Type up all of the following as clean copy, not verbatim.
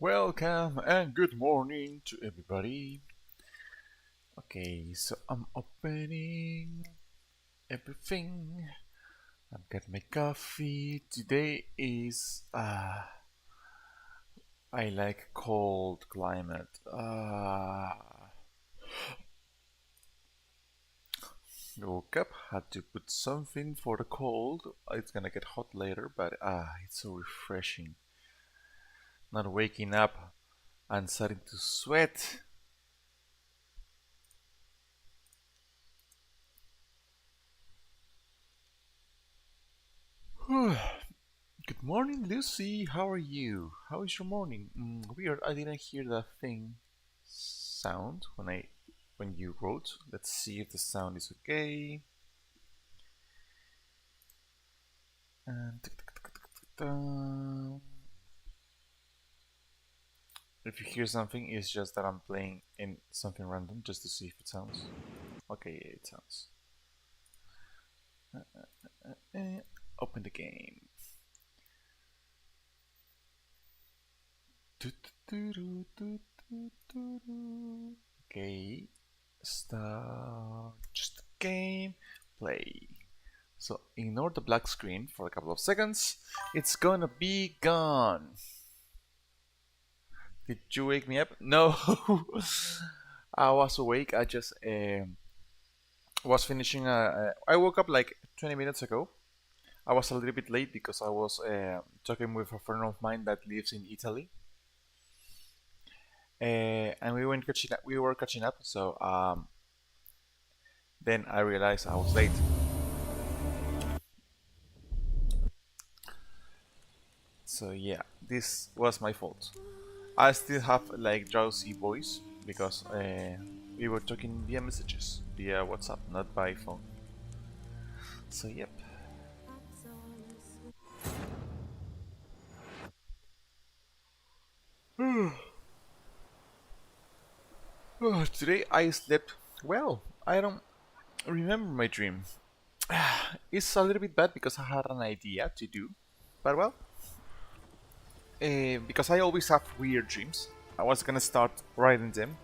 Welcome and good morning to everybody. Okay, so I'm opening everything. I've got my coffee. Today is I like cold climate. Woke up, had to put something for the cold. It's gonna get hot later, but it's so refreshing. Not waking up and starting to sweat. Good morning, Lucy. How are you? How is your morning? Weird. I didn't hear that thing sound when you wrote. Let's see if the sound is okay. And if you hear something, it's just that I'm playing in something random just to see if it sounds. Okay, yeah, it sounds. Open the game. Okay, start just the game, play. So ignore the black screen for a couple of seconds. It's gonna be gone. Did you wake me up? No, I was awake. I just was finishing. I woke up like 20 minutes ago. I was a little bit late because I was talking with a friend of mine that lives in Italy. And we were catching up. So then I realized I was late. So yeah, this was my fault. I still have like drowsy voice because we were talking via messages, via WhatsApp, not by phone. So yep. Today I slept well. I don't remember my dream. It's a little bit bad because I had an idea to do, but well, because I always have weird dreams, I was gonna start writing them,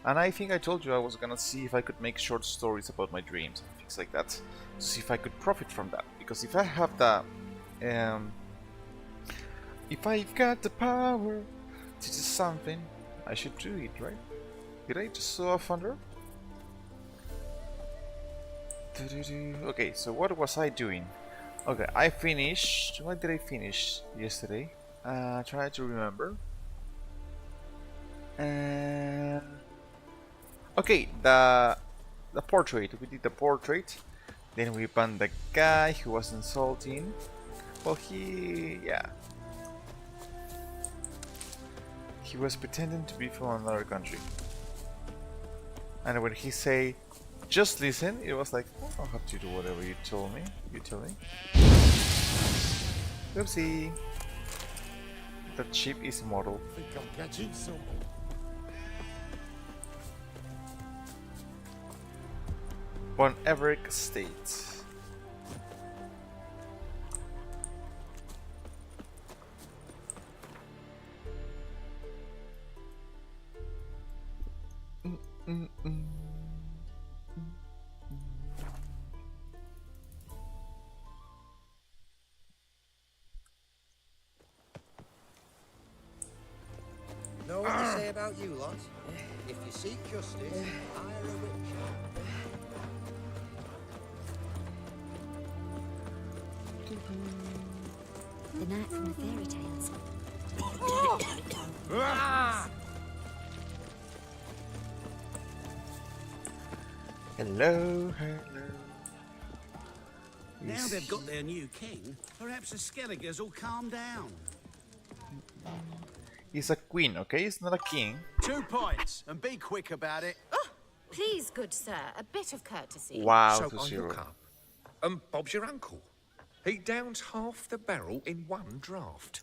and I think I told you I was gonna see if I could make short stories about my dreams and things like that, to see if I could profit from that. Because if I have the, if I've got the power to do something, I should do it, right? Did I just saw a thunder? Okay, so what was I doing? Okay, I finished. What did I finish yesterday? Try to remember. Uh, okay, the portrait. We did the portrait. Then we found the guy who was insulting. Well, yeah, he was pretending to be from another country. And when he say, "Just listen," it was like, "I don't have to do whatever you told me. You tell me." Oopsie. The chip is immortal. I think I'm catching some. Von Everick State. Know what they say about you lot? If you seek justice, hire a witch. The knight from the fairy tales. Hello, hello. Now they've got their new king, perhaps the Skelligers will calm down. He's a queen, okay? He's not a king. 2 points, and be quick about it. Oh, please, good sir, a bit of courtesy. Wow, So to I zero. look up. Bob's your uncle. He downs half the barrel in one draft.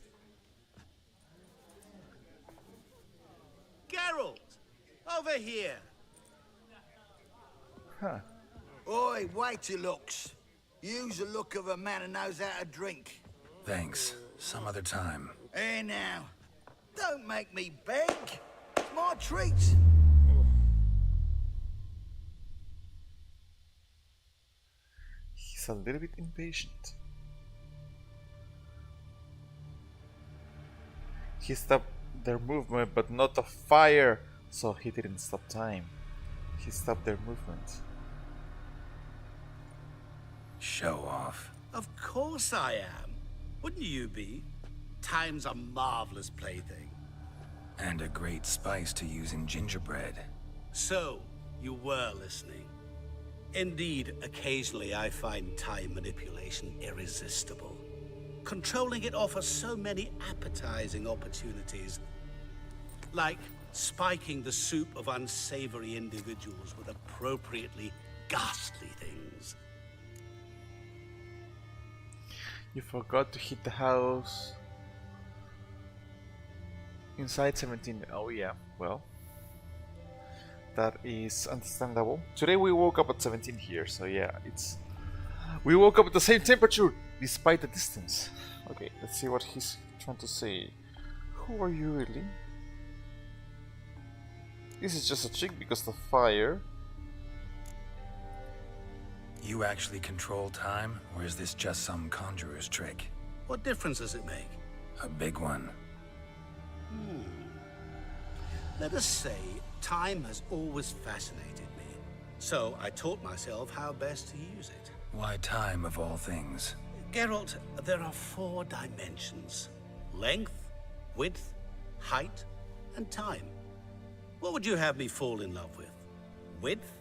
Geralt, over here. Huh. Oi, wait your looks. Use the look of a man who knows how to drink. Thanks. Some other time. Here now. Don't make me beg. It's my treat. He's a little bit impatient. He stopped their movement, but not the fire, so he didn't stop time. He stopped their movement. Show off. Of course I am. Wouldn't you be? Time's a marvelous plaything. And a great spice to use in gingerbread. So, you were listening. Indeed, occasionally I find time manipulation irresistible. Controlling it offers so many appetizing opportunities. Like spiking the soup of unsavory individuals with appropriately ghastly things. You forgot to hit the house. Inside 17. Oh yeah, well. That is understandable. Today we woke up at 17 here, so yeah, it's... We woke up at the same temperature, despite the distance. Okay, let's see what he's trying to say. Who are you really? This is just a trick because the fire. You actually control time, or is this just some conjurer's trick? What difference does it make? A big one. Let us say, time has always fascinated me. So I taught myself how best to use it. Why time of all things? Geralt, there are 4 dimensions. Length, width, height, and time. What would you have me fall in love with? Width?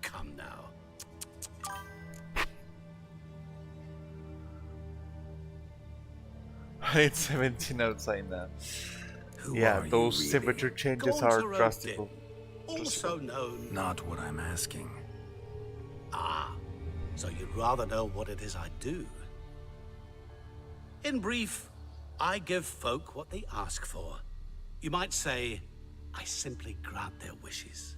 Come now. It's 17 outside now. Who Yeah, are you those really? temperature changes Gaunter are Odin, drastic. also known... Not what I'm asking. Ah, so you'd rather know what it is I do. In brief, I give folk what they ask for. You might say, I simply grant their wishes.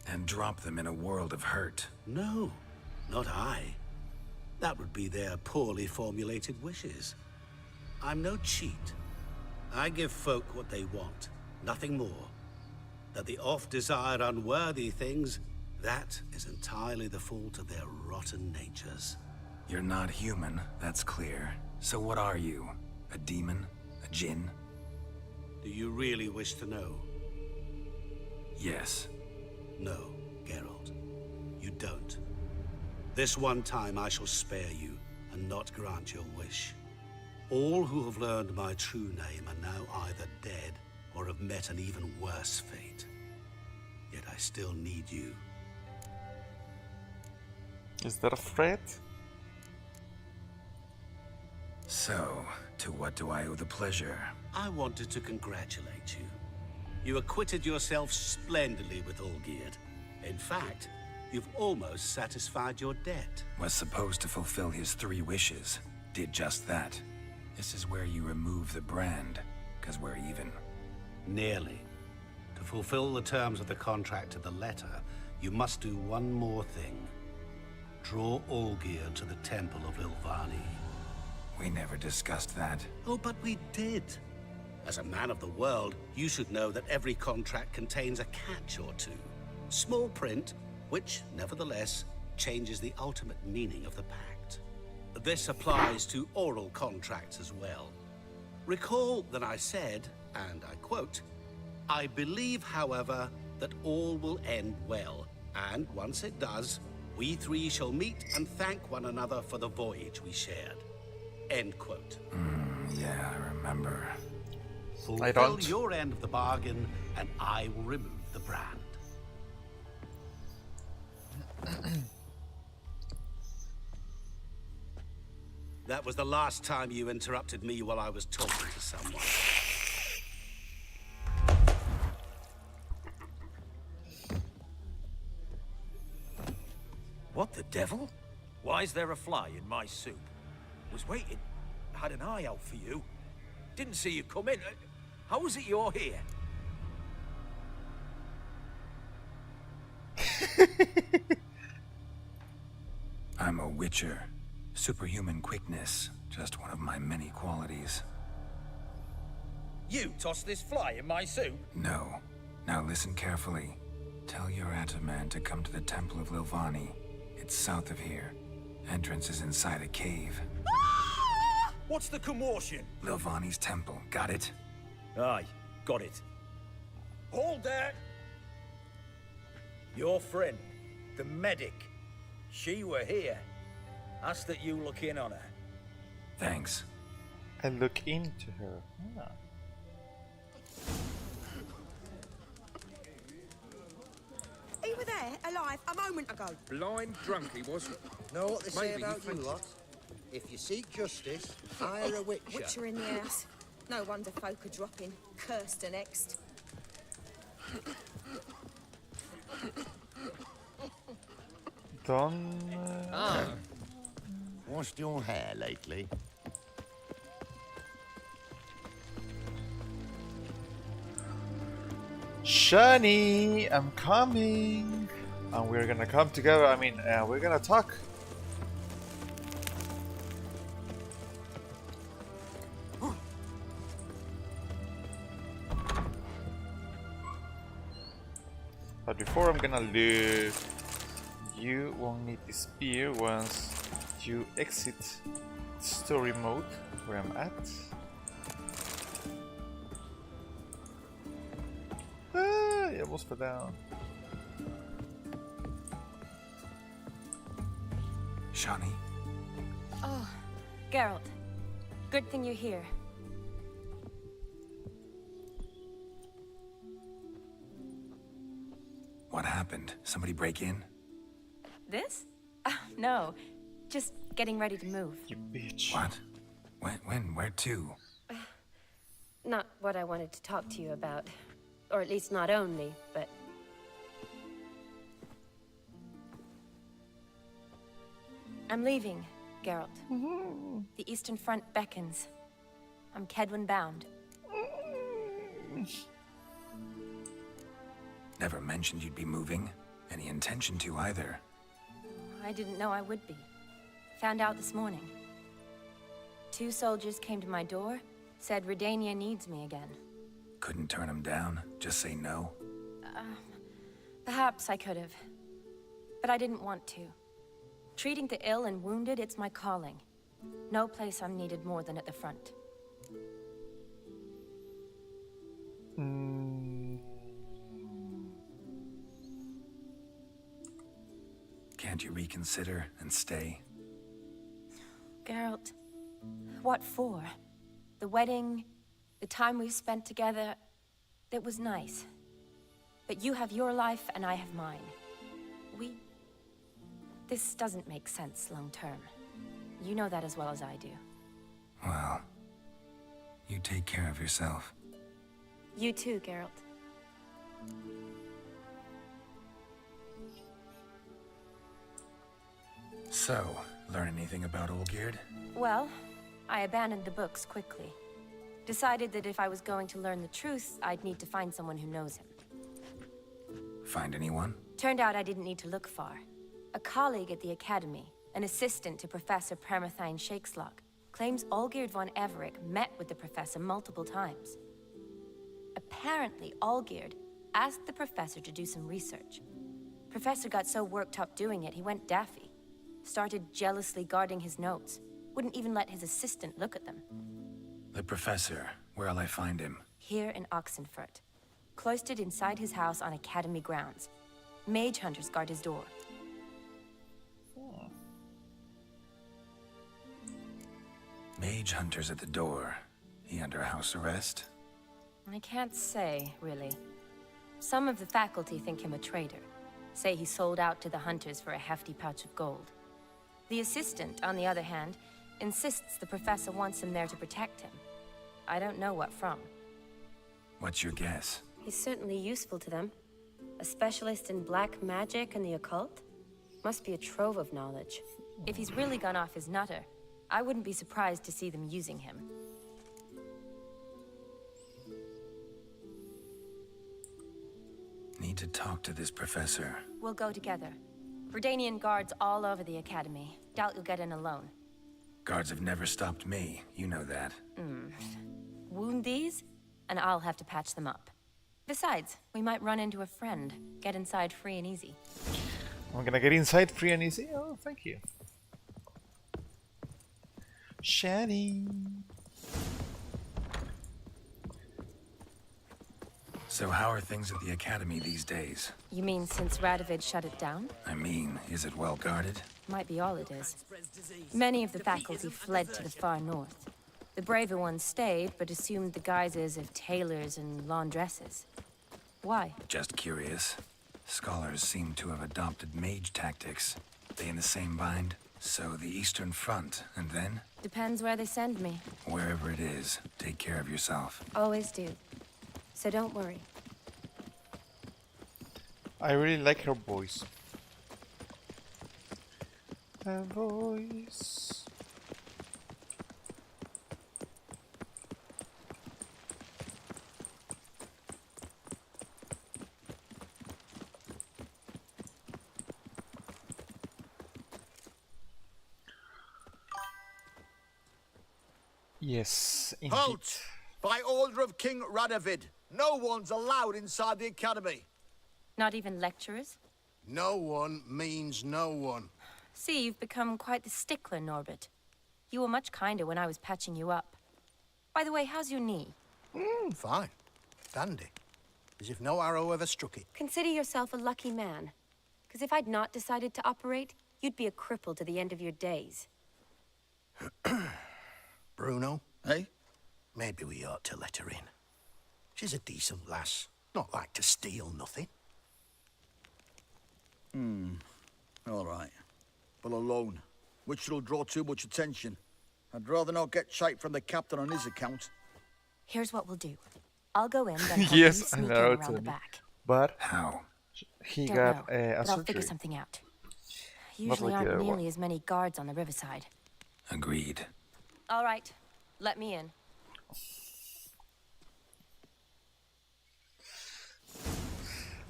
And drop them in a world of hurt. No, not I. That would be their poorly formulated wishes. I'm no cheat. I give folk what they want, nothing more. That they oft desire unworthy things, that is entirely the fault of their rotten natures. You're not human, that's clear. So what are you? A demon? A djinn? Do you really wish to know? Yes. No, Geralt. You don't. This one time I shall spare you, and not grant your wish. All who have learned my true name are now either dead, or have met an even worse fate. Yet I still need you. Is that a threat? So, to what do I owe the pleasure? I wanted to congratulate you. You acquitted yourself splendidly with Olgierd. In fact, you've almost satisfied your debt. Was supposed to fulfill his 3 wishes. Did just that. This is where you remove the brand, because we're even. Nearly. To fulfill the terms of the contract to the letter, you must do one more thing. Draw Olgierd to the Temple of Ilvani. We never discussed that. Oh, but we did. As a man of the world, you should know that every contract contains a catch or two. Small print, which, nevertheless, changes the ultimate meaning of the pact. This applies to oral contracts as well. Recall that I said, and I quote, "I believe, however, that all will end well, and once it does, we 3 shall meet and thank one another for the voyage we shared." End quote. Yeah, I remember. Fulfill don't. your end of the bargain, and I will remove the brand. That was the last time you interrupted me while I was talking to someone. What the devil? Why is there a fly in my soup? Was waiting. Had an eye out for you. Didn't see you come in. How is it you're here? I'm a witcher. Superhuman quickness, just one of my many qualities. You tossed this fly in my soup? No. Now listen carefully. Tell your Ataman to come to the Temple of Lilvani. It's south of here. Entrance is inside a cave. What's the commotion? Lilvani's temple, got it? Aye, got it. Hold there! Your friend, the medic, she were here. Ask that you look in on her. Thanks. I look into her. Ah. He were there, alive, a moment ago. Blind drunk he was. Know what they say Maybe about he you fancied- lot? If you seek justice, hire a witcher. Witcher in the house. No wonder folk are dropping. Cursed and exed. Done. Washed your hair lately? Shani, I'm coming. And we're gonna come together. I mean, we're gonna talk. But before I'm gonna loot, you won't need the spear once you exit story mode where I'm at. Ah, I almost fell down. Shani, Oh, Geralt. Good thing you're here. what happened? Somebody break in? This? No. Just getting ready to move. You bitch. What? When? Where to? Not what I wanted to talk to you about. Or at least not only, but... I'm leaving, Geralt. The Eastern Front beckons. I'm Kedwin bound. Never mentioned you'd be moving. Any intention to either. I didn't know I would be. Found out this morning. 2 soldiers came to my door, said Redania needs me again. Couldn't turn him down? Just say no? Perhaps I could have. But I didn't want to. Treating the ill and wounded, it's my calling. No place I'm needed more than at the front. Can't you reconsider and stay? Geralt, what for? The wedding, the time we've spent together, it was nice. But you have your life and I have mine. This doesn't make sense long term. You know that as well as I do. Well, you take care of yourself. You too, Geralt. So, learn anything about Olgierd? Well, I abandoned the books quickly. Decided that if I was going to learn the truth, I'd need to find someone who knows him. Find anyone? Turned out I didn't need to look far. A colleague at the Academy, an assistant to Professor Permathine Shakeslok, claims Olgierd von Everec met with the professor multiple times. Apparently, Olgierd asked the professor to do some research. Professor got so worked up doing it, he went daffy. Started jealously guarding his notes. Wouldn't even let his assistant look at them. The professor. Where'll I find him? Here in Oxenfurt. Cloistered inside his house on Academy grounds. Mage hunters guard his door. Mage hunters at the door. He under house arrest? I can't say, really. Some of the faculty think him a traitor. Say he sold out to the hunters for a hefty pouch of gold. The assistant, on the other hand, insists the professor wants him there to protect him. I don't know what from. What's your guess? He's certainly useful to them. A specialist in black magic and the occult? Must be a trove of knowledge. If he's really gone off his nutter, I wouldn't be surprised to see them using him. Need to talk to this professor. We'll go together. Verdanian guards all over the academy. Doubt you'll get in alone. Guards have never stopped me. You know that. Wound these, and I'll have to patch them up. Besides, we might run into a friend. Get inside free and easy. I'm gonna get inside free and easy. Oh, thank you. Shady. So how are things at the academy these days? You mean since Radovid shut it down? I mean, is it well guarded? Might be all it is. Many of the faculty fled to the far north. The braver ones stayed, but assumed the guises of tailors and laundresses. Why? Just curious. Scholars seem to have adopted mage tactics. They in the same bind? So the Eastern Front, and then? Depends where they send me. Wherever it is, take care of yourself. Always do. So don't worry. I really like her voice. Her voice. Yes, indeed. Halt! By order of King Radovid, no one's allowed inside the academy. Not even lecturers? No one means no one. See, you've become quite the stickler, Norbert. You were much kinder when I was patching you up. By the way, how's your knee? Fine. Dandy. As if no arrow ever struck it. Consider yourself a lucky man. Because if I'd not decided to operate, you'd be a cripple to the end of your days. Bruno, Hey? maybe we ought to let her in. She's a decent lass. Not like to steal nothing. All right. But alone, which will draw too much attention. I'd rather not get shite from the captain on his account. Here's what we'll do. I'll go in, then help Yes, you I sneak in know, around tell the me. back. But How? he Don't got know, a but I'll figure surgery. something out. Usually like aren't a nearly as many guards on the riverside. Agreed. All right, let me in.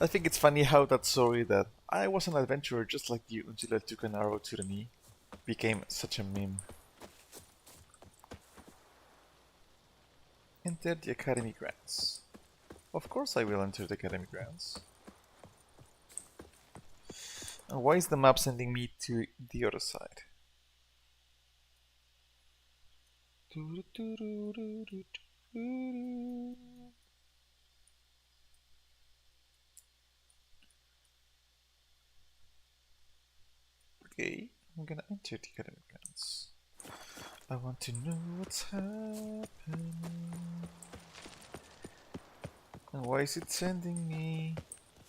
I think it's funny how that story that I was an adventurer just like you until I took an arrow to the knee became such a meme. Enter the academy grounds. Of course I will enter the academy grounds. And why is the map sending me to the other side? Okay, I'm gonna enter the academy grounds. I want to know what's happening. And why is it sending me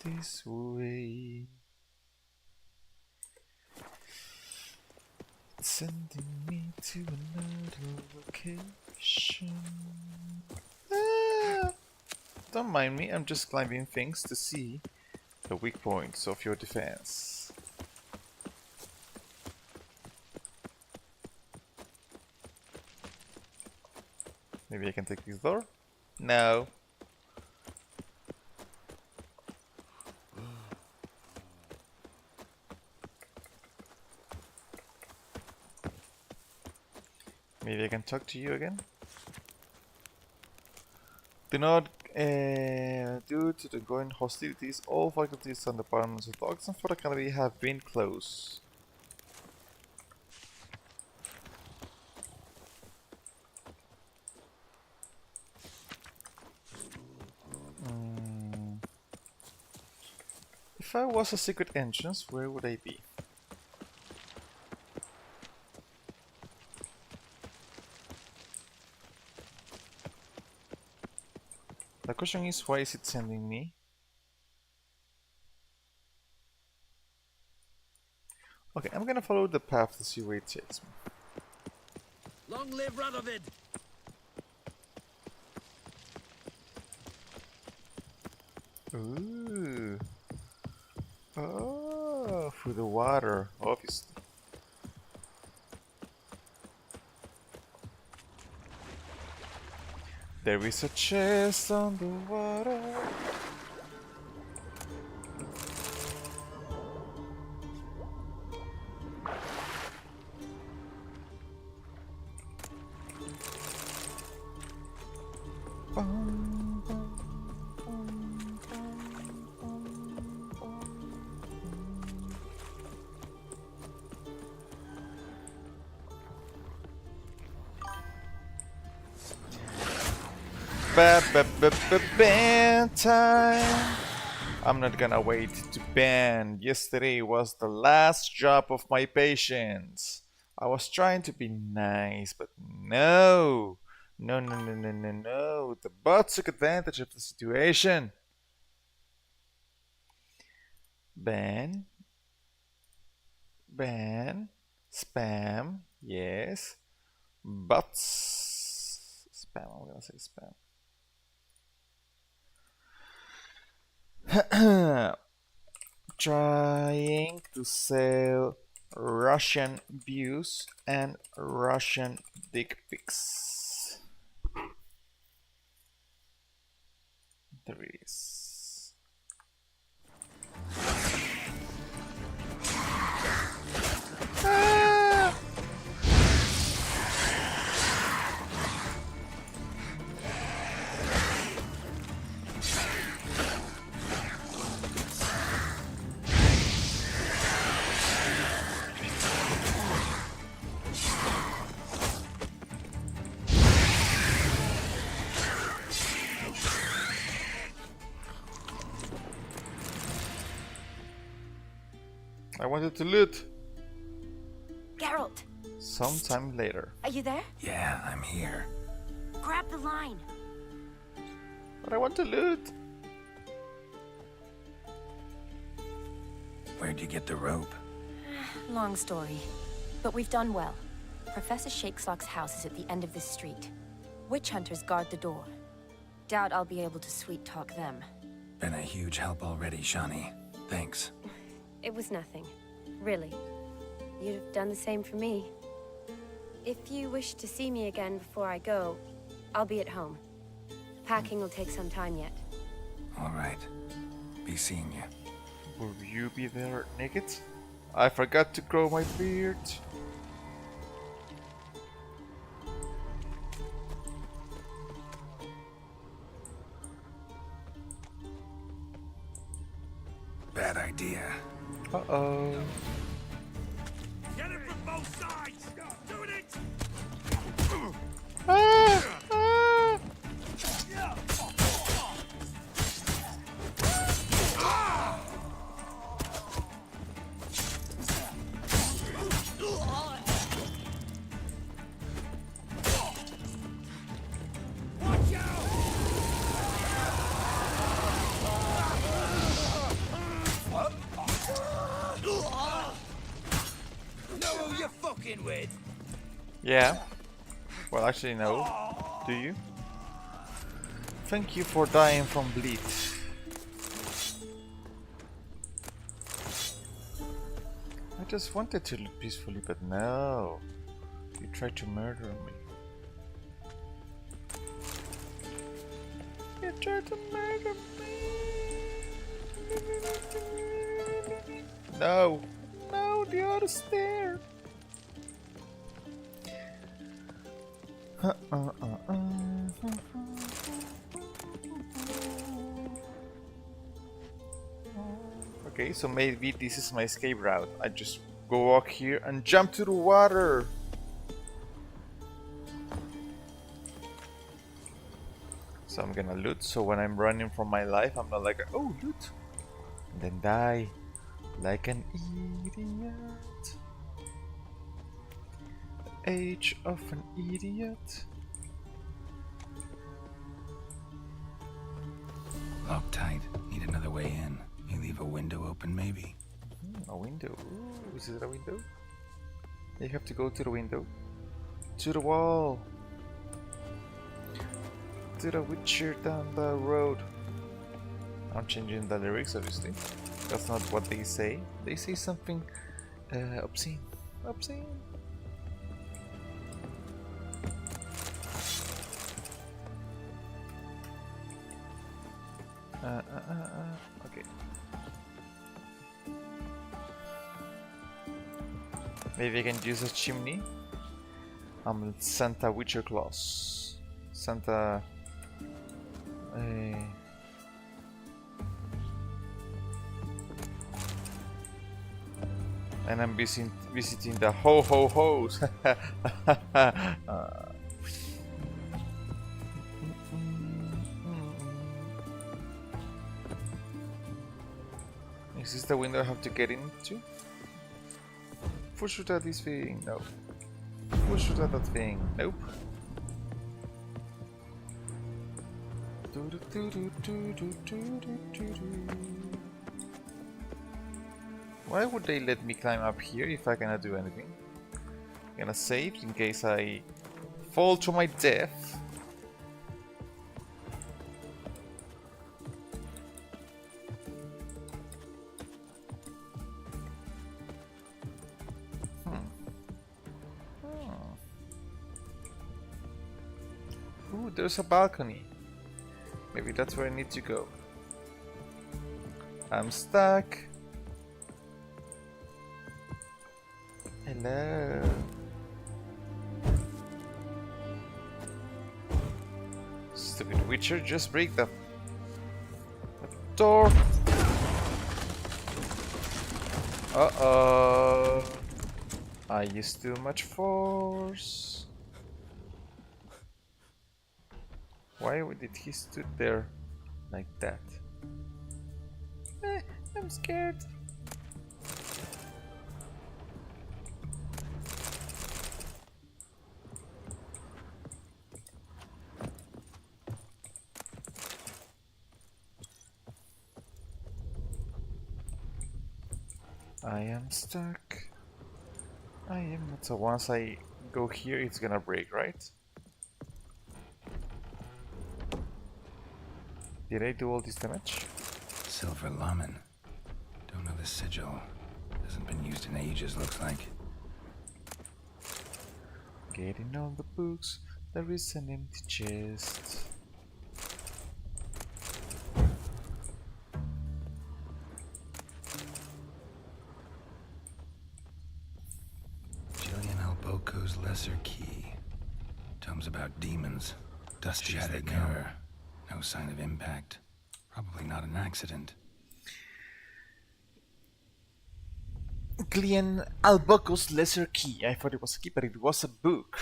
this way? It's sending me to another location. Ah! Don't mind me, I'm just climbing things to see the weak points of your defense. Maybe I can take this door? No. Maybe I can talk to you again? Do not due to the ongoing hostilities, all faculties and departments of the Oxenford Academy have been closed. If I was a secret entrance, where would I be? The question is, why is it sending me? Okay, I'm gonna follow the path to see where it takes me. Long live Radovid! Ooh. Oh, through the water, obviously. There is a chest on the water. Ban time. I'm not gonna wait to ban. Yesterday was the last drop of my patience. I was trying to be nice, but no. No, no, no, no, no, no. The bot took advantage of the situation. Ban. Ban. Spam. Yes. Bots. Spam. I'm gonna say spam. Trying to sell Russian views and Russian dick pics. There it is. Ah! I wanted to loot. Geralt, Sometime later. are you there? Yeah, I'm here. Grab the line. But I want to loot. Where'd you get the rope? Long story, but we've done well. Professor Shakeslock's house is at the end of this street. Witch hunters guard the door. Doubt I'll be able to sweet-talk them. Been a huge help already, Shani. Thanks. It was nothing. Really. You'd have done the same for me. If you wish to see me again before I go, I'll be at home. Packing will take some time yet. All right. Be seeing you. Will you be there naked? I forgot to grow my beard. Bad idea. Uh-oh. Get it from both sides! Doing it! Ah! Ah! Watch out! Know who you're fucking with? Yeah. Well, actually, no. Do you? Thank you for dying from bleed. I just wanted to live peacefully, but no. You tried to murder me. You tried to murder me. No. No, the other stair. Okay, so maybe this is my escape route. I just go walk here and jump to the water. So I'm gonna loot, so when I'm running for my life, I'm not like, oh, loot, and then die like an idiot. The age of an idiot. Locked tight. Need another way in. You leave a window open, maybe? A window. Ooh, is it a window? You have to go to the window. To the wall. To the witcher down the road. I'm changing the lyrics, obviously. That's not what they say. They say something obscene. Obscene. Okay. Maybe I can use a chimney. I'm Santa Witcher Claus. Santa. And I'm visiting the ho ho ho's. Is this the window I have to get into? Full shoot at this thing? No. Full shoot at that thing? Nope. Why would they let me climb up here if I cannot do anything? I'm gonna save in case I fall to my death. Ooh, there's a balcony. Maybe that's where I need to go. I'm stuck. Hello. Stupid Witcher, just break the door. Uh-oh. I used too much force. Why did he stood there like that? I'm scared. I am stuck. I am not. So once I go here, it's gonna break, right? Did I do all this damage? Silver Laman. Don't know the sigil. Hasn't been used in ages, looks like. Getting all the books, there is an empty chest. Jillian Alboco's Lesser Key. Tomes about demons. Dusty Shattered mirror. No sign of impact. Probably not an accident. Glenn Alboco's Lesser Key. I thought it was a key, but it was a book.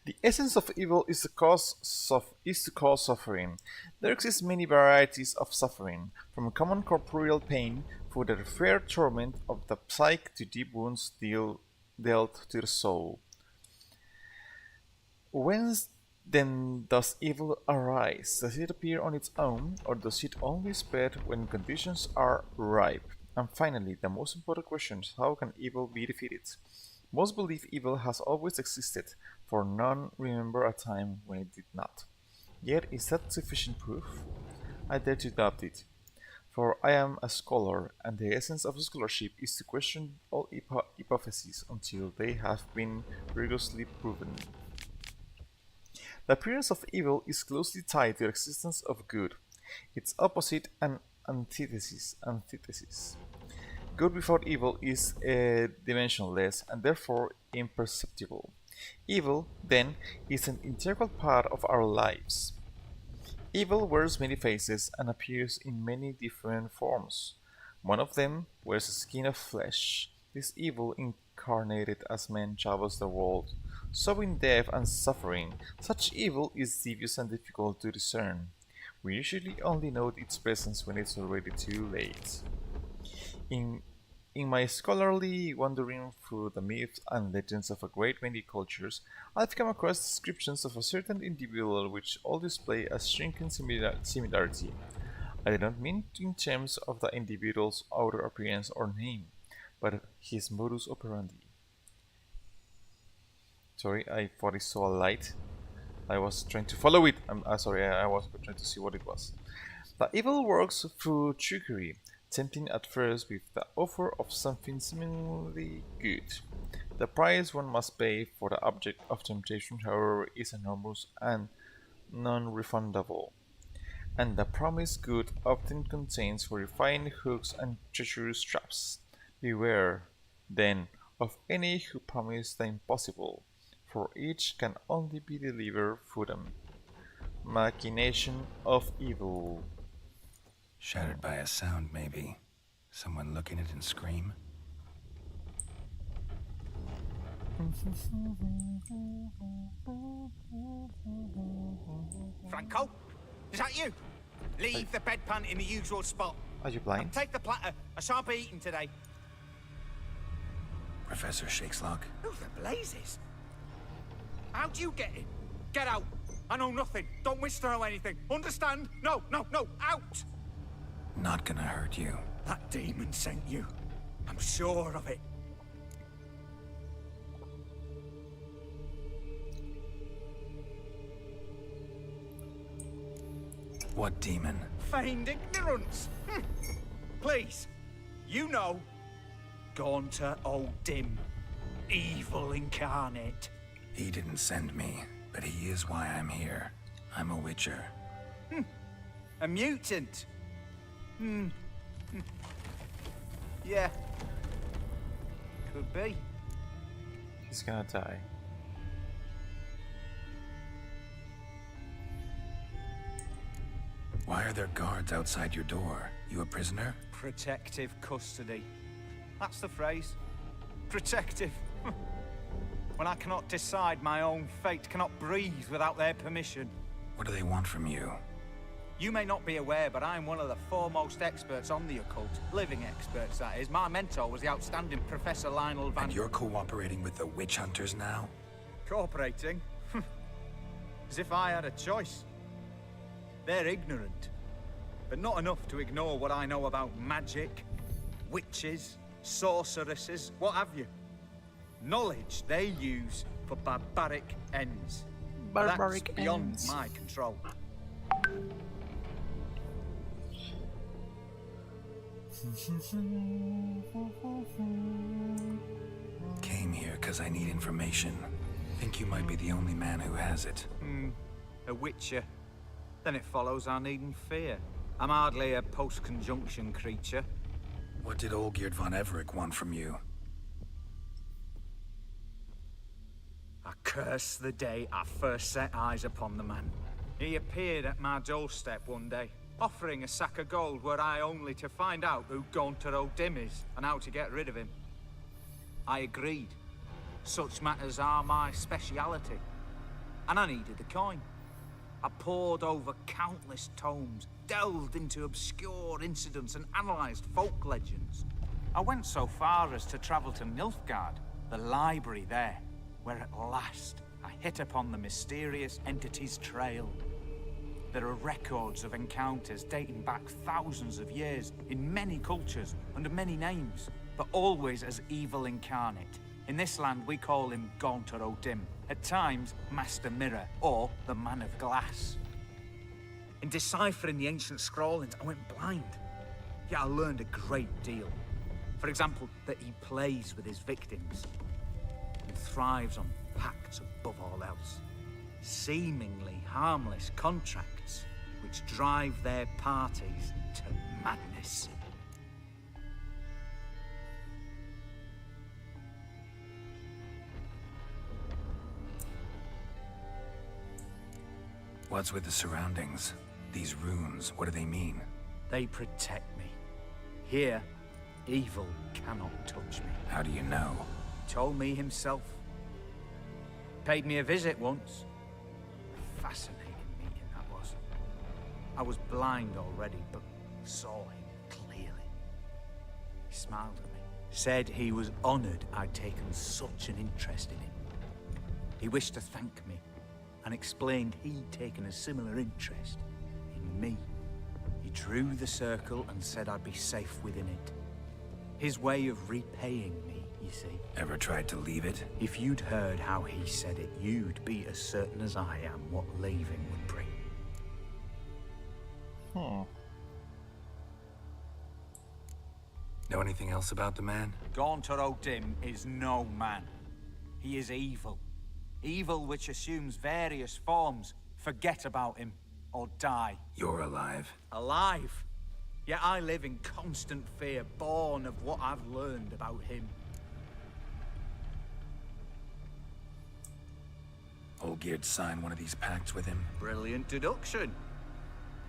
The essence of evil is to cause suffering. There exist many varieties of suffering, from common corporeal pain through the fair torment of the psyche to deep wounds dealt to the soul. Whence then does evil arise? Does it appear on its own, or does it only spread when conditions are ripe? And finally, the most important question is, how can evil be defeated? Most believe evil has always existed, for none remember a time when it did not. Yet, is that sufficient proof? I dare to doubt it, for I am a scholar, and the essence of scholarship is to question all hypotheses until they have been rigorously proven. The appearance of evil is closely tied to the existence of good, its opposite and antithesis. Good without evil is dimensionless and therefore imperceptible. Evil, then, is an integral part of our lives. Evil wears many faces and appears in many different forms. One of them wears a skin of flesh. This evil incarnated as man travels the world, sowing death and suffering. Such evil is devious and difficult to discern. We usually only note its presence when it's already too late. In my scholarly wandering through the myths and legends of a great many cultures, I've come across descriptions of a certain individual which all display a striking similarity. I do not mean in terms of the individual's outer appearance or name, but his modus operandi. Sorry, I thought I saw a light. I was trying to follow it. Sorry, I was trying to see what it was. The evil works through trickery, tempting at first with the offer of something seemingly good. The price one must pay for the object of temptation, however, is enormous and non-refundable. And the promised good often contains horrifying hooks and treacherous traps. Beware, then, of any who promise the impossible, for each can only be delivered through the machination of evil. Shattered by a sound, maybe. Someone look in it and scream. Franco? Is that you? Leave the bedpan in the usual spot. Are you blind? Take the platter. I shan't be eating today. Professor Shakeslock? Who the blazes? How'd you get in? Get out. I know nothing. Don't wish to know anything. Understand? No, no, no. Out! Not gonna hurt you. That demon sent you. I'm sure of it. What demon? Feigned ignorance. Please. You know. Gaunter O'Dim. Evil incarnate. He didn't send me, but he is why I'm here. I'm a witcher. A mutant. Yeah. Could be. He's gonna die. Why are there guards outside your door? You a prisoner? Protective custody. That's the phrase. Protective. When I cannot decide my own fate, cannot breathe without their permission. What do they want from you? You may not be aware, but I'm one of the foremost experts on the occult. Living experts, that is. My mentor was the outstanding Professor Lionel Van... And you're cooperating with the witch hunters now? Cooperating? As if I had a choice. They're ignorant, but not enough to ignore what I know about magic, witches, sorceresses, what have you. Knowledge they use for barbaric ends. Barbaric That's beyond ends. my control. Came here because I need information. Think you might be the only man who has it. A witcher. Then it follows I needn't fear. I'm hardly a post-conjunction creature. What did Olgierd von Everec want from you? I curse the day I first set eyes upon the man. He appeared at my doorstep one day, offering a sack of gold were I only to find out who Gaunter O'Dim is and how to get rid of him. I agreed. Such matters are my speciality. And I needed the coin. I pored over countless tomes, delved into obscure incidents and analysed folk legends. I went so far as to travel to Nilfgaard, the library there, where at last I hit upon the mysterious entity's trail. There are records of encounters dating back thousands of years, in many cultures, under many names, but always as evil incarnate. In this land we call him Gaunter O'Dim, at times Master Mirror, or the Man of Glass. In deciphering the ancient scrawlings, I went blind. Yet I learned a great deal. For example, that he plays with his victims and thrives on pacts above all else. Seemingly harmless contracts which drive their parties to madness. What's with the surroundings? These runes, what do they mean? They protect me. Here, evil cannot touch me. How do you know? Told me himself. Paid me a visit once. Fascinating meeting that was. I was blind already, but saw him clearly. He smiled at me. Said he was honored I'd taken such an interest in him. He wished to thank me and explained he'd taken a similar interest in me. He drew the circle and said I'd be safe within it. His way of repaying me, you see. Ever tried to leave it? If you'd heard how he said it, you'd be as certain as I am what leaving would bring. Know anything else about the man? Gaunter O'Dim is no man. He is evil. Evil which assumes various forms. Forget about him, or die. You're alive. Alive? Yet I live in constant fear, born of what I've learned about him. Olgierd signed one of these pacts with him? Brilliant deduction.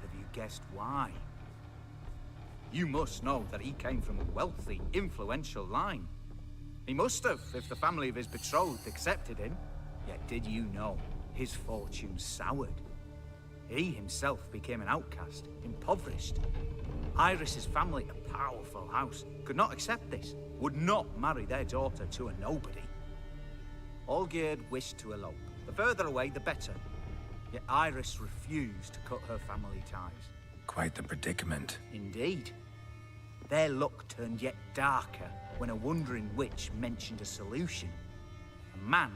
Have you guessed why? You must know that he came from a wealthy, influential line. He must have, if the family of his betrothed accepted him. Yet did you know his fortune soured? He himself became an outcast, impoverished. Iris's family, a powerful house, could not accept this, would not marry their daughter to a nobody. Olgierd wished to elope. The further away, the better. Yet Iris refused to cut her family ties. Quite the predicament. Indeed. Their luck turned yet darker when a wandering witch mentioned a solution. A man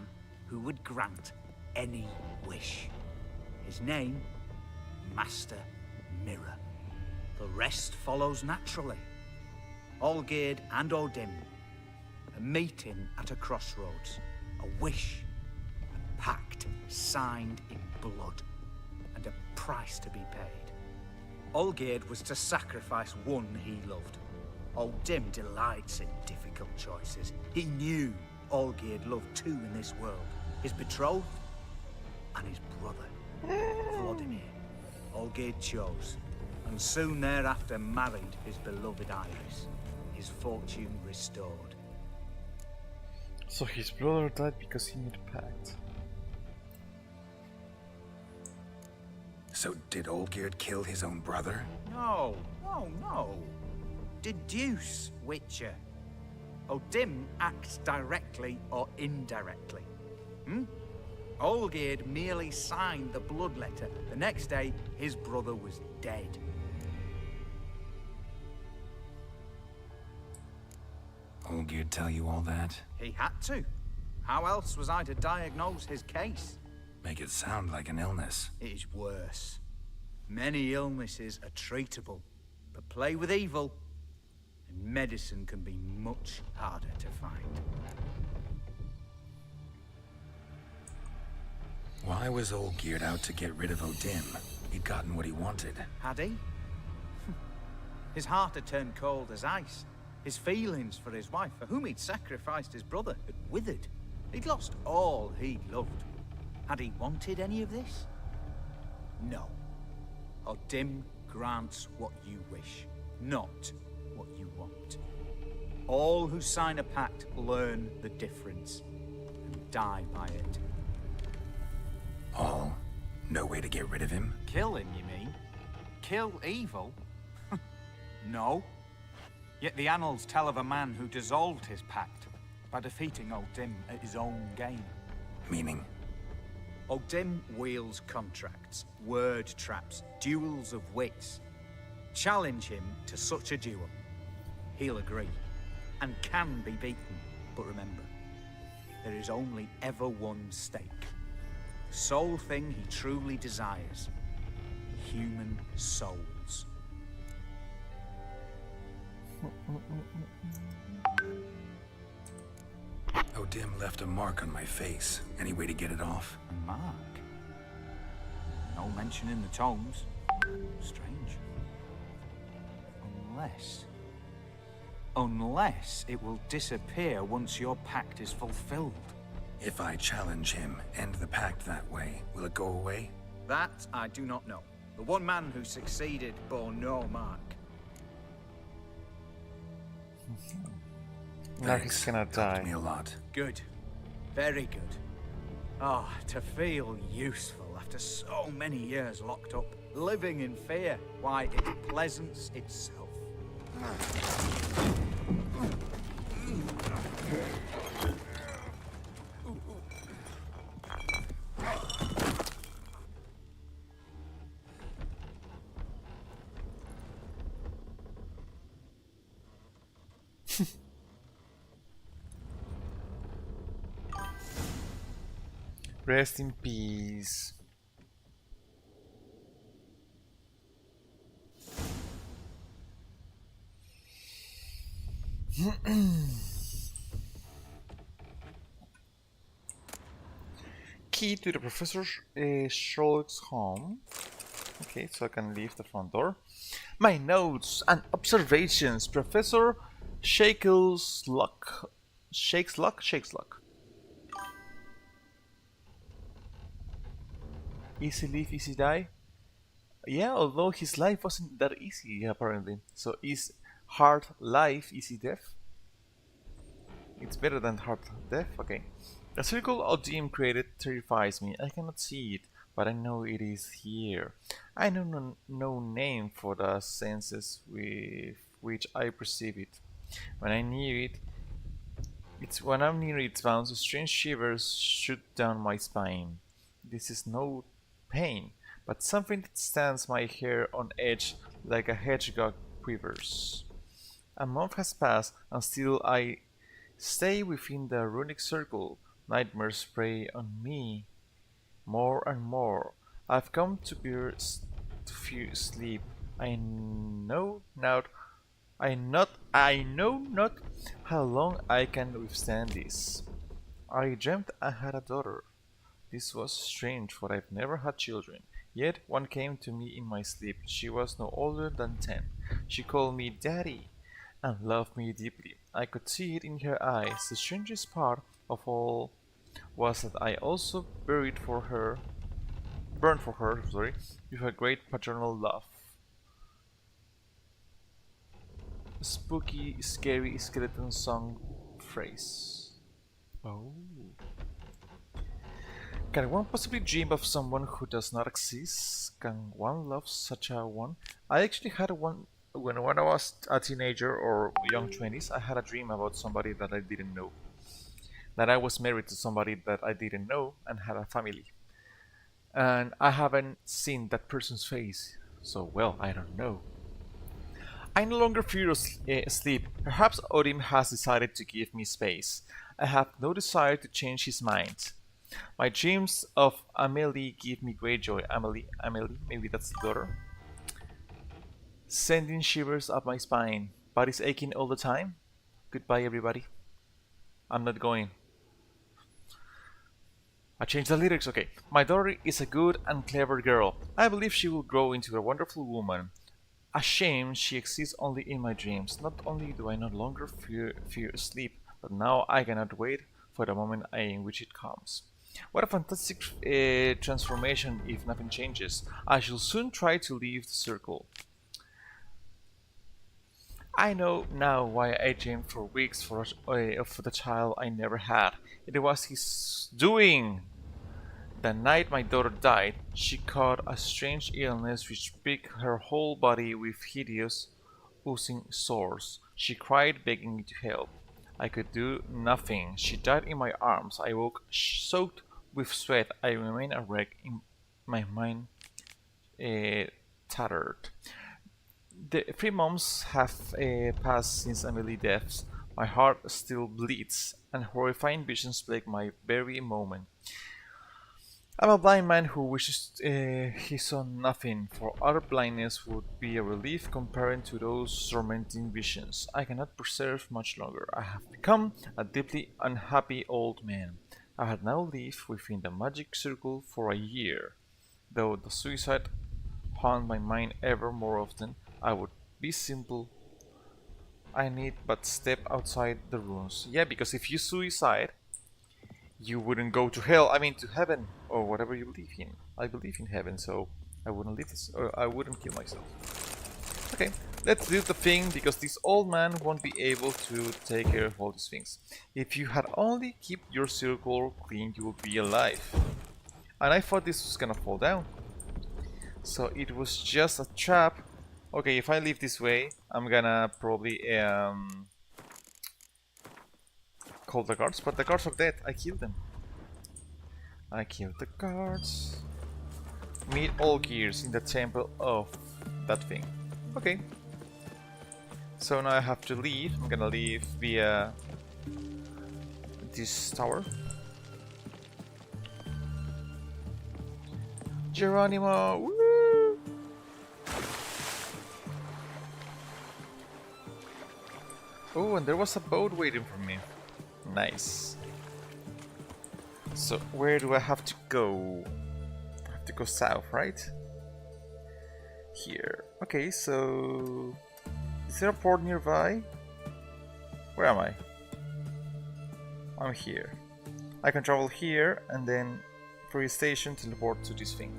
who would grant any wish. His name, Master Mirror. The rest follows naturally. Olgierd and Odim, a meeting at a crossroads, a wish, a pact signed in blood, and a price to be paid. Olgierd was to sacrifice one he loved. Odim delights in difficult choices. He knew Olgierd loved two in this world, his betrothed and his brother, Vladimir. Olgierd chose, and soon thereafter married his beloved Iris, his fortune restored. So his brother died because he made a pact. So did Olgierd kill his own brother? No. Deduce, Witcher. Odim acts directly or indirectly. Olgierd merely signed the blood letter. The next day, his brother was dead. Olgierd tell you all that? He had to. How else was I to diagnose his case? Make it sound like an illness. It is worse. Many illnesses are treatable, but play with evil, and medicine can be much harder to find. Why was Olgierd out to get rid of Odim? He'd gotten what he wanted. Had he? His heart had turned cold as ice. His feelings for his wife, for whom he'd sacrificed his brother, had withered. He'd lost all he'd loved. Had he wanted any of this? No. Odim grants what you wish, not what you want. All who sign a pact learn the difference and die by it. All? No way to get rid of him? Kill him, you mean? Kill evil? No. Yet the annals tell of a man who dissolved his pact by defeating Odim at his own game. Meaning? Odim wields contracts, word traps, duels of wits. Challenge him to such a duel. He'll agree, and can be beaten. But remember, there is only ever one stake. The sole thing he truly desires. Human souls. Odim left a mark on my face. Any way to get it off? A mark? No mention in the tomes. Strange. Unless it will disappear once your pact is fulfilled. If I challenge him, end the pact that way, will it go away? That I do not know. The one man who succeeded bore no mark. Now he's gonna die. Helped me a lot. Good. Very good. Ah, to feel useful after so many years locked up, living in fear. Why, it's pleasance itself. Rest in peace. Key to the Professor Sherlock's home. Okay, so I can leave the front door. My notes and observations, Professor Shakesluck. Shakesluck. Easy live, easy die. Yeah, although his life wasn't that easy, apparently. So is hard life, easy death? It's better than hard death, okay. The circle Odim created terrifies me. I cannot see it, but I know it is here. I know no name for the senses with which I perceive it. When I near it, when I'm near its bounds, strange shivers shoot down my spine. This is no pain, but something that stands my hair on edge like a hedgehog quivers. A month has passed, and still I stay within the runic circle. Nightmares prey on me more and more. I've come to fear sleep. I know not I know not how long I can withstand this. I dreamt I had a daughter. This was strange, for I've never had children. Yet one came to me in my sleep. She was no older than 10. She called me Daddy and loved me deeply. I could see it in her eyes. The strangest part of all was that I also burned for her, sorry, with a great paternal love. Spooky, scary skeleton song phrase. Oh. Can one possibly dream of someone who does not exist? Can one love such a one? I actually had one when I was a teenager or young 20s. I had a dream about somebody that I didn't know. That I was married to somebody that I didn't know and had a family. And I haven't seen that person's face, so well, I don't know. I no longer fear sleep. Perhaps Odin has decided to give me space. I have no desire to change his mind. My dreams of Amelie give me great joy. Amelie, maybe that's the daughter. Sending shivers up my spine. Body's aching all the time. Goodbye, everybody. I'm not going. I changed the lyrics, okay. My daughter is a good and clever girl. I believe she will grow into a wonderful woman. A shame she exists only in my dreams. Not only do I no longer fear sleep, but now I cannot wait for the moment in which it comes. What a fantastic transformation if nothing changes. I shall soon try to leave the circle. I know now why I dreamed for weeks for the child I never had. It was his doing. The night my daughter died, she caught a strange illness which pricked her whole body with hideous, oozing sores. She cried, begging me to help. I could do nothing. She died in my arms. I woke soaked with sweat. I remained a wreck in my mind, tattered. The 3 months have passed since Emily's death. My heart still bleeds, and horrifying visions plague my very moment. I'm a blind man who wishes he saw nothing, for utter blindness would be a relief compared to those tormenting visions. I cannot persevere much longer. I have become a deeply unhappy old man. I had now lived within the magic circle for a year. Though the suicide haunt my mind ever more often, I would be simple. I need but step outside the ruins. Yeah, because if you suicide, you wouldn't go to hell, I mean to heaven, or whatever you believe in. I believe in heaven, so I wouldn't live this, or I wouldn't kill myself. Okay, let's do the thing, because this old man won't be able to take care of all these things. If you had only kept your circle clean, you would be alive. And I thought this was gonna fall down. So it was just a trap. Okay, if I leave this way, I'm gonna probably call the guards, but the guards are dead. I killed them. I killed the guards. Meet all gears in the temple of that thing. Okay. So now I have to leave. I'm gonna leave via this tower. Geronimo! Woo! Oh, and there was a boat waiting for me. Nice. So where do I have to go? I have to go south, right? Here. Okay, so is there a port nearby? Where am I? I'm here. I can travel here and then for a station teleport to this thing.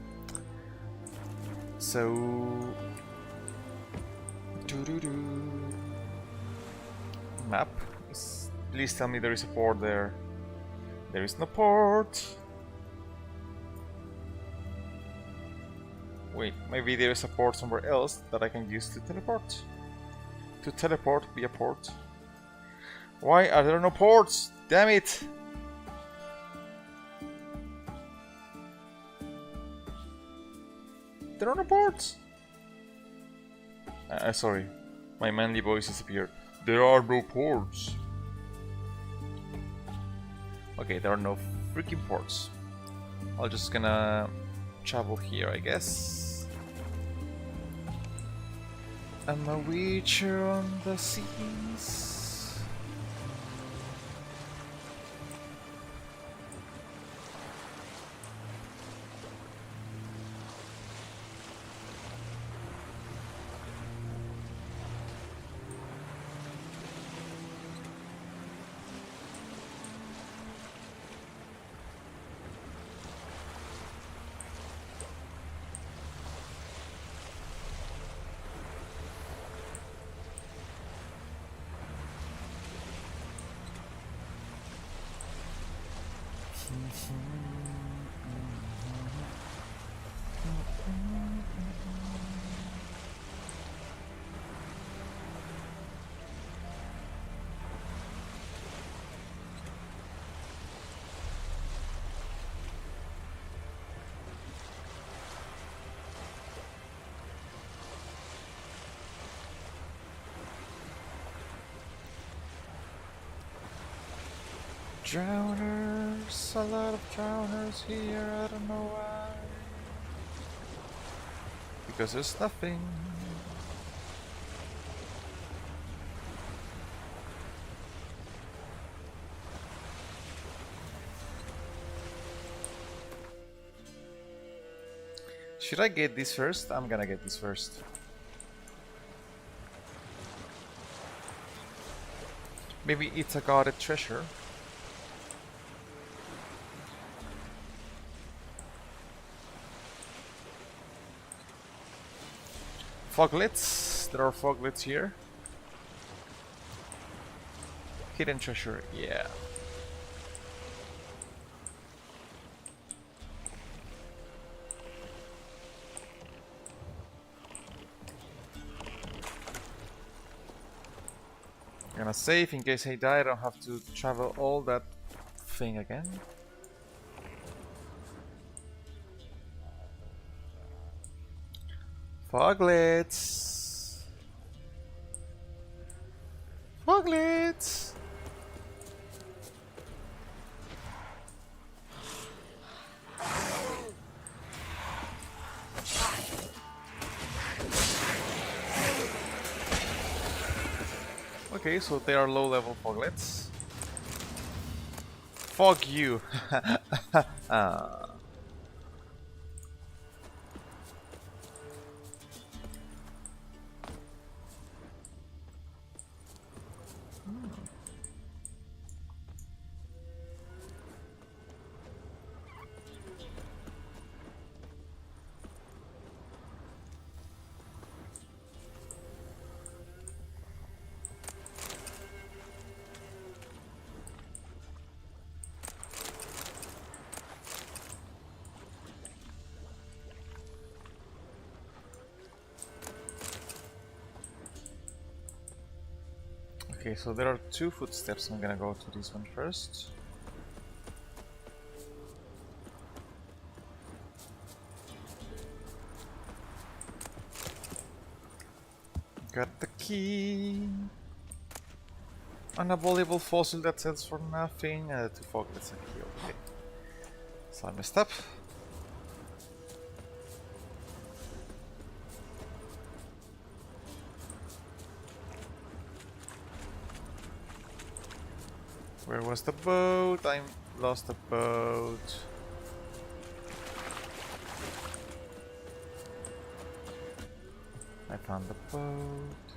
So map. Please tell me there is a port there. There is no port. Wait, maybe there is a port somewhere else that I can use to teleport. To teleport via port. Why are there no ports? Damn it! There are no ports! Sorry, my manly voice disappeared. There are no ports. Okay, there are no freaking ports. I'm just gonna travel here, I guess. I'm a witcher on the seas. Drowners, a lot of drowners here, I don't know why. Because there's nothing. Should I get this first? I'm gonna get this first. Maybe it's a guarded treasure. Foglets. There are foglets here. Hidden treasure, yeah. I'm gonna save in case I die. I don't have to travel all that thing again. Foglets! Foglets! Okay, so they are low-level foglets. Fog you! Okay, so there are two footsteps. I'm gonna go to this one first. Got the key. Unavailable fossil that sells for nothing. To foglets and key. Okay. So I messed up. Where was the boat? I lost the boat. I found the boat.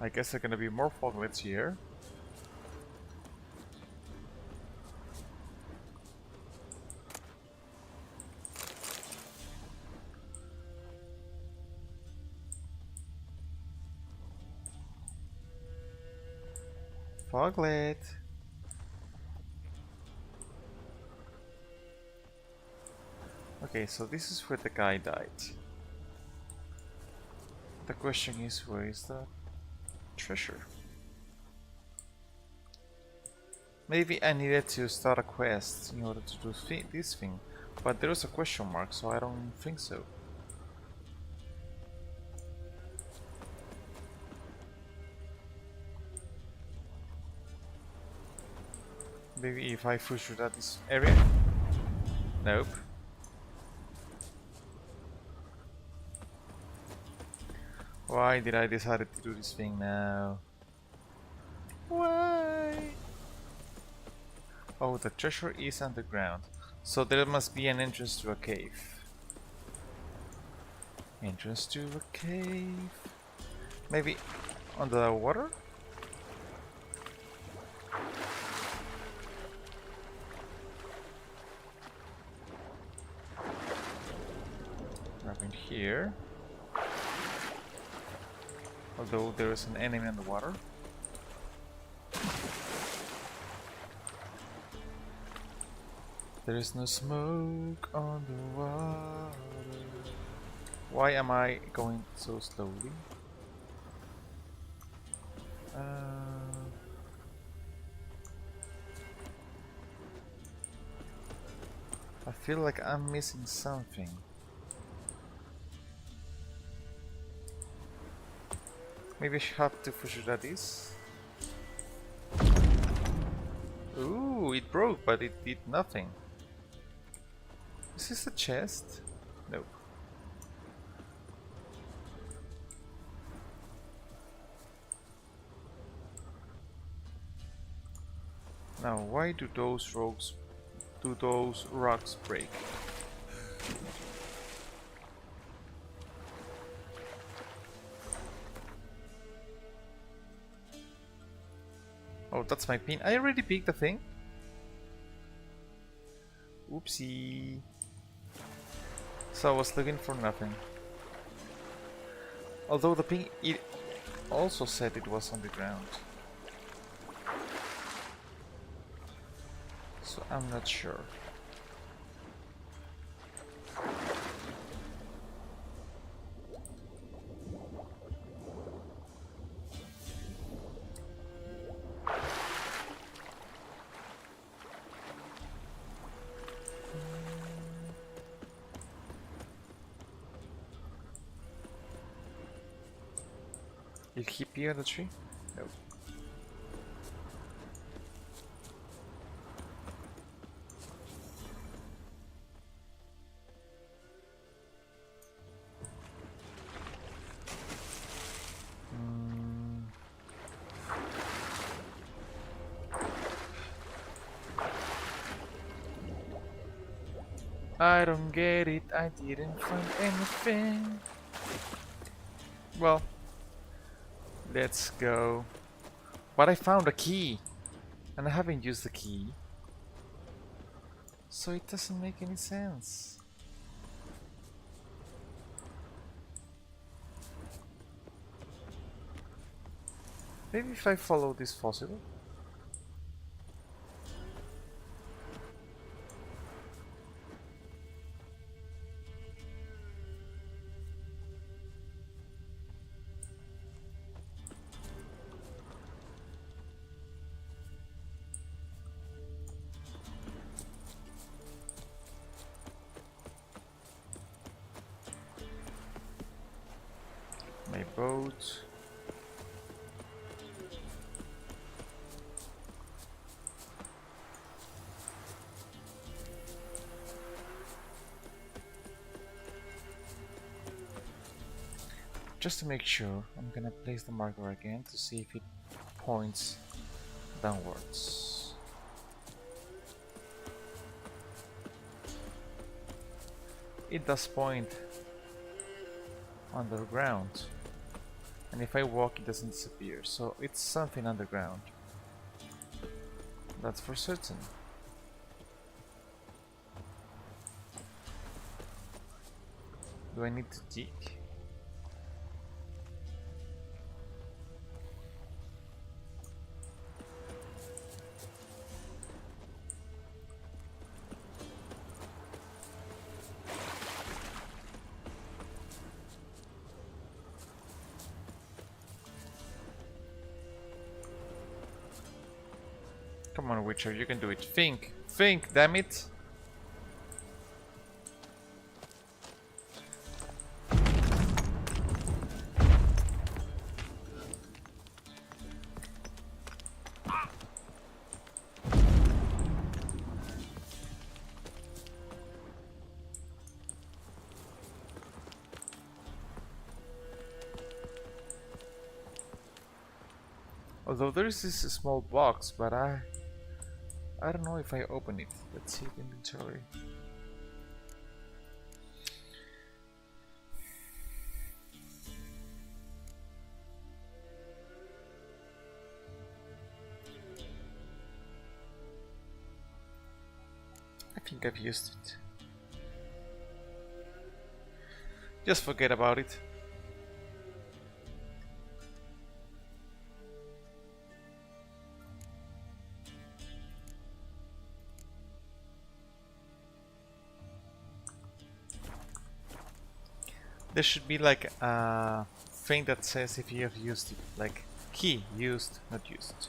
I guess there are gonna be more foglets here. Foglet. Okay, so this is where the guy died. The question is, where is the treasure? Maybe I needed to start a quest in order to do this thing, but there is a question mark, so I don't think so. Maybe if I push through that this area? Nope. Why did I decide to do this thing now? Why? Oh, the treasure is underground. So there must be an entrance to a cave. Entrance to a cave. Maybe under the water? Up in here. Although there is an enemy in the water. There is no smoke on the water. Why am I going so slowly? I feel like I'm missing something. Maybe I should have to push that is. Ooh, it broke, but it did nothing. Is this a chest? Nope. Now, why do those rocks break? Oh, that's my pin. I already picked the thing. Oopsie. So I was looking for nothing. Although the ping, it also said it was on the ground. So I'm not sure. Did he appear on the tree? No. I don't get it, I didn't find anything. Well, let's go. But I found a key, and I haven't used the key, so it doesn't make any sense. Maybe if I follow this fossil. My boat. Just to make sure, I'm gonna place the marker again to see if it points downwards. It does point underground, and if I walk it doesn't disappear, so it's something underground. That's for certain. Do I need to dig? Come on, Witcher, you can do it. Think! Think, damn it! Although there is this small box, but I don't know if I open it. Let's see inventory. I think I've used it. Just forget about it. There should be like a thing that says if you have used it, like key used, not used.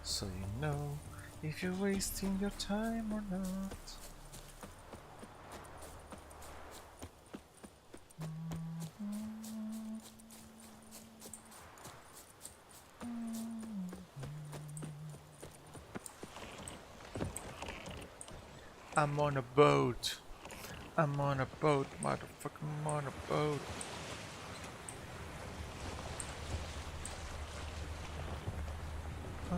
So you know if you're wasting your time or not. I'm on a boat. I'm on a boat, motherfucker, I'm on a boat. Oh,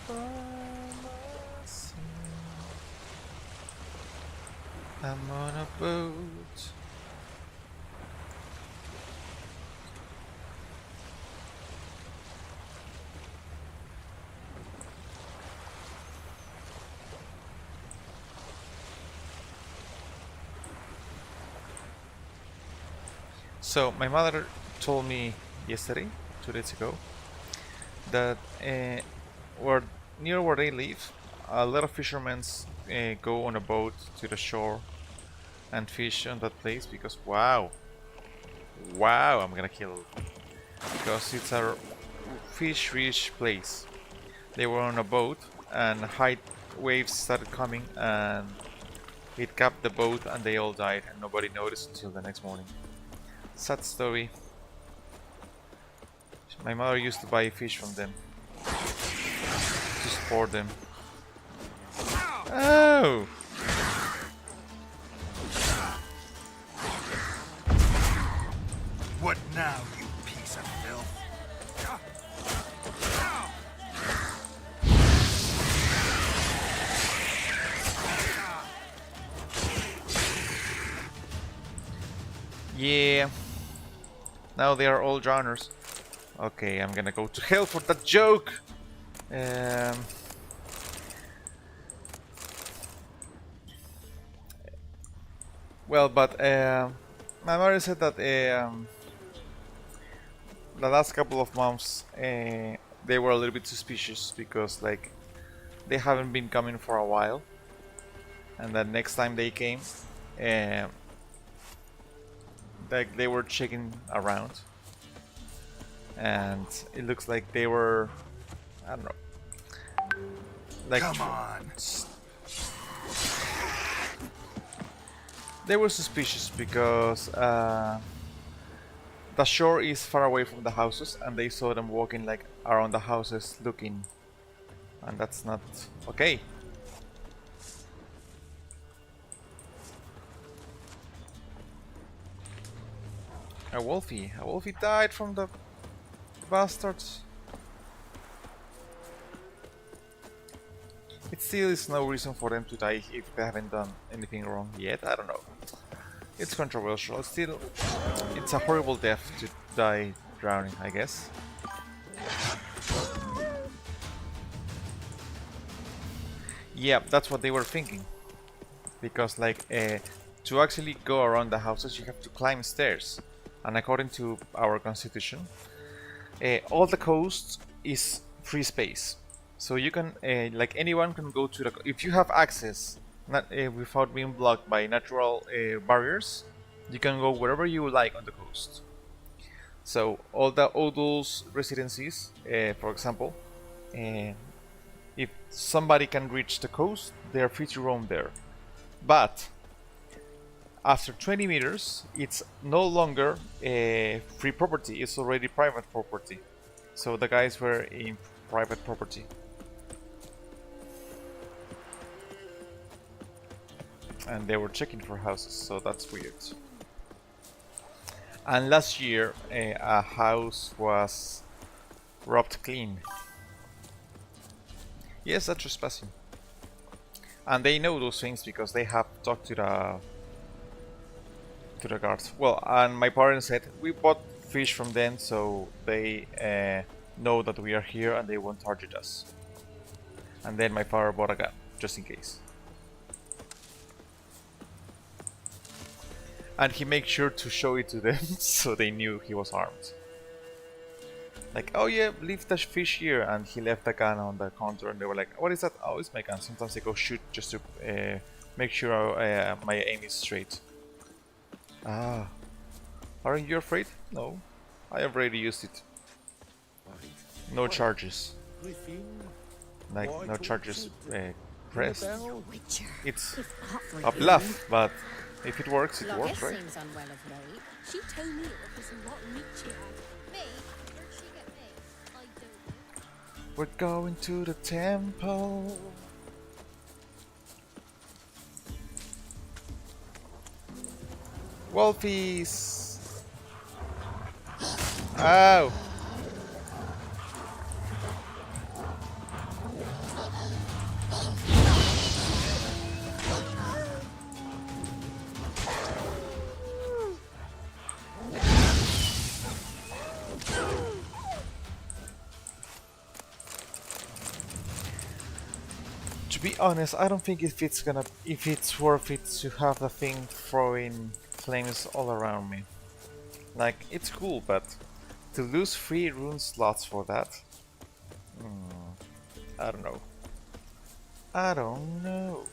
by myself. I'm on a boat. So my mother told me yesterday, 2 days ago, that near where they live, a lot of fishermen go on a boat to the shore and fish on that place because wow, I'm gonna kill because it's a fish-rich place. They were on a boat and high waves started coming and it capped the boat and they all died and nobody noticed until the next morning. Sad story. My mother used to buy fish from them to support them. Oh! What now, you piece of filth? Yeah. Now they are all drowners. Okay, I'm gonna go to hell for that joke. Well, but my mother said that the last couple of months they were a little bit suspicious because like they haven't been coming for a while, and the next time they came, like they were checking around, and it looks like they were, I don't know, like Come on. They were suspicious because the shore is far away from the houses, and they saw them walking like around the houses looking, and that's not okay. A wolfie died from the bastards. It still is no reason for them to die if they haven't done anything wrong yet. I don't know. It's controversial. Still, it's a horrible death to die drowning, I guess. Yeah, that's what they were thinking. Because, like, to actually go around the houses, you have to climb stairs. And according to our constitution, all the coast is free space. So you can, like, anyone can go to the. If you have access, not without being blocked by natural barriers, you can go wherever you like on the coast. So all the Odul's residencies, for example, If somebody can reach the coast, they are free to roam there. But after 20 meters, it's no longer free property, it's already private property. So the guys were in private property. And they were checking for houses, so that's weird. And last year, a house was robbed clean. Yes, that's trespassing. And they know those things because they have talked to the guards. Well, and my parents said we bought fish from them, so they know that we are here and they won't target us. And then my father bought a gun, just in case. And he made sure to show it to them, so they knew he was armed. Like, oh yeah, leave the fish here, and he left the gun on the counter, and they were like, what is that? Oh, it's my gun. Sometimes they go shoot just to make sure my aim is straight. Ah, aren't you afraid? No, I have already used it. No charges. Like, no charges pressed. It's a bluff, but if it works, it works, right? Seems unwell of late. She told me it was a lot of meat she had. Me? Where'd she get me? I don't know. We're going to the temple. Wolfies! Ow! To be honest, I don't think if it's worth it to have the thing throwing flames all around me. Like, it's cool, but to lose 3 rune slots for that? I don't know. I don't know.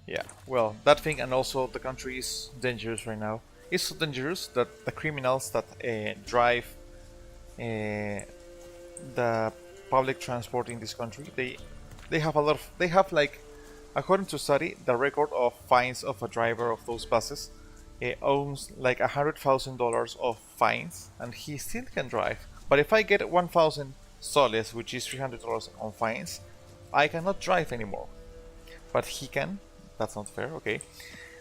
Yeah, well, that thing, and also the country is dangerous right now. It's so dangerous that the criminals that drive the public transport in this country, they have a lot of, they have, like, according to study, the record of fines of a driver of those buses owns like $100,000 of fines, and he still can drive. But if I get 1,000 soles, which is $300 on fines, I cannot drive anymore. But he can. That's not fair. Okay,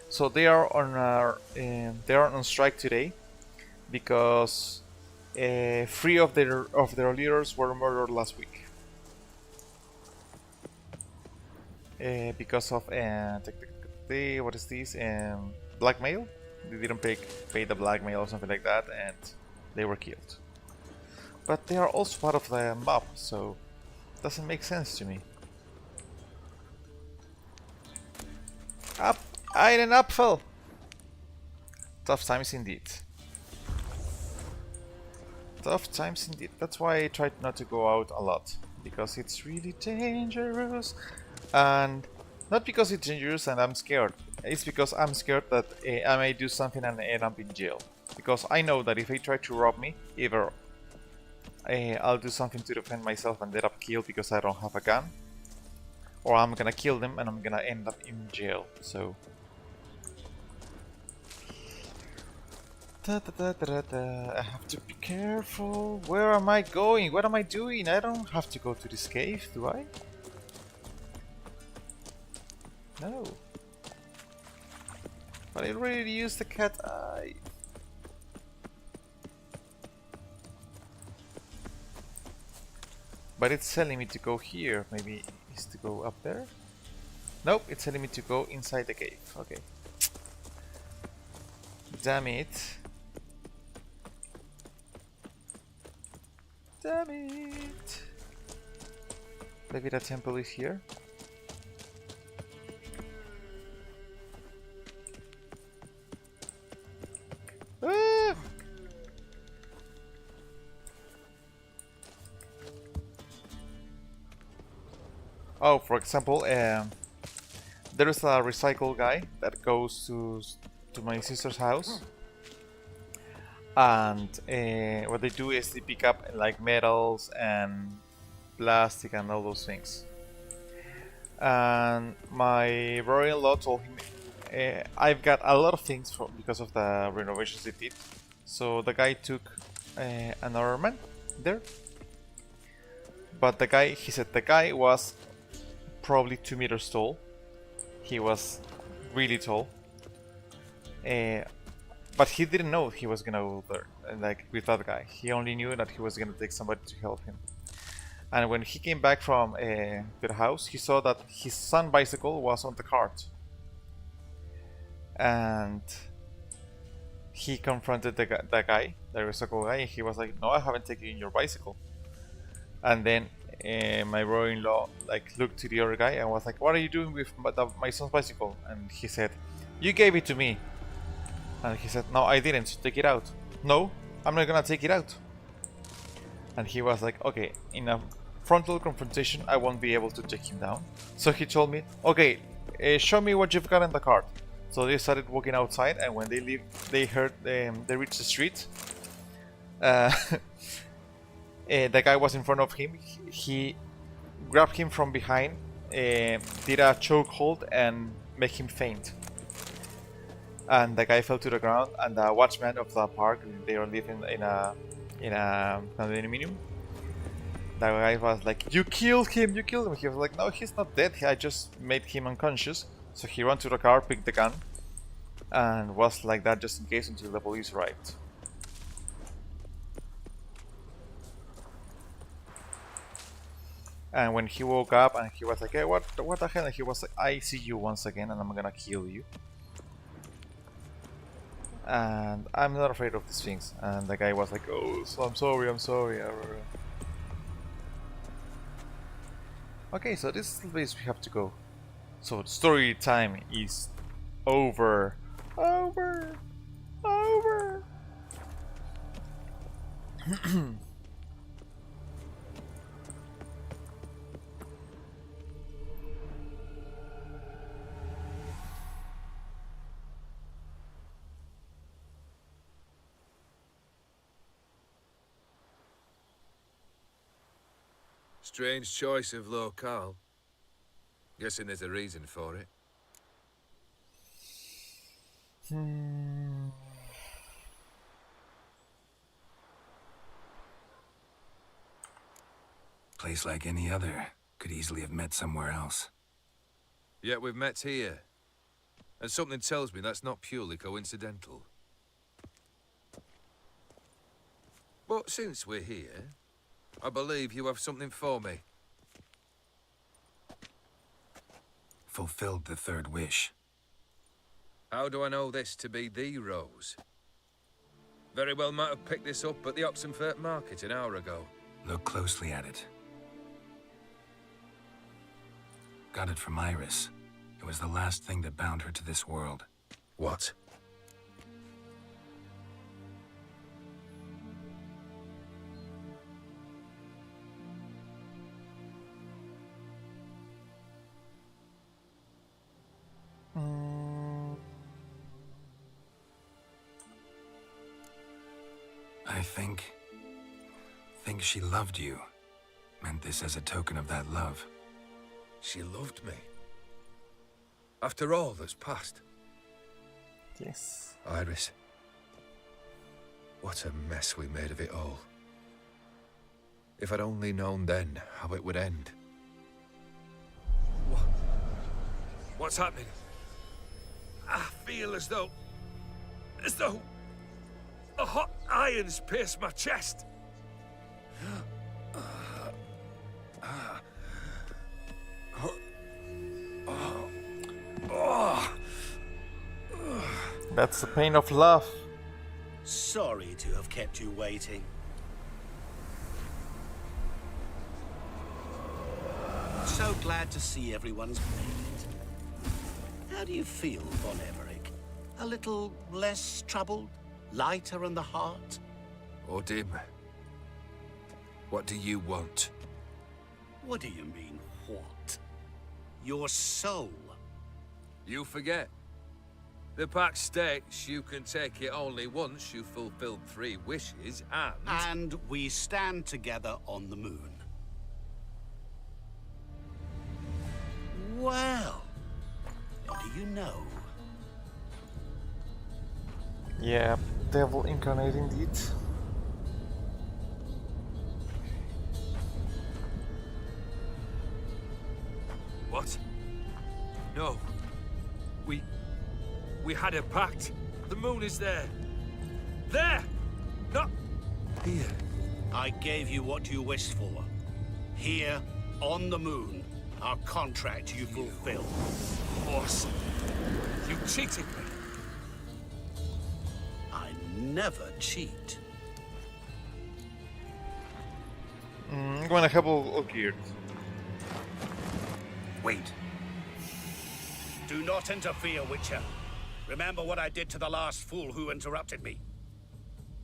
so they are on strike today because 3 of their leaders were murdered last week because of what is this, blackmail. They didn't pay the blackmail or something like that, and they were killed. But they are also part of the mob, so it doesn't make sense to me. Up, einen Apfel. Tough times indeed. Tough times indeed. That's why I tried not to go out a lot, because it's really dangerous. And not because it's dangerous and I'm scared. It's because I'm scared that I may do something and end up in jail. Because I know that if they try to rob me, either I'll do something to defend myself and end up killed because I don't have a gun, or I'm gonna kill them and I'm gonna end up in jail. So I have to be careful. Where am I going? What am I doing? I don't have to go to this cave, do I? No. But I already used the cat eye. But it's telling me to go here. Maybe it's to go up there? Nope, it's telling me to go inside the cave. Okay. Damn it. Damn it. Maybe the temple is here. Ah! Oh, for example, there is a recycle guy that goes to my sister's house, and what they do is they pick up like metals and plastic and all those things. And my brother-in-law told him, I've got a lot of things because of the renovations they did. So the guy took another man there. But the guy, he said the guy was probably 2 meters tall. He was really tall. But he didn't know he was gonna go there, like with that guy. He only knew that he was gonna take somebody to help him. And when he came back from the house, he saw that his son's bicycle was on the cart. And he confronted the guy, the recycle guy, and he was like, "No, I haven't taken your bicycle." And then my brother-in-law like looked to the other guy and was like, "What are you doing with my son's bicycle?" And he said, "You gave it to me." And he said, "No, I didn't. Take it out." "No, I'm not gonna take it out." And he was like, "Okay, in a frontal confrontation, I won't be able to take him down." So he told me, "Okay, show me what you've got in the cart." So they started walking outside, and when they leave, they heard they reached the street. The guy was in front of him. He grabbed him from behind, did a chokehold, and made him faint. And the guy fell to the ground. And the watchman of the park, they were living in a condominium. The guy was like, "You killed him! You killed him!" He was like, "No, he's not dead. I just made him unconscious." So he ran to the car, picked the gun, and was like that just in case until the police arrived. And when he woke up and he was like, "Hey, what the hell?" And he was like, "I see you once again and I'm gonna kill you. And I'm not afraid of these things." And the guy was like, "Oh, so I'm sorry. Okay, so this is the place we have to go. So story time is over. Strange choice of locale. Guessing there's a reason for it. Place like any other. Could easily have met somewhere else. Yet we've met here. And something tells me that's not purely coincidental. But since we're here, I believe you have something for me. Fulfilled the third wish. How do I know this to be the rose? Very well might have picked this up at the Oxenfurt market an hour ago. Look closely at it. Got it from Iris. It was the last thing that bound her to this world. What? I think she loved you. Meant this as a token of that love. She loved me. After all that's passed. Yes. Iris. What a mess we made of it all. If I'd only known then how it would end. What's happening? I feel as though a hot iron's pierced my chest. That's the pain of love. Sorry to have kept you waiting. So glad to see everyone's made it. How do you feel, Von Emmerich? A little less troubled? Lighter on the heart? Or dim? What do you want? What do you mean, what? your soul. You forget. The pact states you can take it only once you've fulfilled 3 wishes, and... And we stand together on the moon. Well, what do you know? Yeah, devil incarnate indeed. What? No. We had a pact. The moon is there. There! Not here. I gave you what you wished for. Here, on the moon, our contract you fulfilled. Horse. You cheated me. I never cheat. I'm gonna have all geared. Wait. Do not interfere, Witcher. Remember what I did to the last fool who interrupted me.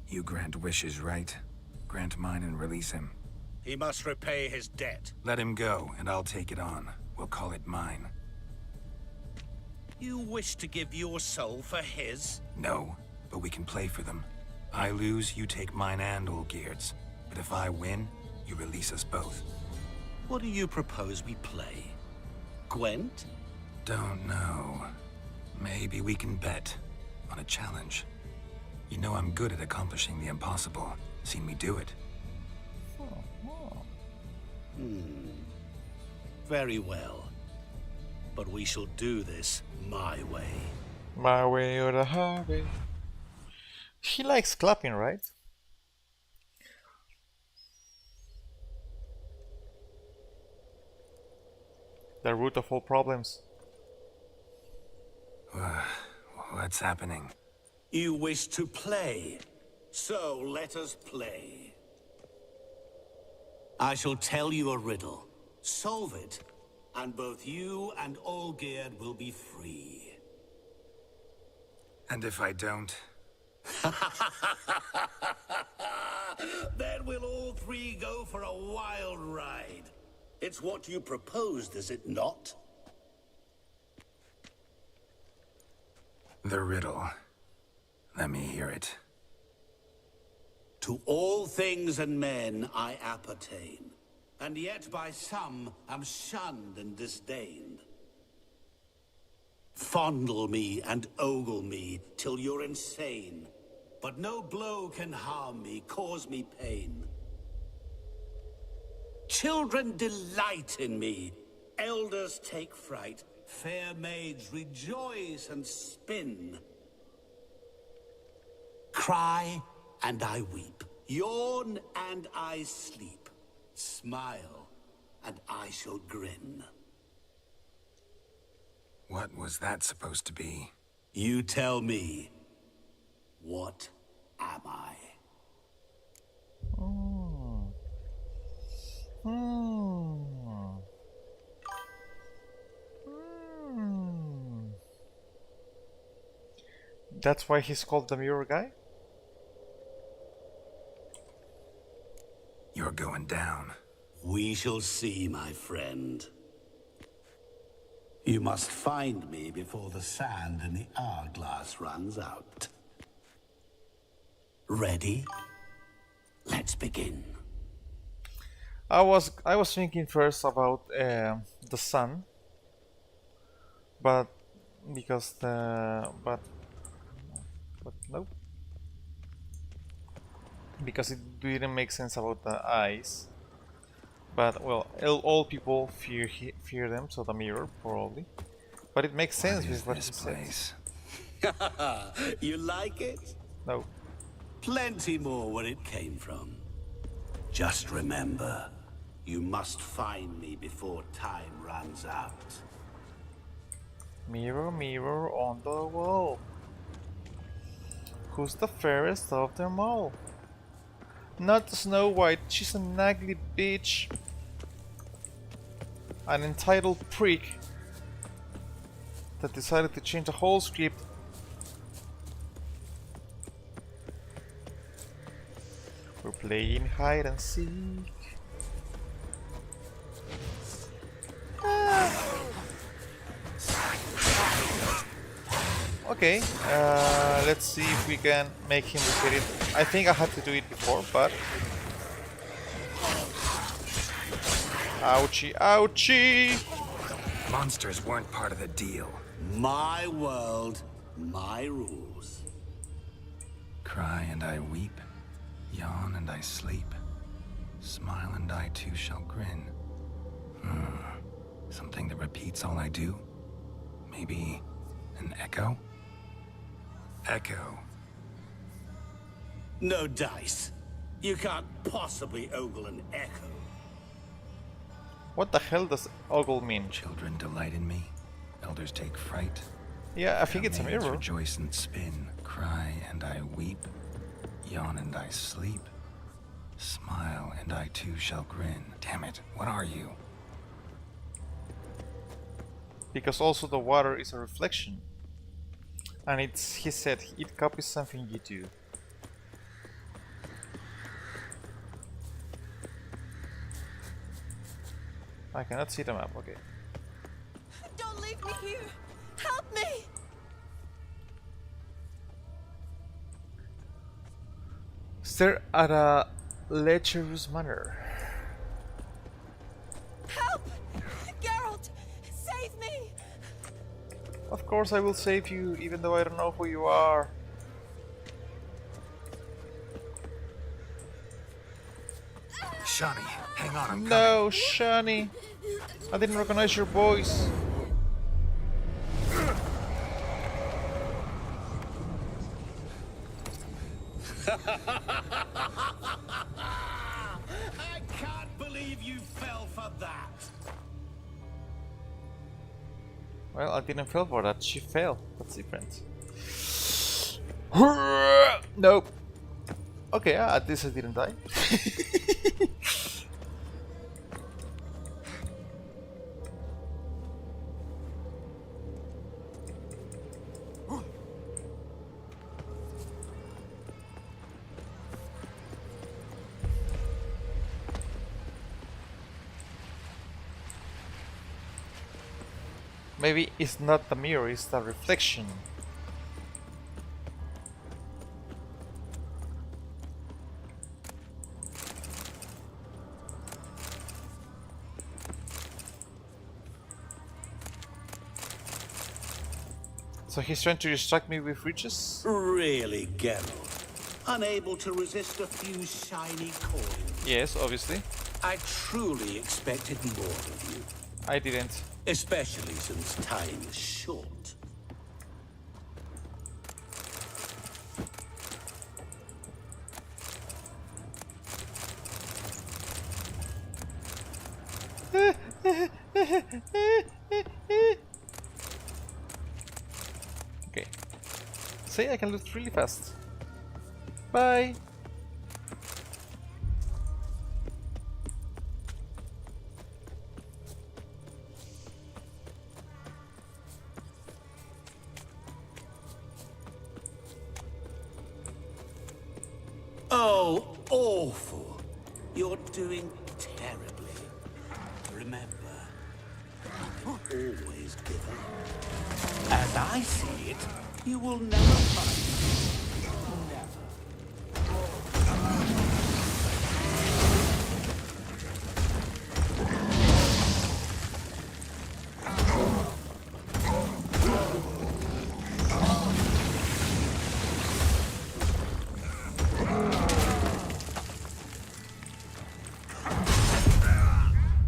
You grant wishes, right? Grant mine and release him. He must repay his debt. Let him go, and I'll take it on. We'll call it mine. You wish to give your soul for his? No, but we can play for them. I lose, you take mine and Olgierd's. But if I win, you release us both. What do you propose we play? Gwent? Don't know. Maybe we can bet on a challenge. You know I'm good at accomplishing the impossible. Seen me do it. Very well. But we shall do this my way. My way or the highway. He likes clapping, right? The root of all problems. What's happening? You wish to play, so let us play. I shall tell you a riddle. Solve it, and both you and Olgierd will be free. And if I don't? Then we'll all 3 go for a wild ride. It's what you proposed, is it not? The riddle. Let me hear it. To all things and men I appertain, and yet by some am shunned and disdained. Fondle me and ogle me till you're insane, but no blow can harm me, cause me pain. Children delight in me, elders take fright, fair maids rejoice and spin. Cry and I weep, yawn and I sleep, smile and I shall grin. What was that supposed to be? You tell me, what am I? That's why he's called the mirror guy? You're going down. We shall see, my friend. You must find me before the sand in the hourglass runs out. Ready? Let's begin. I was thinking first about the sun, but because but nope, because it didn't make sense about the eyes. But well, all people fear them, so the mirror probably. But it makes sense with what he says. You like it? No. Plenty more where it came from. Just remember, you must find me before time runs out. Mirror, mirror on the wall, who's the fairest of them all? Not Snow White, she's an ugly bitch. An entitled prick that decided to change the whole script. We're playing hide and seek. Okay, let's see if we can make him repeat it. I think I had to do it before, but... Ouchie, ouchie! Monsters weren't part of the deal. My world, my rules. Cry and I weep, yawn and I sleep, smile and I too shall grin. Something that repeats all I do? Maybe an echo? Echo. No dice. You can't possibly ogle an echo. What the hell does ogle mean? Children delight in me, elders take fright. Yeah, I think it's a Maids mirror. rejoice and spin, cry and I weep, yawn and I sleep, smile and I too shall grin. Damn it, what are you? Because also the water is a reflection. And he said, it copies something you do. I cannot see the map, okay. Don't leave me here! Help me! Stare at a lecherous manner. Help! Geralt! Save me! Of course I will save you, even though I don't know who you are. Shani, hang on, I'm No, Shani! I didn't recognize your voice. I can't believe you fell for that. Well, I didn't fall for that. She fell. That's different. Nope. Okay, at least I didn't die. Maybe it's not the mirror, it's the reflection. So he's trying to distract me with riches? Really, Geralt? Unable to resist a few shiny coins? Yes, obviously. I truly expected more of you. I didn't. Especially since time is short. Okay. See, I can loot really fast. Bye! Oh, awful. You're doing terribly. Remember, you can always give up. As I see it, you will never find. Never.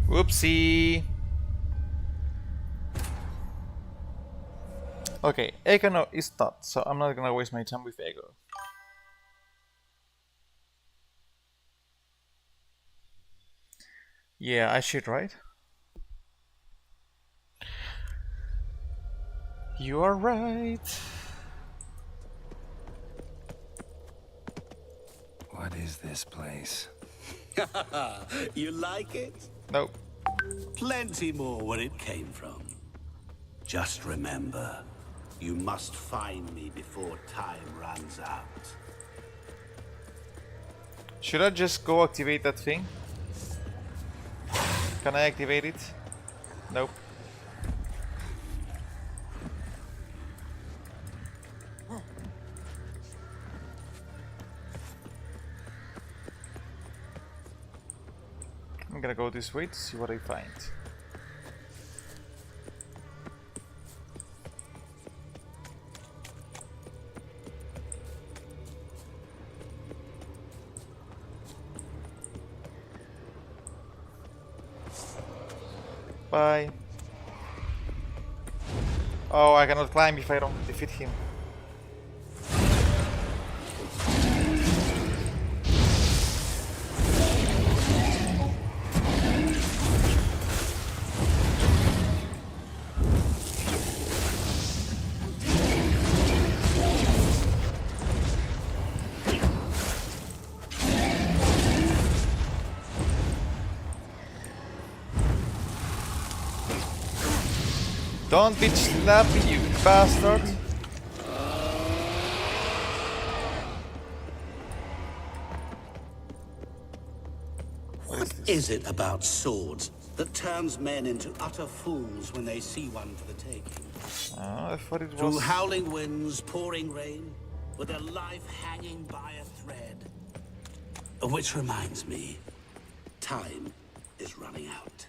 Whoopsie! Okay, Ego no, is not, so I'm not gonna waste my time with Ego. Yeah, I should, right? You are right. What is this place? You like it? Nope. Plenty more where it came from. Just remember, you must find me before time runs out. Should I just go activate that thing? Can I activate it? Nope. I'm gonna go this way to see what I find. Bye. Oh, I cannot climb if I don't defeat him. Don't bitch slap me, you bastard! What is it about swords that turns men into utter fools when they see one for the taking? Oh, I thought it Through was... howling winds, pouring rain, with their life hanging by a thread. Which reminds me, time is running out.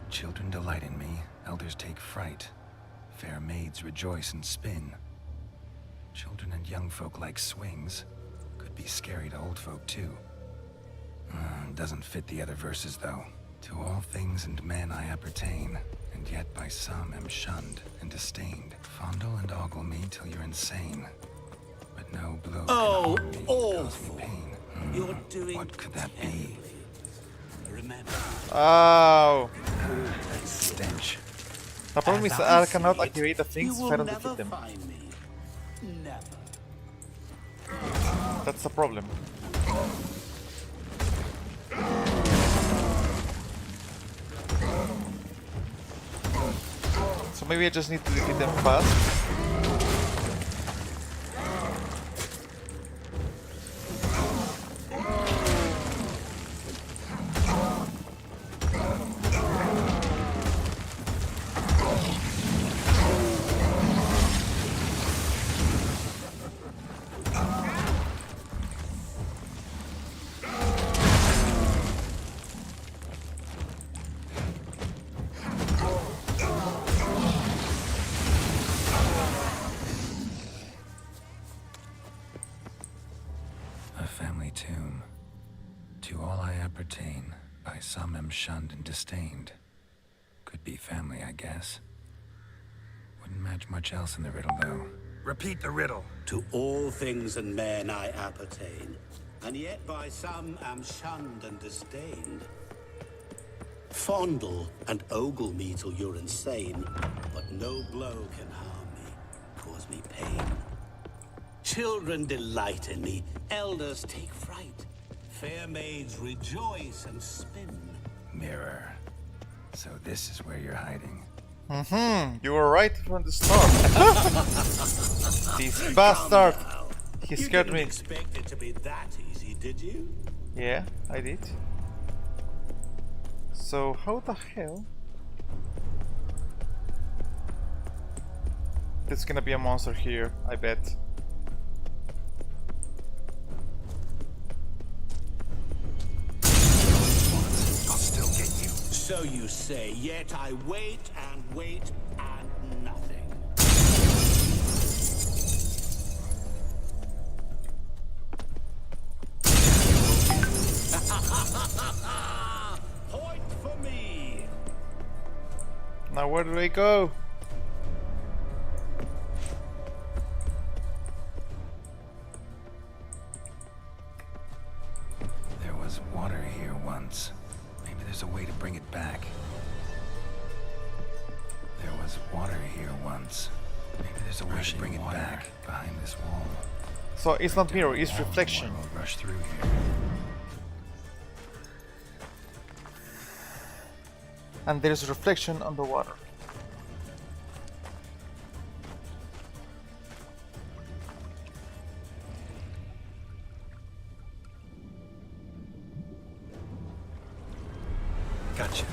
Children delight in me, elders take fright. Fair maids rejoice and spin. Children and young folk like swings. Could be scary to old folk too. Doesn't fit the other verses though. To all things and men I appertain, and yet by some am shunned and disdained. Fondle and ogle me till you're insane. But no blow Oh, can harm me, cause me pain. You're doing What could that be? Remember. Oh! That stench. The problem is that I cannot activate the things if I don't defeat them. Find me. Never. That's the problem. So maybe I just need to defeat them fast. A family tomb. To all I appertain, by some am shunned and disdained. Could be family, I guess. Wouldn't match much else in the riddle, though. Repeat the riddle. To all things and men I appertain, and yet by some am shunned and disdained. Fondle and ogle me till you're insane, but no blow can harm me, cause me pain. Children delight in me, elders take fright. Fair maids rejoice and spin. Mirror. So this is where you're hiding. You were right from the start. This bastard! He scared You me. didn't expect it to be that easy, did you? Yeah, I did. So how the hell? There's gonna be a monster here, I bet. I'll still get you. So you say, yet I wait and wait and nothing. Point for me. Now where do I go? There was water here once. Maybe there's a way to bring it back. There was water here once. Maybe there's a way to bring it back behind this wall. So it's not mirror, it's All the reflection. water will rush through here. And there's reflection on the water. Gotcha.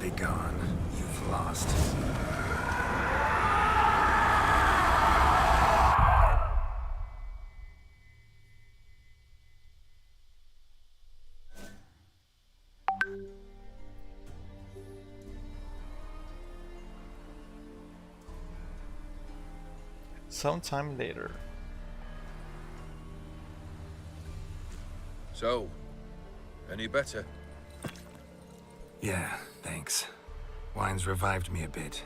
Be gone. You've lost. Sometime later. So, any better? Yeah, thanks. Wine's revived me a bit.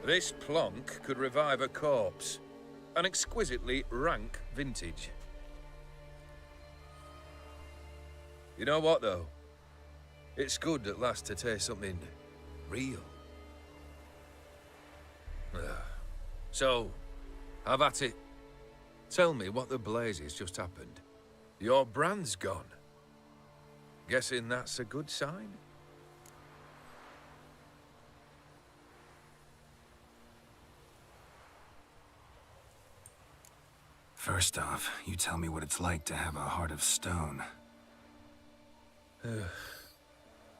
This plonk could revive a corpse. An exquisitely rank vintage. You know what, though? It's good at last to taste something real. So, have at it. Tell me what the blazes just happened. Your brand's gone. Guessing that's a good sign? First off, you tell me what it's like to have a heart of stone.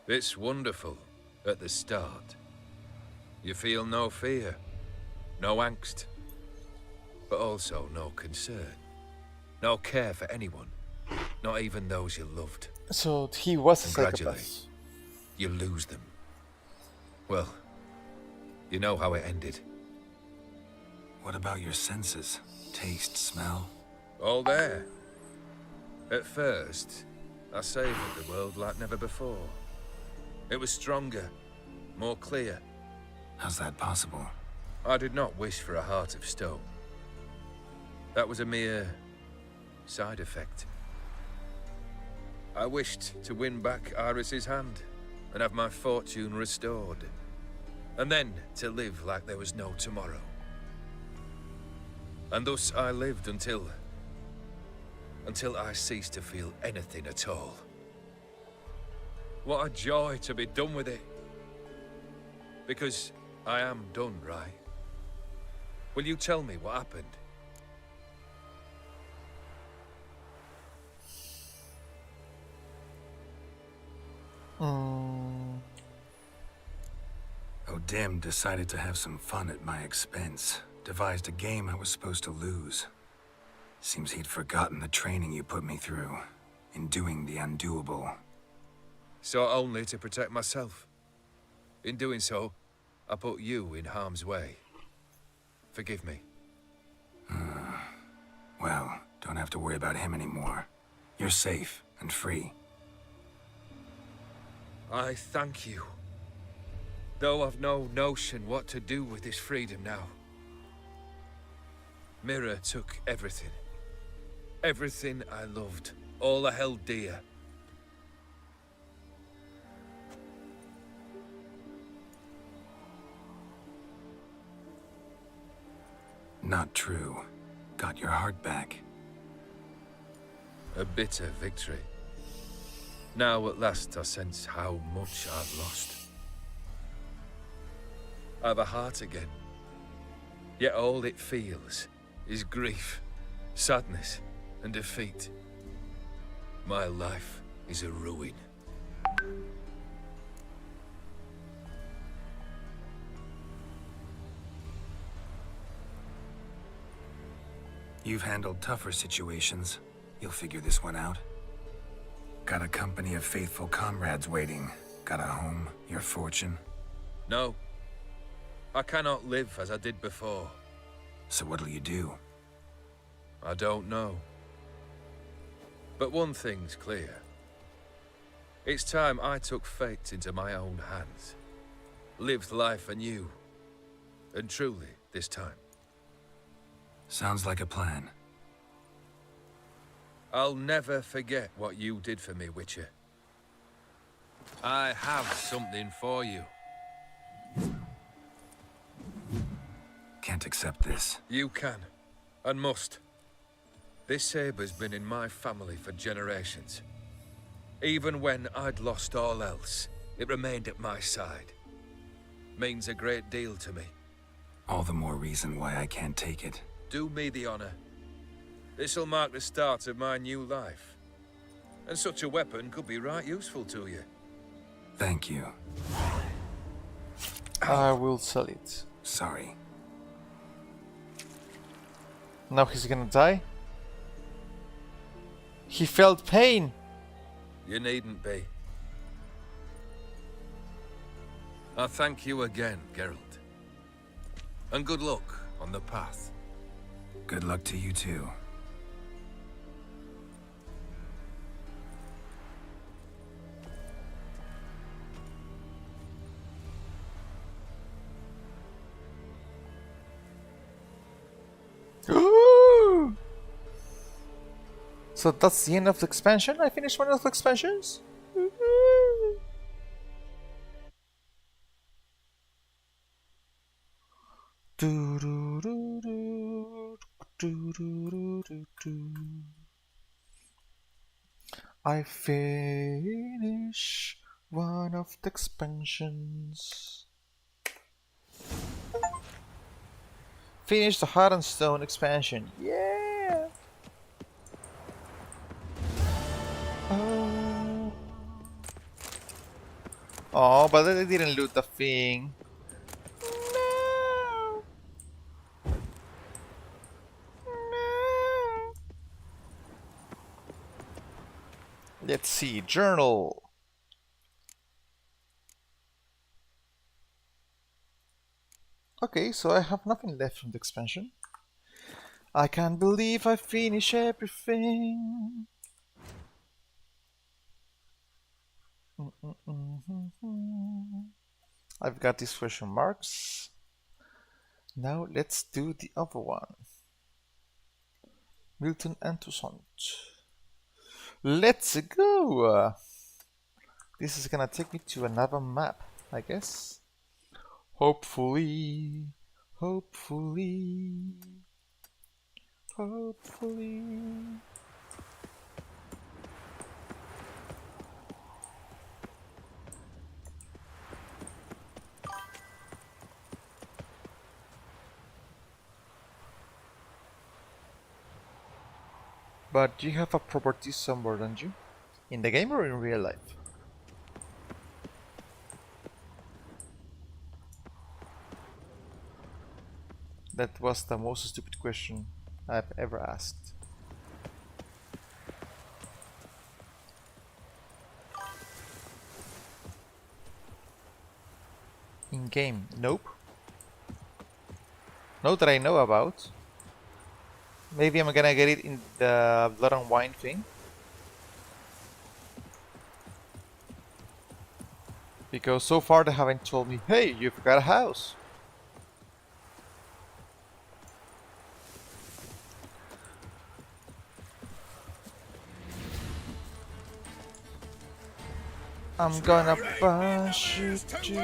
It's wonderful at the start. You feel no fear, no angst, but also no concern. No care for anyone, not even those you loved. So he was a Gradually, psychopath. you lose them. Well, you know how it ended. What about your senses? Taste, smell? All there. At first, I savoured the world like never before. It was stronger, more clear. How's that possible? I did not wish for a heart of stone. That was a mere side effect. I wished to win back Iris's hand and have my fortune restored. And then to live like there was no tomorrow. And thus I lived until I ceased to feel anything at all. What a joy to be done with it. Because I am done, right? Will you tell me what happened? O'Dim decided to have some fun at my expense. Devised a game I was supposed to lose. Seems he'd forgotten the training you put me through in doing the undoable. So only to protect myself. In doing so, I put you in harm's way. Forgive me. Well, don't have to worry about him anymore. You're safe and free. I thank you. Though I've no notion what to do with this freedom now. Mirror took everything. Everything I loved. All I held dear. Not true. Got your heart back. A bitter victory. Now at last I sense how much I've lost. I've a heart again. Yet all it feels is grief, sadness, and defeat. My life is a ruin. You've handled tougher situations. You'll figure this one out. Got a company of faithful comrades waiting. Got a home, your fortune. No. I cannot live as I did before. So what'll you do? I don't know. But one thing's clear. It's time I took fate into my own hands. Lived life anew. And truly, this time. Sounds like a plan. I'll never forget what you did for me, Witcher. I have something for you. Can't accept this. You can, and must. This sabre's been in my family for generations. Even when I'd lost all else, it remained at my side. Means a great deal to me. All the more reason why I can't take it. Do me the honor. This'll mark the start of my new life. And such a weapon could be right useful to you. Thank you. I will sell it. Sorry. Now he's gonna die? He felt pain! You needn't be. I thank you again, Geralt. And good luck on the path. Good luck to you too. So that's the end of the expansion? I finished one of the expansions? I finish one of the expansions. Finish the Heart and Stone expansion. Yeah! Oh, but they didn't loot the thing. No. No. Let's see, journal. Okay, so I have nothing left from the expansion. I can't believe I finished everything. I've got these question marks. Now let's do the other one. Milton and Toussaint. Let's go! This is gonna take me to another map, I guess. Hopefully. Hopefully. Hopefully. But you have a property somewhere, don't you? In the game or in real life? That was the most stupid question I've ever asked. In game, nope. Not that I know about. Maybe I'm gonna get it in the Blood and Wine thing. Because so far they haven't told me, hey, you've got a house. I'm gonna punch you too.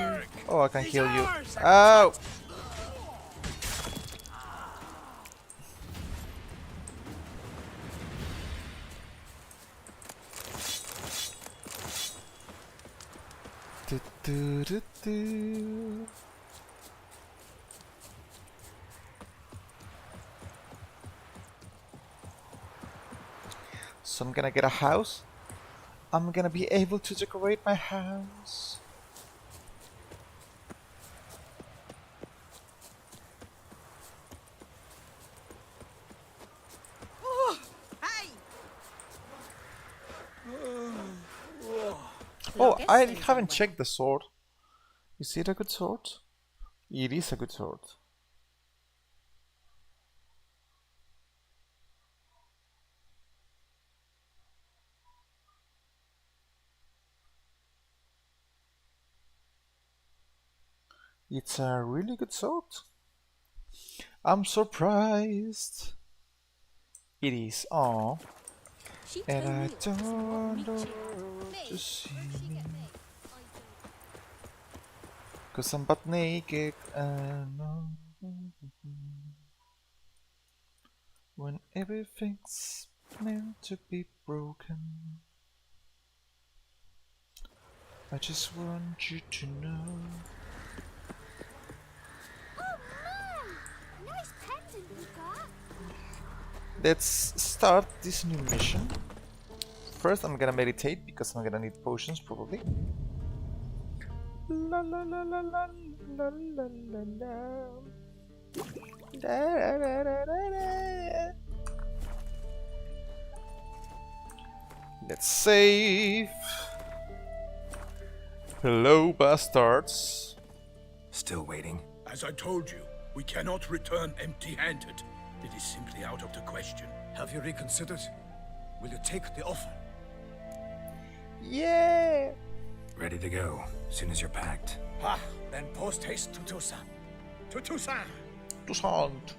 Oh, I can kill you. Ow! Do, do, do, do. So I'm gonna get a house. I'm gonna be able to decorate my house. Oh, hey! Oh, I haven't checked the sword. Is it a good sword? It is a good sword. It's a really good sword. I'm surprised. It is. Oh, She and told I me it was a lot don't know richer. what to Me? see. Where'd she get me? I don't. Cause I'm butt naked and when everything's meant to be broken. I just want you to know. Oh, Mum! Nice pendant you got. Let's start this new mission. First, I'm gonna meditate because I'm gonna need potions probably. La la la la la la la la la. Da, da, da, da, da. Let's save. Hello, bastards. Still waiting. As I told you, we cannot return empty-handed. It is simply out of the question. Have you reconsidered? Will you take the offer? Yeah. Ready to go, soon as you're packed. Ah, then post haste to Toussaint. To Toussaint! Toussaint.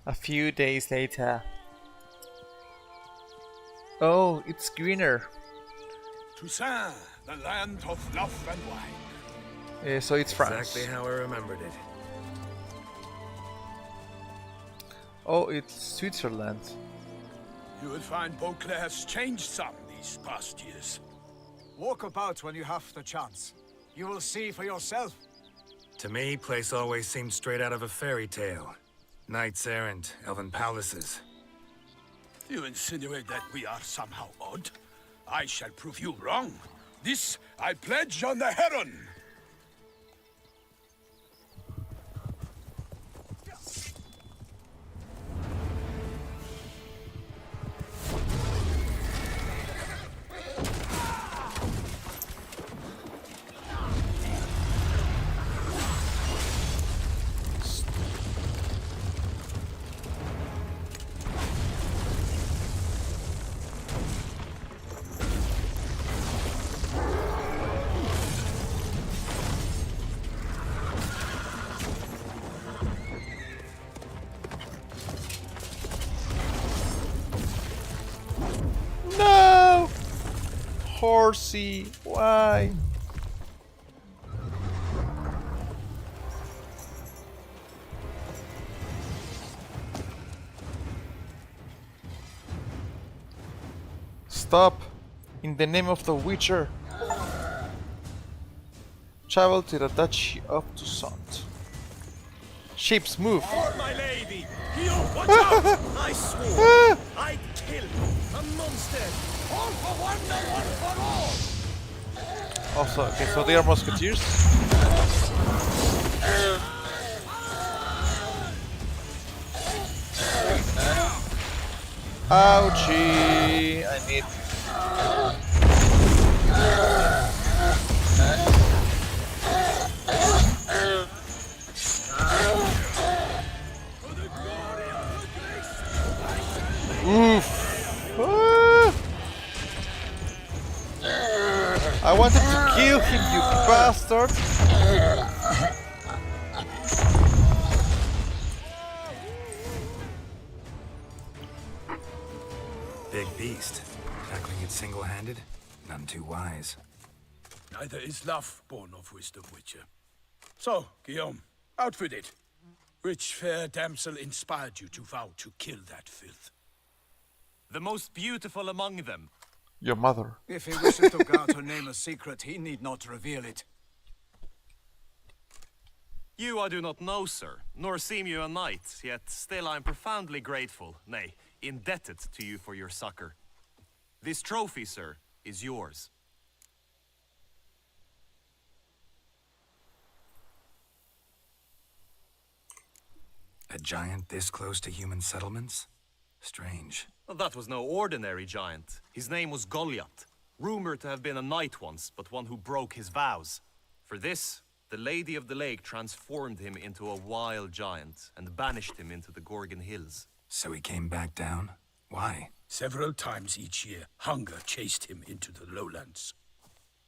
A few days later. Oh, it's greener. Toussaint, the land of love and wine. So it's France. Exactly how I remembered it. Oh, it's Switzerland. You will find Beauclair has changed some these past years. Walk about when you have the chance. You will see for yourself. To me, place always seemed straight out of a fairy tale. Knights errant, elven palaces. You insinuate that we are somehow odd? I shall prove you wrong. This I pledge on the Heron. No! Horsey, why? Stop! In the name of the Witcher! Travel to the Duchy of Toussaint. Ships, move! My lady! You, watch out! I swore I'd kill a monster! All for one, no one for all! Also, okay, so they are musketeers. Ouchie! I need. Oof! Ah! I wanted to kill him, you bastard! Big beast. Tackling it single-handed? None too wise. Neither is love born of wisdom, Witcher. So, Guillaume, out with it. Which fair damsel inspired you to vow to kill that filth? The most beautiful among them. Your mother. If he wishes to guard her name a secret, he need not reveal it. You I do not know, sir, nor seem you a knight, yet still I am profoundly grateful, nay, indebted to you for your succor. This trophy, sir, is yours. A giant this close to human settlements? Strange. Well, that was no ordinary giant. His name was Goliath, rumored to have been a knight once, but one who broke his vows. For this, the Lady of the Lake transformed him into a wild giant and banished him into the Gorgon Hills. So he came back down? Why? Several times each year, hunger chased him into the lowlands.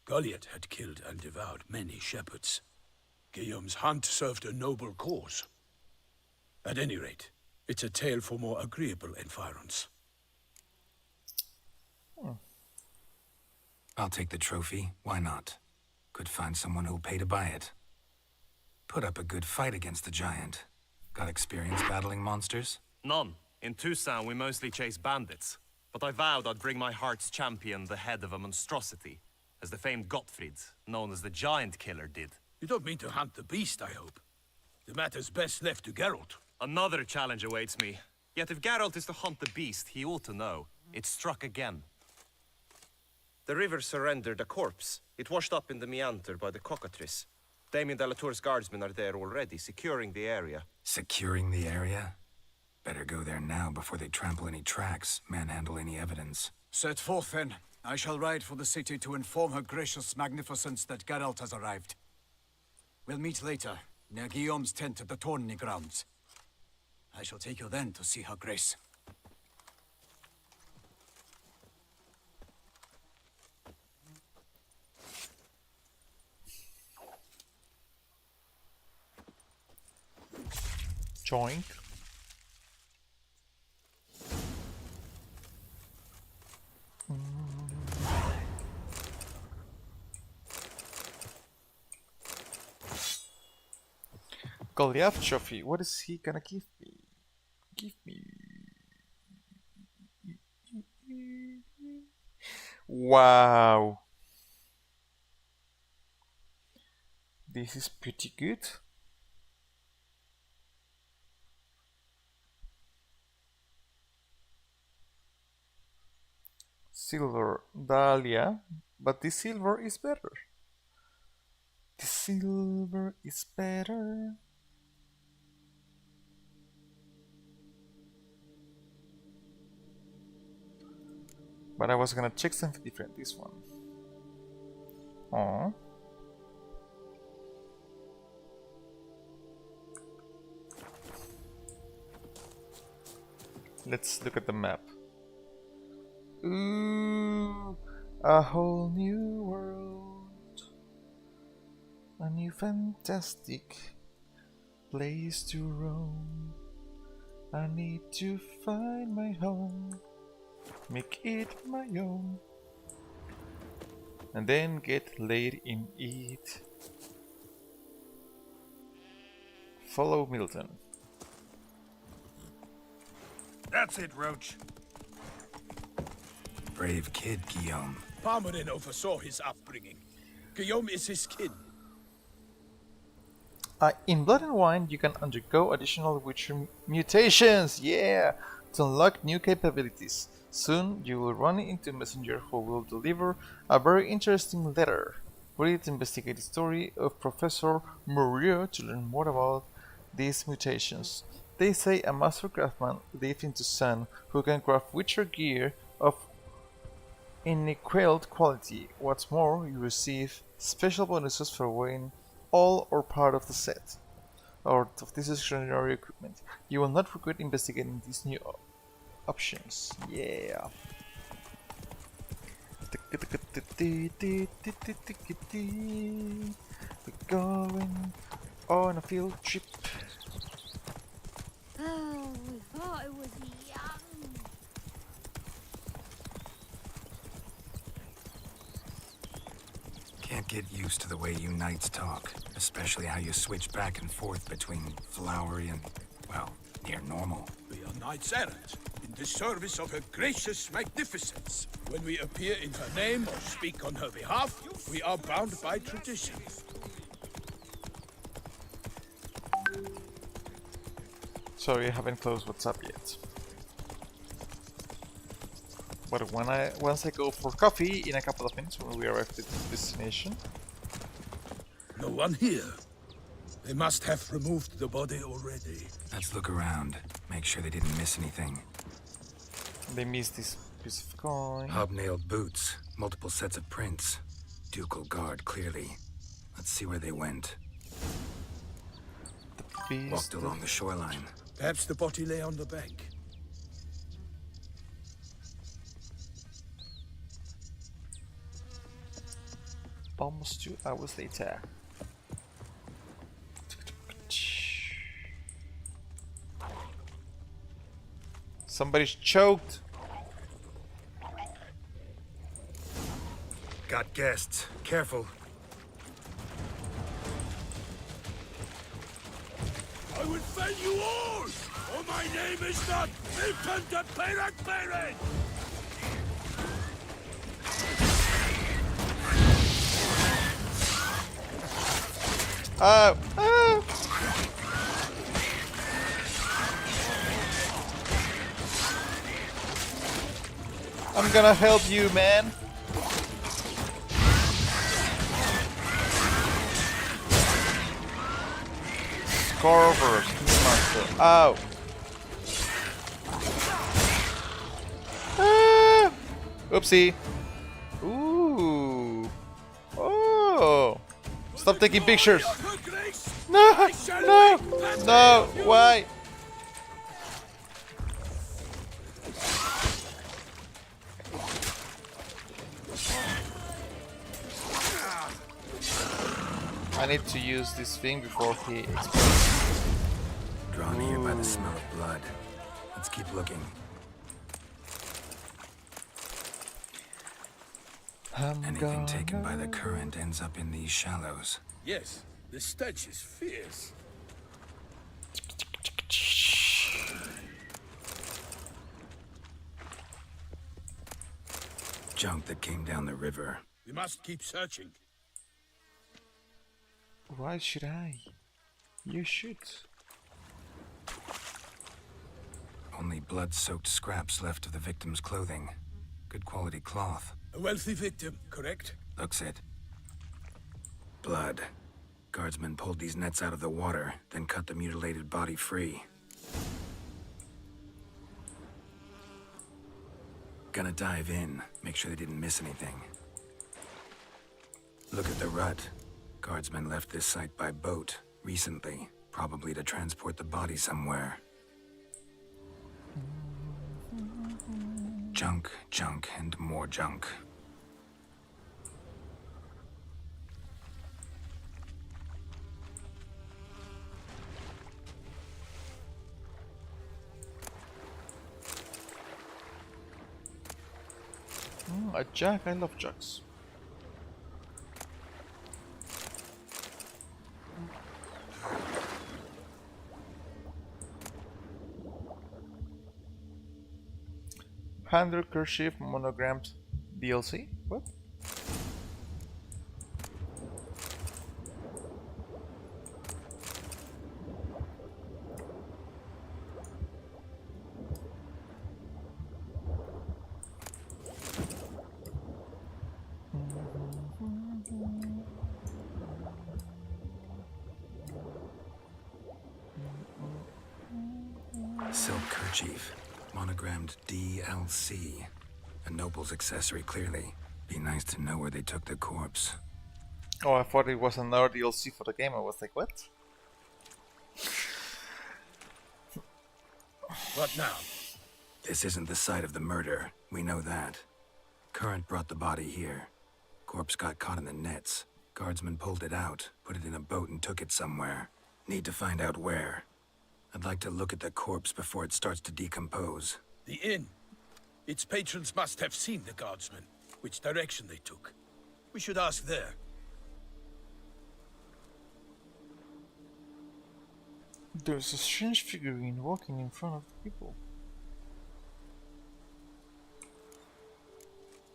Goliath had killed and devoured many shepherds. Guillaume's hunt served a noble cause. At any rate, it's a tale for more agreeable environs. I'll take the trophy. Why not? Could find someone who'll pay to buy it. Put up a good fight against the giant. Got experience battling monsters? None. In Tucson, we mostly chase bandits. But I vowed I'd bring my heart's champion the head of a monstrosity, as the famed Gottfried, known as the Giant Killer, did. You don't mean to hunt the beast, I hope. The matter's best left to Geralt. Another challenge awaits me. Yet if Geralt is to hunt the beast, he ought to know. It struck again. The river surrendered a corpse. It washed up in the meander by the cockatrice. Damien de la Tour's guardsmen are there already, securing the area. Securing the area? Better go there now before they trample any tracks, manhandle any evidence. Set forth, then. I shall ride for the city to inform her gracious magnificence that Geralt has arrived. We'll meet later, near Guillaume's tent at the tourney grounds. I shall take you then to see her grace. Joink. Goliath trophy. What is he gonna give me? Give me. Wow. This is pretty good. Silver Dahlia, but the silver is better. The silver is better. But I was gonna check something different this one. Aww. Let's look at the map. Ooh, a whole new world. A new fantastic place to roam. I need to find my home. Make it my own. And then get laid in it. Follow Milton. That's it, Roach. Brave kid, Guillaume. Palmerin oversaw his upbringing. Guillaume is his kin. In Blood and Wine, you can undergo additional Witcher mutations, yeah, to unlock new capabilities. Soon, you will run into a messenger who will deliver a very interesting letter. Read it to investigate the story of Professor Moreau to learn more about these mutations. They say a master craftsman lived in Tucson who can craft Witcher gear of unequaled quality. What's more, you receive special bonuses for wearing all or part of the set, or of this extraordinary equipment. You will not regret investigating these new options. Yeah. We're going on a field trip. Oh, we thought it was young. Can't get used to the way you knights talk, especially how you switch back and forth between flowery and, well, near normal. We are knights errant, in the service of her gracious magnificence. When we appear in her name or speak on her behalf, we are bound by tradition. Sorry, I haven't closed WhatsApp yet. But once I go for coffee in a couple of minutes when we arrive at the destination. No one here. They must have removed the body already. Let's look around. Make sure they didn't miss anything. They missed this piece of coin. Hobnailed boots, multiple sets of prints. Ducal guard, clearly. Let's see where they went. The Walked along the shoreline. Perhaps the body lay on the bank. Almost 2 hours later. Somebody's choked. Got guests. Careful. I will fell you all! Oh, my name is not Milton de Peyrac-Peyrac! Oh! I'm gonna help you, man. Score over. Oh. Ah. Oopsie. Ooh. Oh. Stop taking pictures. No. No. No. Why? I need to use this thing before he explodes. Drawn here by the smell of blood. Let's keep looking. Anything taken by the current ends up in these shallows. Yes, the stench is fierce. Junk that came down the river. We must keep searching. Why should I? You should. Only blood-soaked scraps left of the victim's clothing. Good quality cloth. A wealthy victim, correct? Looks it. Blood. Guardsmen pulled these nets out of the water, then cut the mutilated body free. Gonna dive in, make sure they didn't miss anything. Look at the rut. Guardsmen left this site by boat recently, probably to transport the body somewhere. Junk, junk, and more junk. A jack, I love jacks. Handkerchief monogrammed DLC? What? Silk kerchief. Monogrammed DLC. A noble's accessory, clearly. Be nice to know where they took the corpse. Oh, I thought it was another DLC for the game. I was like, what? What now? This isn't the site of the murder. We know that. Current brought the body here. Corpse got caught in the nets. Guardsmen pulled it out, put it in a boat and took it somewhere. Need to find out where. I'd like to look at the corpse before it starts to decompose. The inn. Its patrons must have seen the guardsmen, which direction they took. We should ask there. There's a strange figurine walking in front of the people.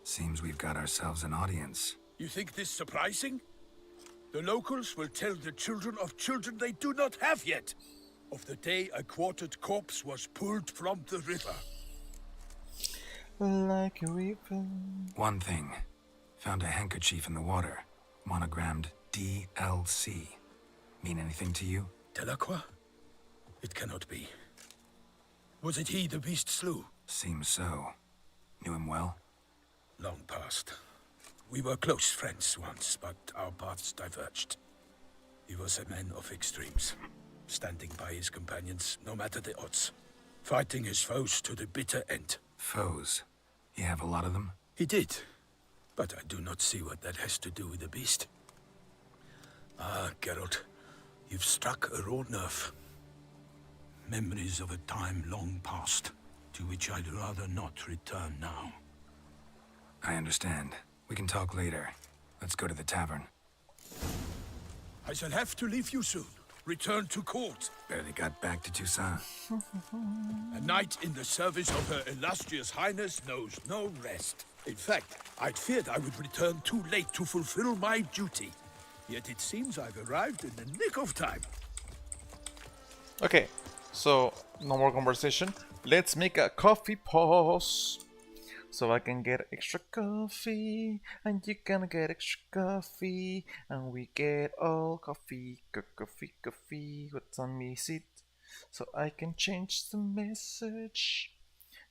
Seems we've got ourselves an audience. You think this surprising? The locals will tell the children of children they do not have yet. Of the day a quartered corpse was pulled from the river. Like a reaper. One thing. Found a handkerchief in the water. Monogrammed DLC. Mean anything to you? Delacroix? It cannot be. Was it he the beast slew? Seems so. Knew him well? Long past. We were close friends once, but our paths diverged. He was a man of extremes. Standing by his companions, no matter the odds. Fighting his foes to the bitter end. Foes? You have a lot of them? He did. But I do not see what that has to do with the beast. Ah, Geralt, you've struck a raw nerve. Memories of a time long past, to which I'd rather not return now. I understand. We can talk later. Let's go to the tavern. I shall have to leave you soon. Return to court. Barely got back to Toussaint. A knight in the service of Her Illustrious Highness knows no rest. In fact, I'd feared I would return too late to fulfill my duty. Yet it seems I've arrived in the nick of time. Okay, so no more conversation. Let's make a coffee pause. So I can get extra coffee, and you can get extra coffee, and we get all coffee, coffee. What's on me seat? So I can change the message.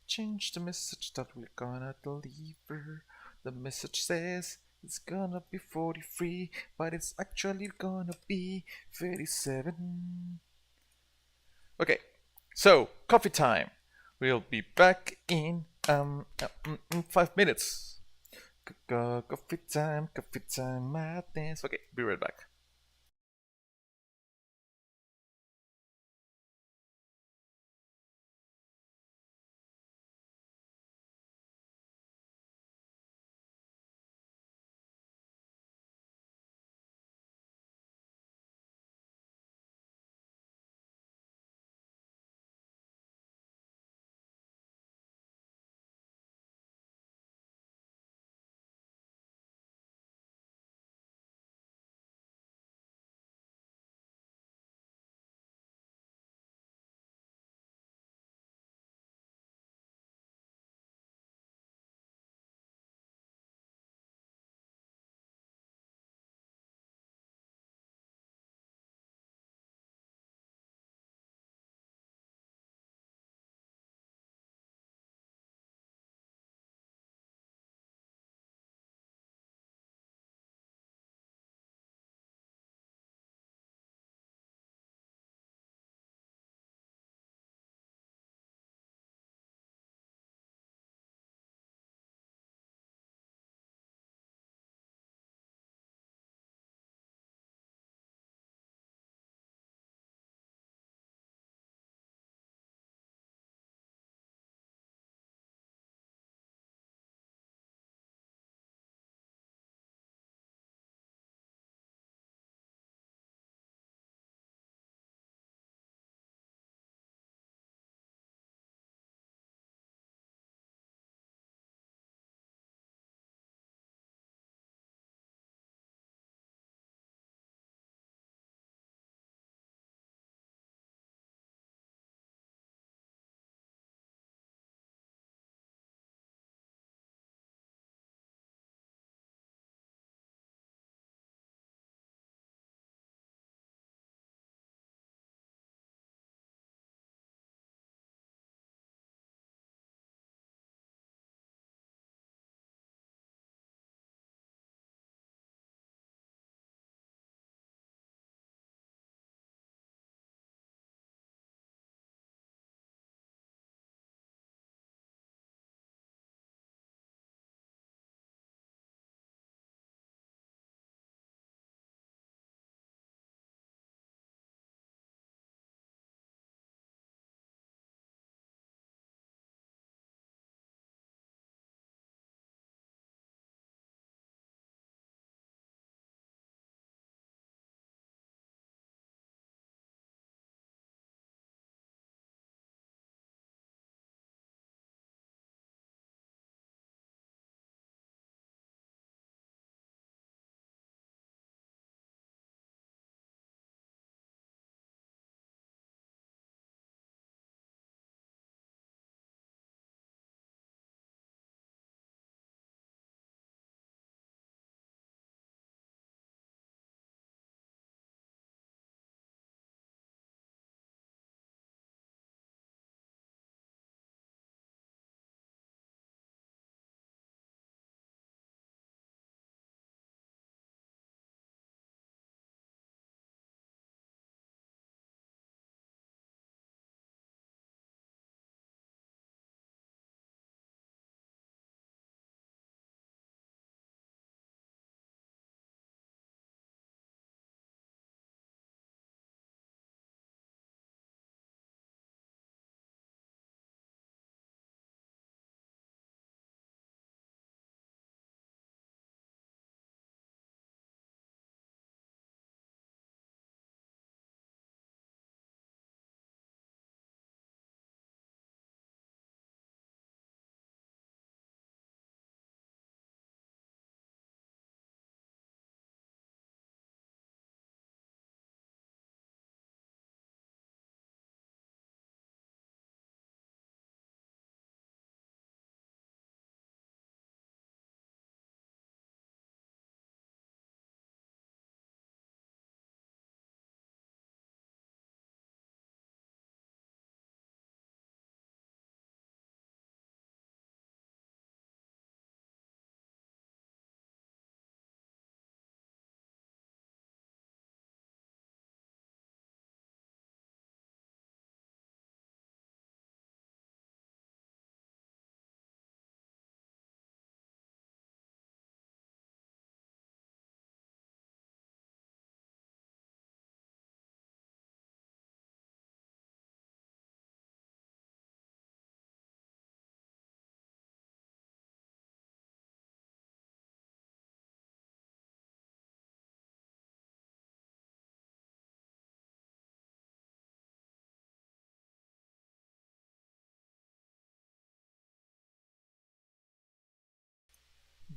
Change the message that we're gonna deliver. The message says it's gonna be 43, but it's actually gonna be 37. Okay, so coffee time. We'll be back in 5 minutes. Coffee time, madness. Okay, be right back.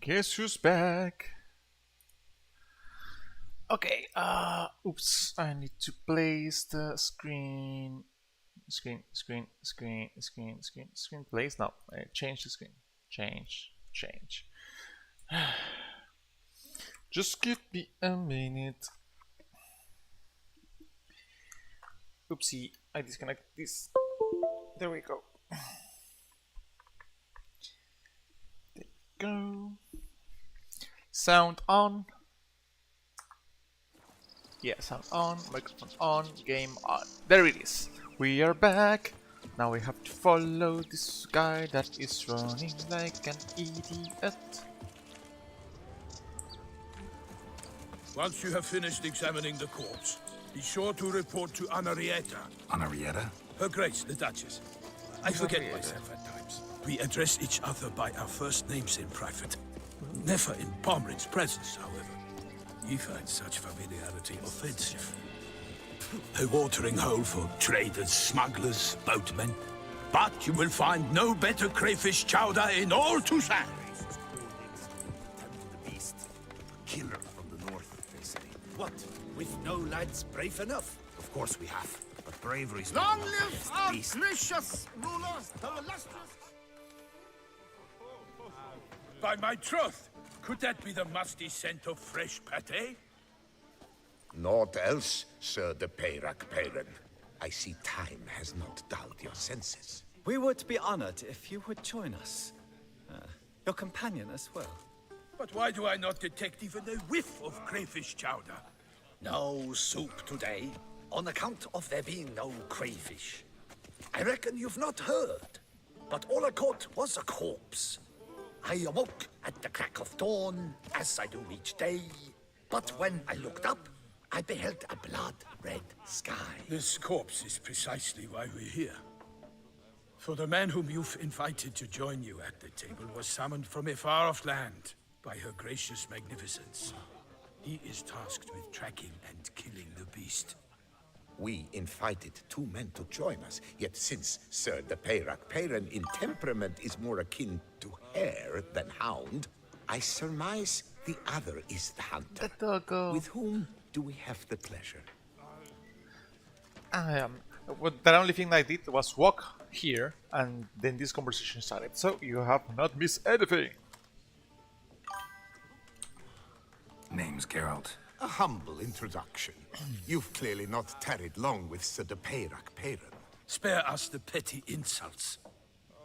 Guess who's back? Okay, oops, I need to place the screen. Screen, place. No, change the screen. Change. Just give me a minute. Oopsie, I disconnect this. There we go. There we go. Sound on. Yeah, sound on, microphone on, game on. There it is. We are back. Now we have to follow this guy that is running like an idiot. Once you have finished examining the corpse, be sure to report to Anarietta. Anarietta? Her Grace, the Duchess. I forget myself at times. We address each other by our first names in private. Never in Pomrin's presence, however. He finds such familiarity offensive. A watering hole for traders, smugglers, boatmen. But you will find no better crayfish chowder in all Toussaint. The beast. Killer from the north, they say. What? With no lads brave enough? Of course we have. But bravery's Long not live our gracious ruler, the illustrious... By my troth, could that be the musty scent of fresh pate? Naught else, Sir de Peyrac-Peyran. I see time has not dulled your senses. We would be honored if you would join us. Your companion as well. But why do I not detect even a whiff of crayfish chowder? No soup today, on account of there being no crayfish. I reckon you've not heard, but all I caught was a corpse. I awoke at the crack of dawn, as I do each day. But when I looked up, I beheld a blood-red sky. This corpse is precisely why we're here. For the man whom you've invited to join you at the table was summoned from a far-off land by her gracious magnificence. He is tasked with tracking and killing the beast. We invited two men to join us, yet since Sir de Peyrac-Peyran in temperament is more akin to hare than hound, I surmise the other is the hunter. The doggo. With whom do we have the pleasure? The only thing I did was walk here, and then this conversation started. So you have not missed anything. Name's Geralt. A humble introduction. You've clearly not tarried long with Sir de Peyrac-Peyran. Spare us the petty insults.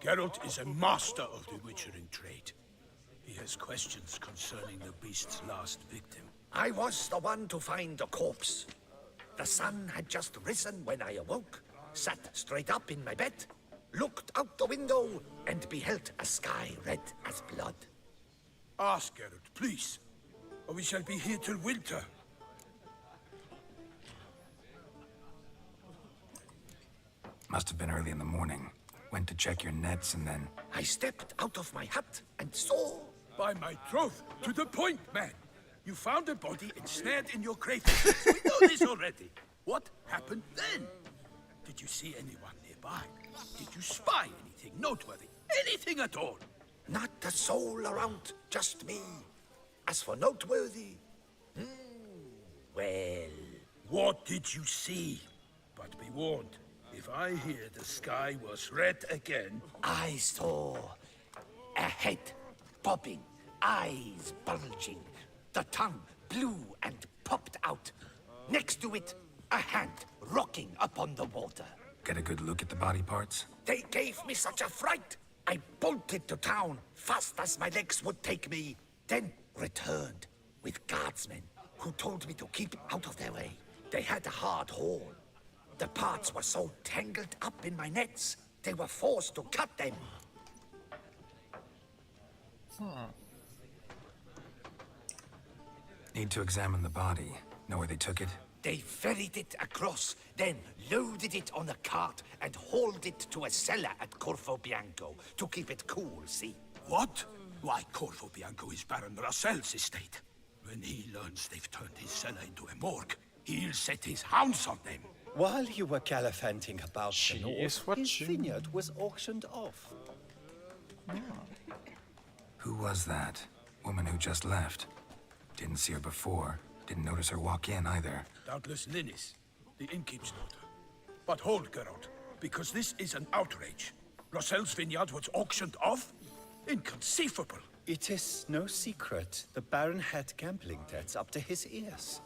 Geralt is a master of the witchering trade. He has questions concerning the beast's last victim. I was the one to find the corpse. The sun had just risen when I awoke, sat straight up in my bed, looked out the window, and beheld a sky red as blood. Ask Geralt, please, or we shall be here till winter. Must have been early in the morning. Went to check your nets and then... I stepped out of my hut and saw... By my troth, to the point, man. You found a body ensnared in your crayfish. We know this already. What happened then? Did you see anyone nearby? Did you spy anything noteworthy? Anything at all? Not a soul around, just me. As for noteworthy... well... What did you see? But be warned, if I hear the sky was red again... I saw a head bobbing, eyes bulging, the tongue blue and popped out. Next to it, a hand rocking upon the water. Get a good look at the body parts? They gave me such a fright. I bolted to town, fast as my legs would take me, then returned with guardsmen who told me to keep out of their way. They had a hard haul. The parts were so tangled up in my nets, they were forced to cut them. Need to examine the body. Know where they took it? They ferried it across, then loaded it on a cart and hauled it to a cellar at Corvo Bianco to keep it cool, see? What? Why, Corvo Bianco is Baron Russell's estate. When he learns they've turned his cellar into a morgue, he'll set his hounds on them. While you were gallivanting about the north, his watching. vineyard was auctioned off. Who was that? Woman who just left. Didn't see her before. Didn't notice her walk in either. Doubtless Linnis, the innkeep's daughter. But hold, Geralt, because this is an outrage. Rossel's vineyard was auctioned off? Inconceivable. It is no secret. The Baron had gambling debts up to his ears.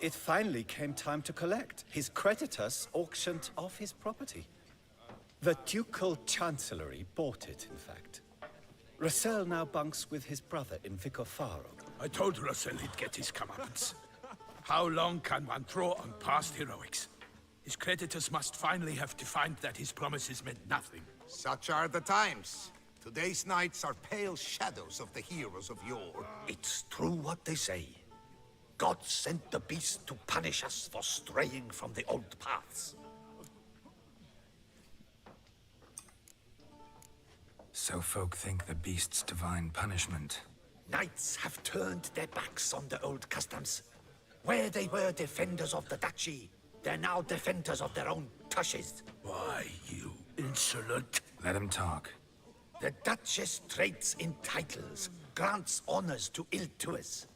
It finally came time to collect. His creditors auctioned off his property. The Ducal Chancellery bought it, in fact. Rossel now bunks with his brother in Vicofaro. I told Rossel he'd get his comeuppance. How long can one throw on past heroics? His creditors must finally have defined that his promises meant nothing. Such are the times. Today's knights are pale shadows of the heroes of yore. It's true what they say. God sent the beast to punish us for straying from the old paths. So folk think the beast's divine punishment. Knights have turned their backs on the old customs. Where they were defenders of the duchy, they're now defenders of their own tushes. Why, you insolent... Let him talk. The Duchess trades in titles, grants honors to ill-doers.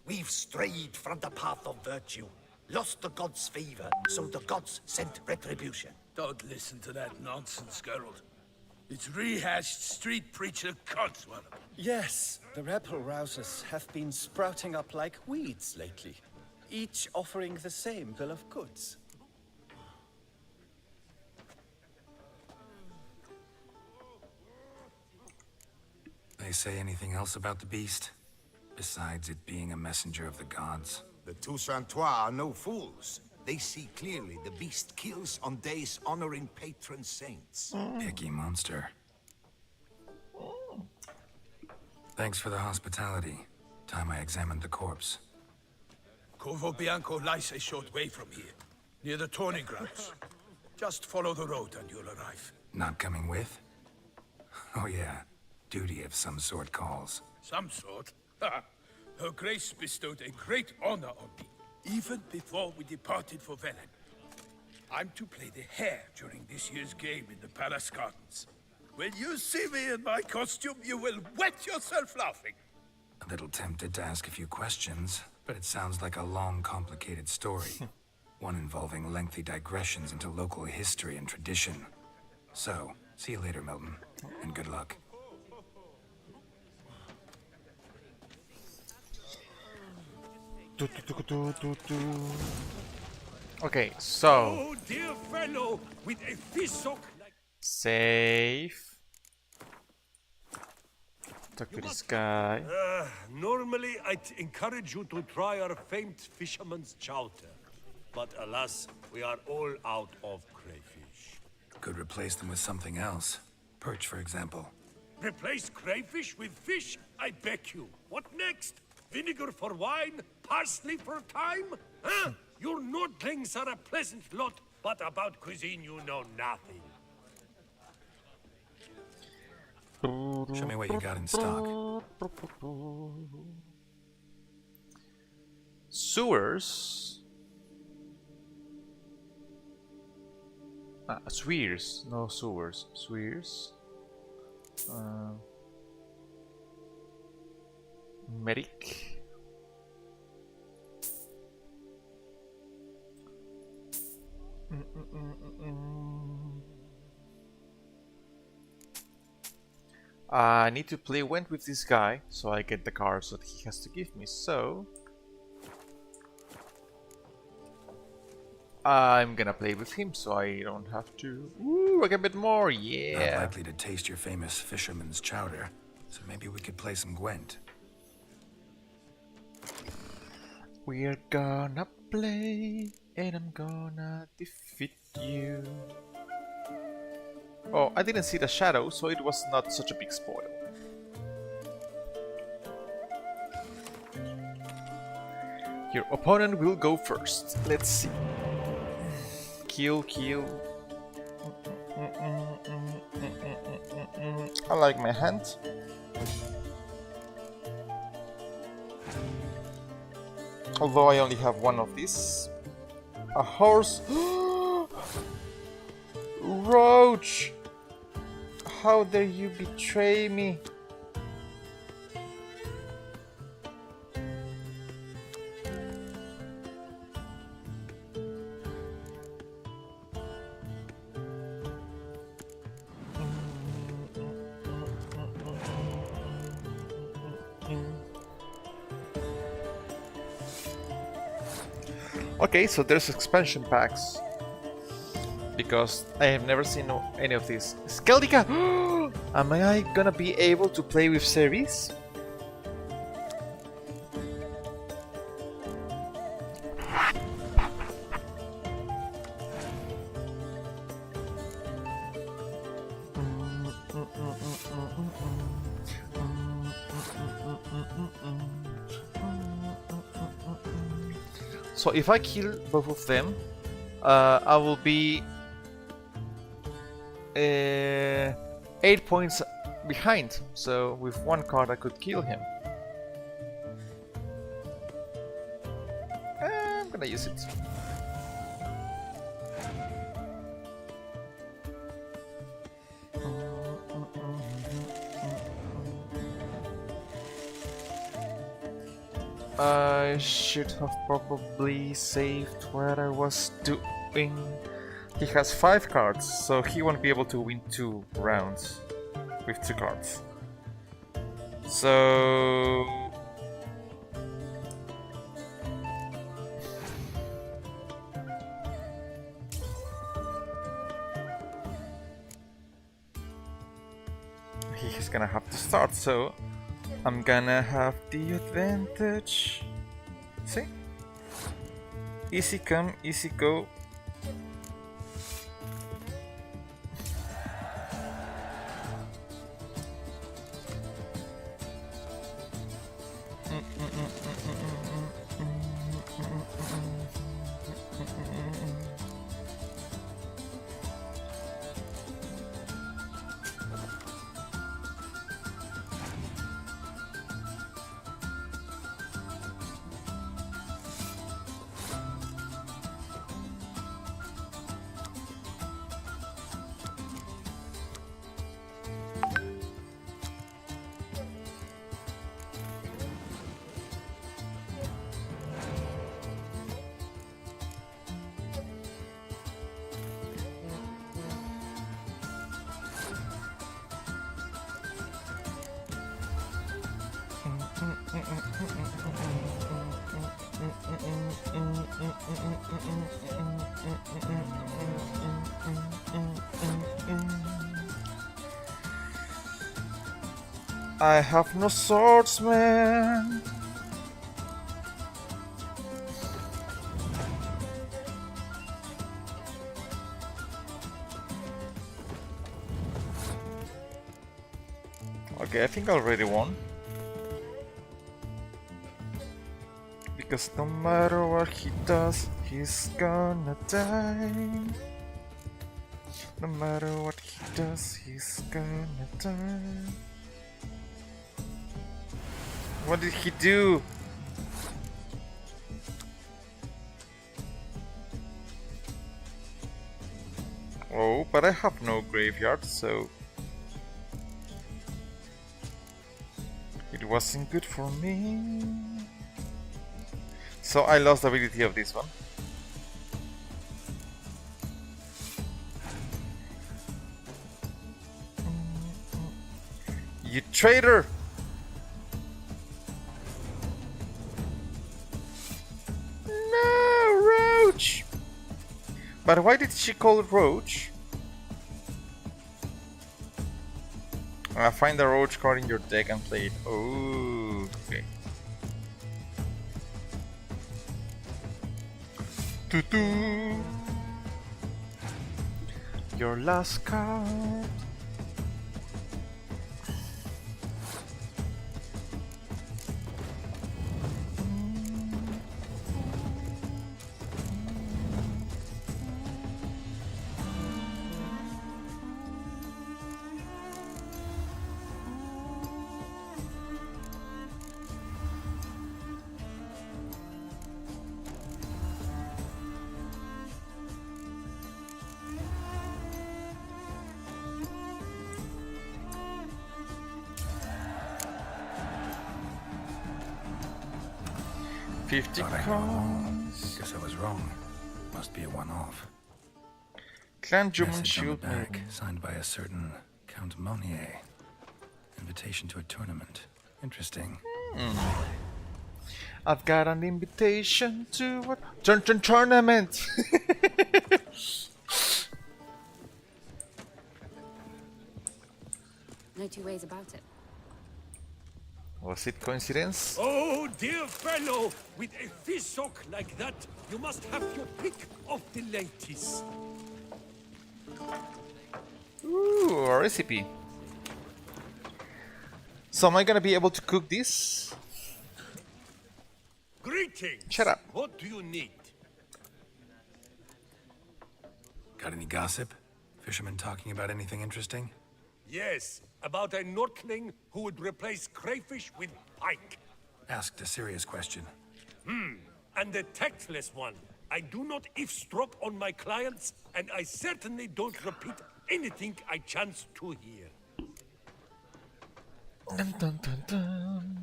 We've strayed from the path of virtue, lost the gods' favor, so the gods sent retribution. Don't listen to that nonsense, Geralt. It's rehashed street preacher codswallop. Yes, the rebel rousers have been sprouting up like weeds lately, each offering the same bill of goods. They say anything else about the beast? Besides it being a messenger of the gods? The Toussaintois are no fools. They see clearly the beast kills on days honoring patron saints. Picky monster. Thanks for the hospitality. Time I examined the corpse. Corvo Bianco lies a short way from here, near the tourney grounds. Just follow the road and you'll arrive. Not coming with? Oh yeah. Duty of some sort calls. Some sort? Ha! Her Grace bestowed a great honor on me, even before we departed for Velen. I'm to play the hare during this year's game in the palace gardens. When you see me in my costume, you will wet yourself laughing. A little tempted to ask a few questions, but it sounds like a long, complicated story. One involving lengthy digressions into local history and tradition. So, see you later, Milton, and good luck. Okay, so Oh, dear fellow, with a fishhook like... save. Talk to this guy. Normally, I'd encourage you to try our famed fisherman's chowder. But alas, we are all out of crayfish. Could replace them with something else. Perch, for example. Replace crayfish with fish? I beg you. What next? Vinegar for wine? Parsley for thyme? Huh? Your nordlings are a pleasant lot, but about cuisine you know nothing. Show me what you got in stock. Sewers. Swears, no sewers. Swears. Medic. I need to play Went with this guy, so I get the cards that he has to give me, so... I'm gonna play with him, so I don't have to... Ooh, I get a bit more, yeah! Not likely to taste your famous fisherman's chowder, so maybe we could play some Gwent. We're gonna play, and I'm gonna defeat you. Oh, I didn't see the shadow, so it was not such a big spoil. Your opponent will go first. Let's see. Kill, kill. I like my hand. Although I only have one of these. A horse. Roach! How dare you betray me? Okay, so there's expansion packs. Because I have never seen any of these. Skeldica! Am I gonna be able to play with Ceres? So if I kill both of them, I will be 8 points behind. So with one card I could kill him. I'm gonna use it. I should have probably saved what I was doing. He has 5 cards, so he won't be able to win 2 rounds with 2 cards. So... he's gonna have to start, so I'm gonna have the advantage. See? Easy come, easy go. I have no swordsman. Okay, I think I already won. Because no matter what he does, he's gonna die. No matter what he does, he's gonna die. What did he do? Oh, but I have no graveyard, so it wasn't good for me. So I lost the ability of this one. You traitor! No, Roach! But why did she call it Roach? Find the Roach card in your deck and play it. Oh, okay. Tutu. Your last card. Guess I was wrong. Must be a one-off. Clan Juman Message on the Shield back, signed by a certain Count Monnier. Invitation to a tournament. Interesting. I've got an invitation to what? Tournament. No two ways about it. Was it coincidence? Oh, dear fellow, with a fishhook like that, you must have your pick of the ladies. Ooh, a recipe. So am I gonna be able to cook this? Greetings. Shut up. What do you need? Got any gossip? Fishermen talking about anything interesting? Yes, about a Nordling who would replace crayfish with pike. Asked a serious question. And a tactless one. I do not eavesdrop on my clients, and I certainly don't repeat anything I chance to hear. Dun, dun, dun, dun.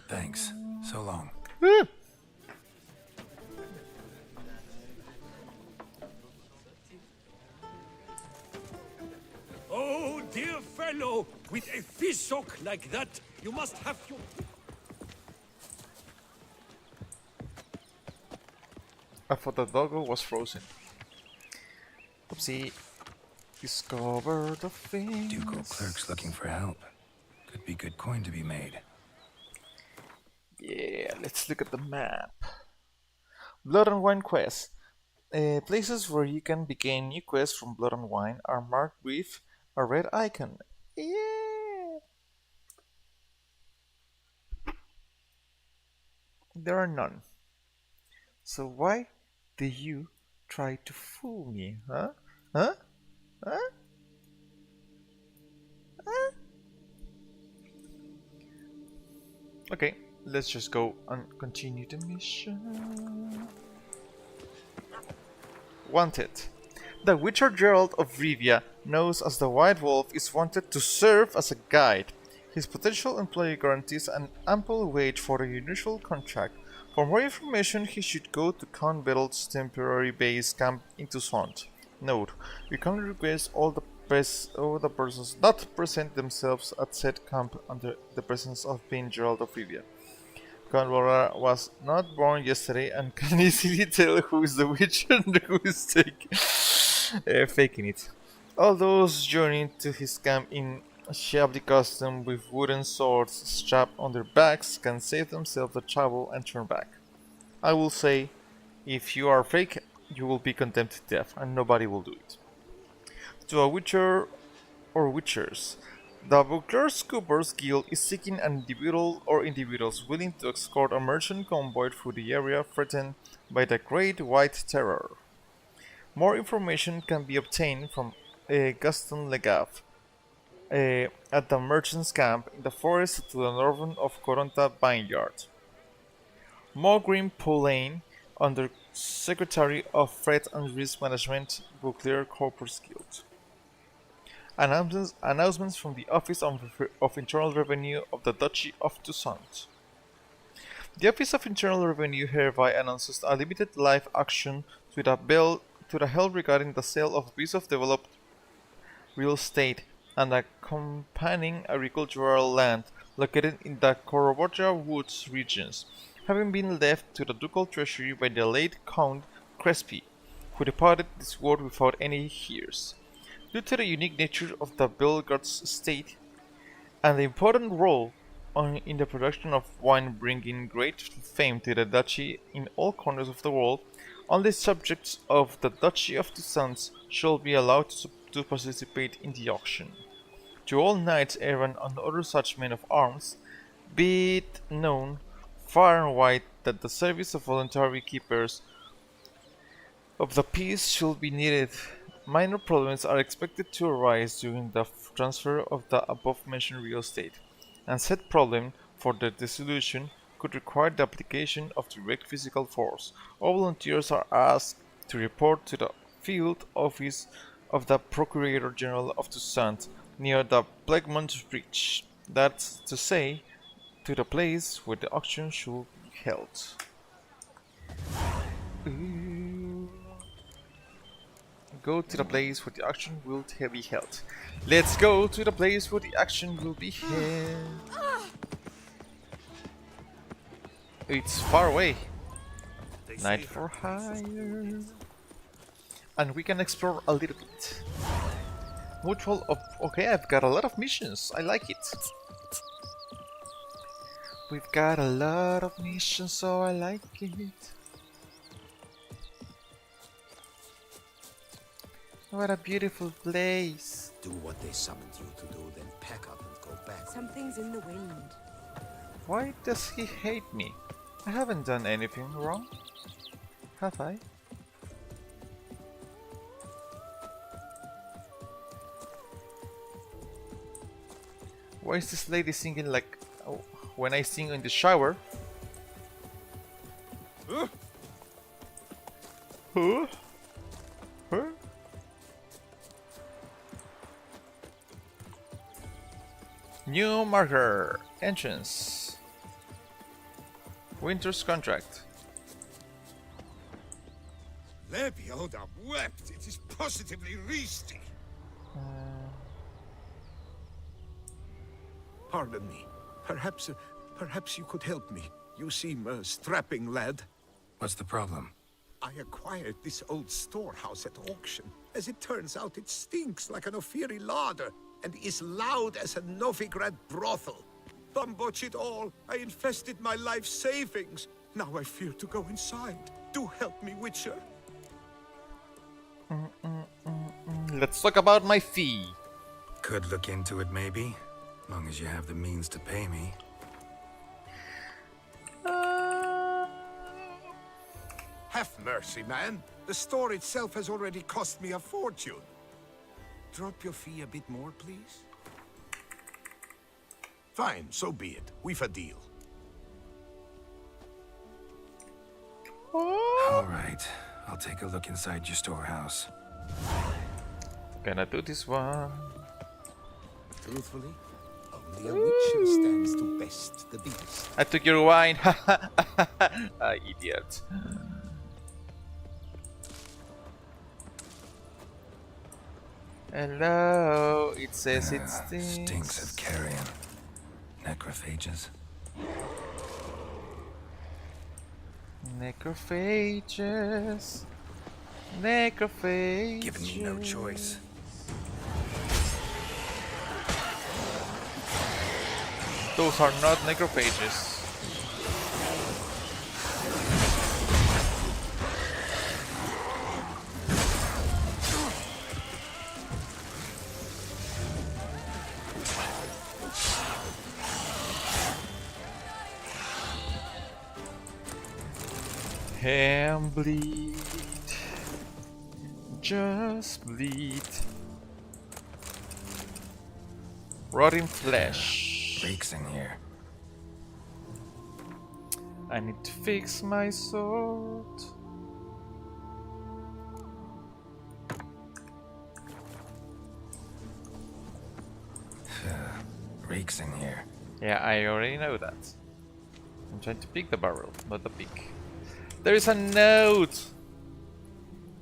Thanks. So long. Oh, dear fellow, with a fishhook like that, you must have your... I thought the doggo was frozen. Oopsie. Discover the things. Ducal clerks looking for help. Could be good coin to be made. Yeah, let's look at the map. Blood and Wine quest. Places where you can begin new quests from Blood and Wine are marked with a red icon. Yeah. There are none. So why do you try to fool me, huh? Huh? Huh? Huh? Okay, let's just go and continue the mission. Wanted. The Witcher Gerald of Rivia, known as the White Wolf, is wanted to serve as a guide. His potential employee guarantees an ample wage for a unusual contract. For more information, he should go to Count Bedel's temporary base camp in Toussaint. Note: we can request all the persons not present themselves at said camp under the presence of being Gerald of Rivia. Count Laura was not born yesterday and can easily tell who is the witch and who is faking it. All those journeying to his camp in shabby costume with wooden swords strapped on their backs can save themselves the trouble and turn back. I will say, if you are fake, you will be condemned to death, and nobody will do it. To a witcher or witchers, the Beauclair Scoopers Guild is seeking an individual or individuals willing to escort a merchant convoy through the area threatened by the Great White Terror. More information can be obtained from Gaston Legave at the merchant's camp in the forest to the northern of Coronta Vineyard. Mogrim Pauline, under Secretary of Threat and Risk Management, Beauclair Corpers Guild. Announcements from the Office of Internal Revenue of the Duchy of Toussaint. The Office of Internal Revenue hereby announces a limited live action to the held regarding the sale of a piece of developed real estate and accompanying agricultural land located in the Coroboja Woods regions, having been left to the ducal treasury by the late Count Crespi, who departed this world without any heirs. Due to the unique nature of the Belgard's estate and the important role in the production of wine bringing great fame to the duchy in all corners of the world, only subjects of the Duchy of Toussaint shall be allowed to participate in the auction. To all knights errant and other such men of arms, be it known far and wide that the service of voluntary keepers of the peace should be needed. Minor problems are expected to arise during the transfer of the above-mentioned real estate, and said problem for their dissolution could require the application of direct physical force. All volunteers are asked to report to the field office of the Procurator General of Toussaint near the Blackmont Bridge, that's to say, to the place where the auction should be held. Go to the place where the auction will be held. Let's go to the place where the action will be held. It's far away. Night for hire. And we can explore a little bit. Mutual of... Okay, I've got a lot of missions. I like it. We've got a lot of missions, so I like it. What a beautiful place. Do what they summoned you to do, then pack up and go back. Something's in the wind. Why does he hate me? I haven't done anything wrong. Have I? Why is this lady singing like when I sing in the shower? Huh? Huh? Huh? New marker. Entrance. Winter's contract. Lebioda wept. It is positively risky. Pardon me. Perhaps you could help me. You seem a strapping lad. What's the problem? I acquired this old storehouse at auction. As it turns out, it stinks like an Ophiri larder and is loud as a Novigrad brothel. Bambotch it all, I invested my life savings. Now I fear to go inside. Do help me, Witcher. Let's talk about my fee. Could look into it, maybe. Long as you have the means to pay me. Have mercy, man. The store itself has already cost me a fortune. Drop your fee a bit more, please. Fine, so be it. We've a deal. Alright, I'll take a look inside your storehouse. Gonna do this one. Truthfully, only a witcher stands to best the beast. I took your wine. Idiot. Hello. It says it stinks. Stinks of carrion. Necrophages. Necrophages. Necrophages. Giving me no choice. Those are not necrophages. And bleed. Just bleed. Rotting flesh. Reeks in here. I need to fix my sword. Reeks in here. Yeah, I already know that. I'm trying to pick the barrel, not the pick. There is a note!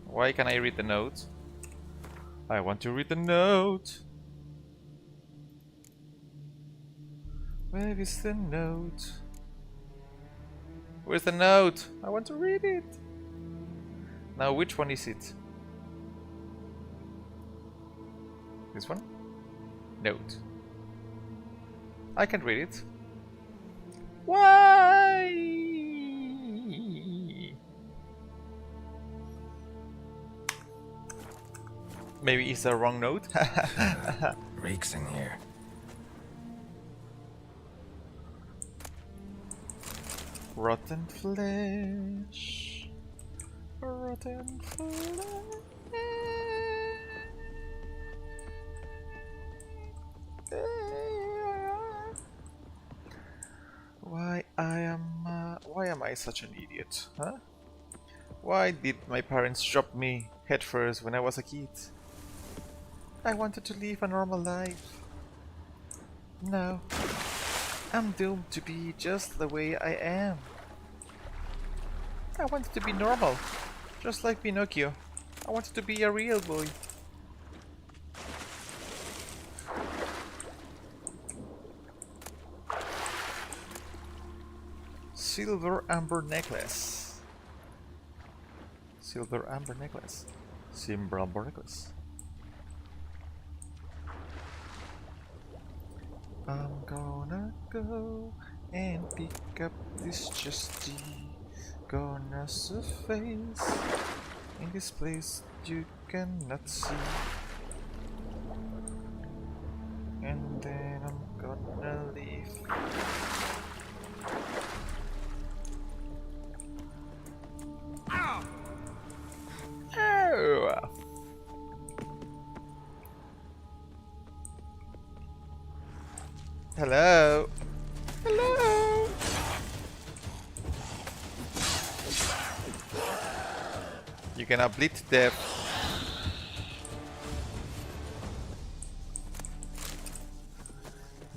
Why can't I read the note? I want to read the note. Where is the note? Where's the note? I want to read it. Now, which one is it? This one? Note. I can't read it. Why? Maybe it's the wrong note. Reeks in here. Rotten flesh. Rotten flesh. Why am I such an idiot, huh? Why did my parents drop me headfirst when I was a kid? I wanted to live a normal life. No, I'm doomed to be just the way I am. I wanted to be normal, just like Pinocchio. I wanted to be a real boy. Silver amber necklace. Silver amber necklace. Silver amber necklace. I'm gonna go and pick up this chesty. Gonna surface in this place you cannot see. And then I'm gonna leave. Ow! Ow! Hello? Hello? You're gonna bleed to death.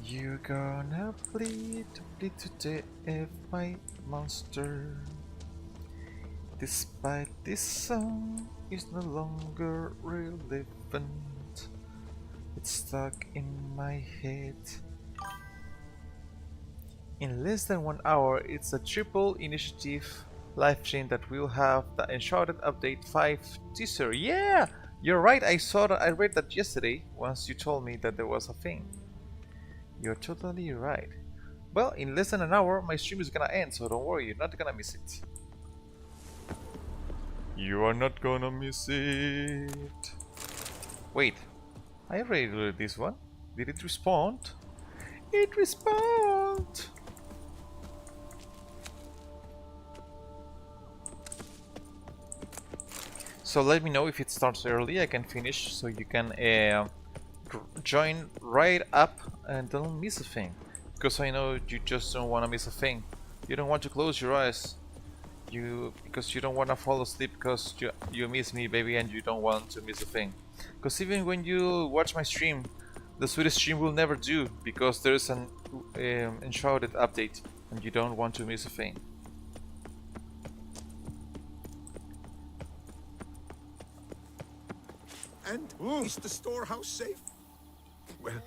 You're gonna bleed to death, my monster. Despite this song is no longer relevant. It's stuck in my head. In less than 1 hour, it's a triple initiative live stream that will have the Enshrouded Update 5 teaser. Yeah! You're right, I saw that. I read that yesterday once you told me that there was a thing. You're totally right. Well, in less than an hour, my stream is gonna end, so don't worry, you're not gonna miss it. You are not gonna miss it. Wait, I already did this one. Did it respond? It respawned! So let me know if it starts early, I can finish, so you can join right up and don't miss a thing. Because I know you just don't want to miss a thing. You don't want to close your eyes. Because you don't want to fall asleep because you miss me, baby, and you don't want to miss a thing. Because even when you watch my stream, the sweetest stream will never do, because there's an Enshrouded update and you don't want to miss a thing. And is the storehouse safe? Well,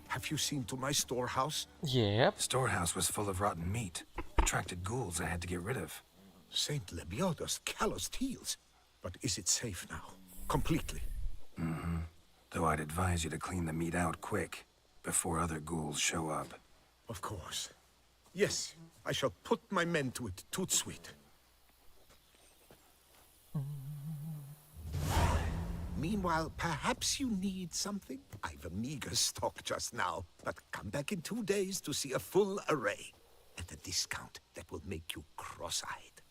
have you seen to my storehouse? Yep. Storehouse was full of rotten meat. Attracted ghouls I had to get rid of. Saint Lebioda's calloused heels. But is it safe now? Completely? Mm-hmm. Though I'd advise you to clean the meat out quick, before other ghouls show up. Of course. Yes, I shall put my men to it, toot sweet. Meanwhile, perhaps you need something? I've a meager stock just now, but come back in 2 days to see a full array. At a discount that will make you cross-eyed.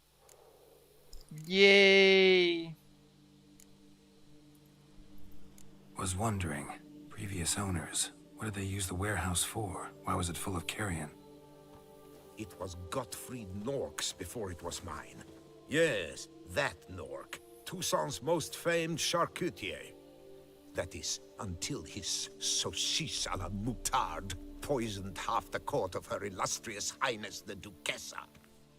Yay! Was wondering, previous owners, what did they use the warehouse for? Why was it full of carrion? It was Gottfried Nork's before it was mine. Yes, that Nork. Toussaint's most famed charcutier. That is, until his saucisse à la moutarde poisoned half the court of her illustrious highness the Duchessa.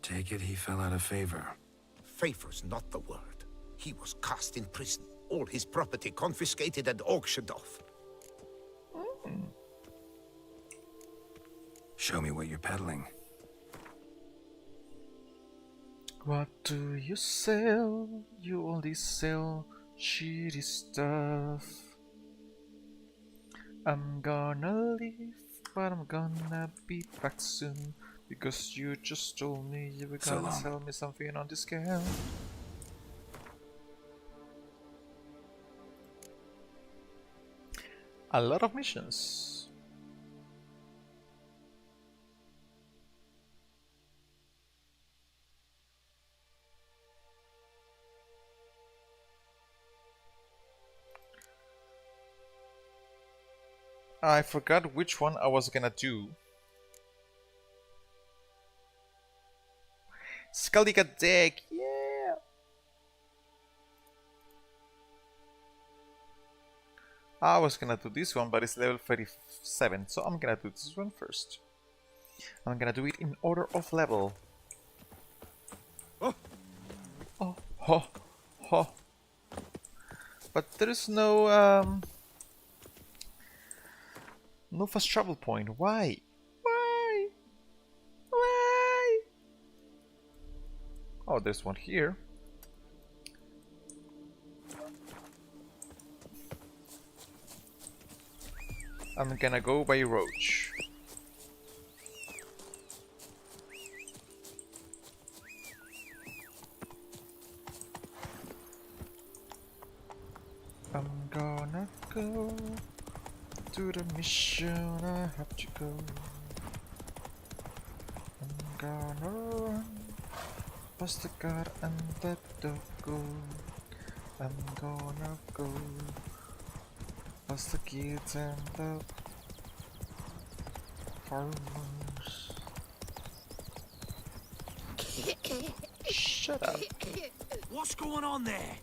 Take it he fell out of favor. Favor's not the word. He was cast in prison, all his property confiscated and auctioned off. Show me what you're peddling. What do you sell? You only sell shitty stuff. I'm gonna leave, but I'm gonna be back soon. Because you just told me you were gonna sell me something on discount. A lot of missions. I forgot which one I was gonna do. Skaldiga deck, yeah! I was gonna do this one, but it's level 37, so I'm gonna do this one first. I'm gonna do it in order of level. Oh! Oh, ho, ho. But there is no, no fast travel point. Why? Why? Why? Oh, there's one here. I'm gonna go by Roach. I'm gonna go to the mission. I have to go. I'm gonna run past the car and the dog. I'm gonna go past the kids and the farmers. Shut up. What's going on there?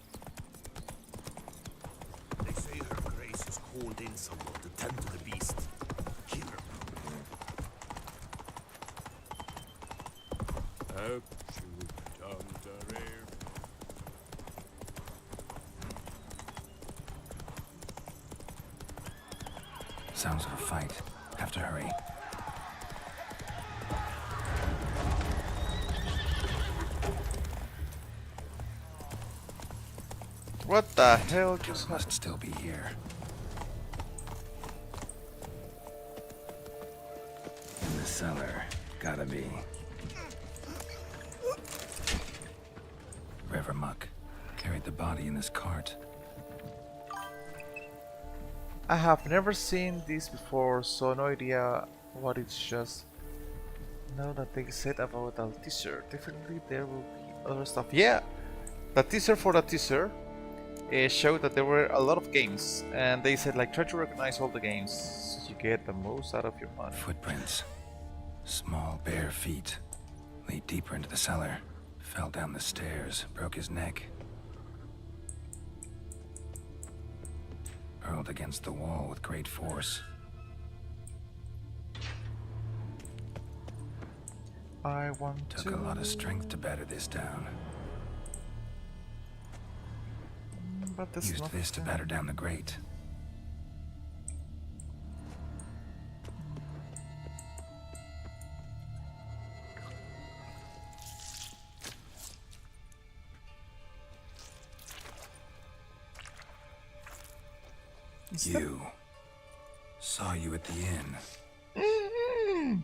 They say Her Grace has called in someone to tend to the beast. Kill her. Sounds of a fight. Have to hurry. What the hell just must still be here. In the cellar. Gotta be. River Muck carried the body in his cart. I have never seen this before, so no idea what it's just. Know that they said about the teaser. Definitely there will be other stuff. Yeah, the teaser for the teaser showed that there were a lot of games, and they said like try to recognize all the games so you get the most out of your money. Footprints. Small bare feet. Lead deeper into the cellar. Fell down the stairs. Broke his neck. Hurled against the wall with great force. I want Took a lot of strength to batter this down. But this Used this to batter down the grate. You. Saw you at the inn.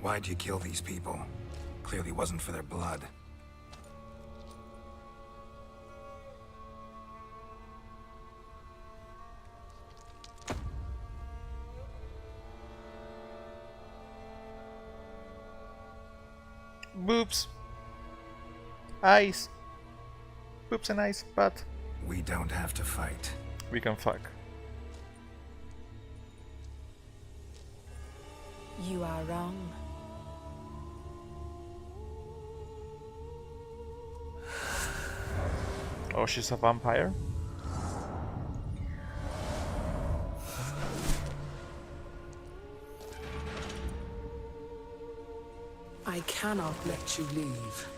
Why'd you kill these people? Clearly wasn't for their blood. Boobs. Eyes. Boobs and eyes, but we don't have to fight. We can fuck. You are wrong. Oh, she's a vampire? I cannot let you leave.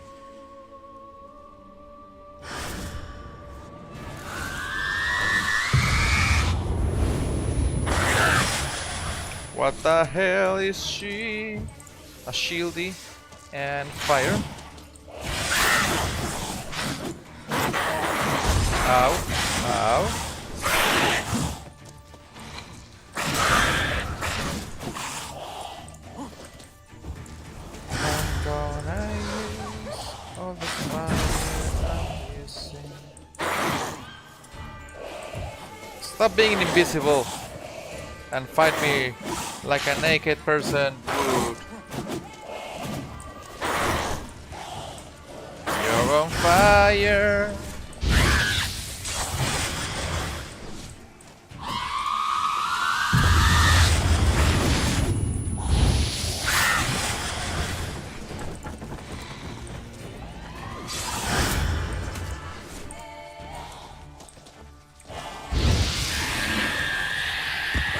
What the hell is she? A shieldy and fire. Ow. Ow. I'm gonna use all the fire I'm using. Stop being invisible and fight me like a naked person, dude. You're on fire.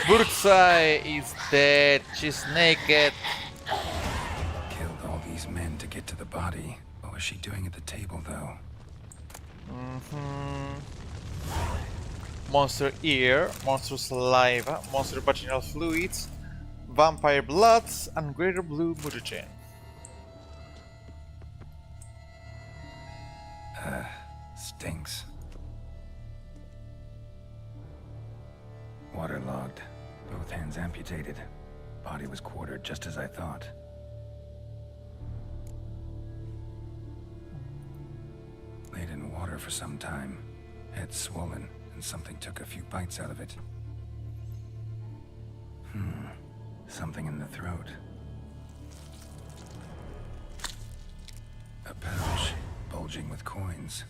Burzai is dead. She's naked. Killed all these men to get to the body. What was she doing at the table, though? Monster ear, monster saliva, monster vaginal fluids, vampire bloods, and greater blue mutagen. Stinks. Waterlogged. Both hands amputated. Body was quartered just as I thought. Laid in water for some time. Head swollen, and something took a few bites out of it. Something in the throat. A pouch, bulging with coins.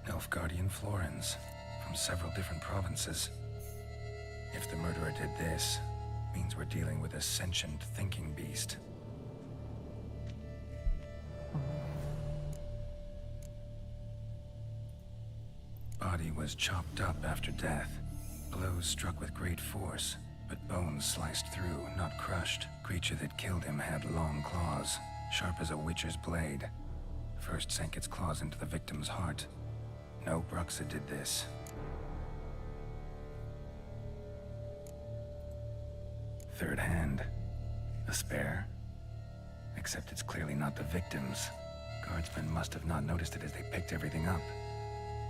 Nilfgaardian florins, from several different provinces. If the murderer did this, means we're dealing with a sentient thinking beast. Body was chopped up after death. Blows struck with great force, but bones sliced through, not crushed. Creature that killed him had long claws, sharp as a witcher's blade. First sank its claws into the victim's heart. No Bruxa did this. Third hand. A spare? Except it's clearly not the victim's. Guardsmen must have not noticed it as they picked everything up.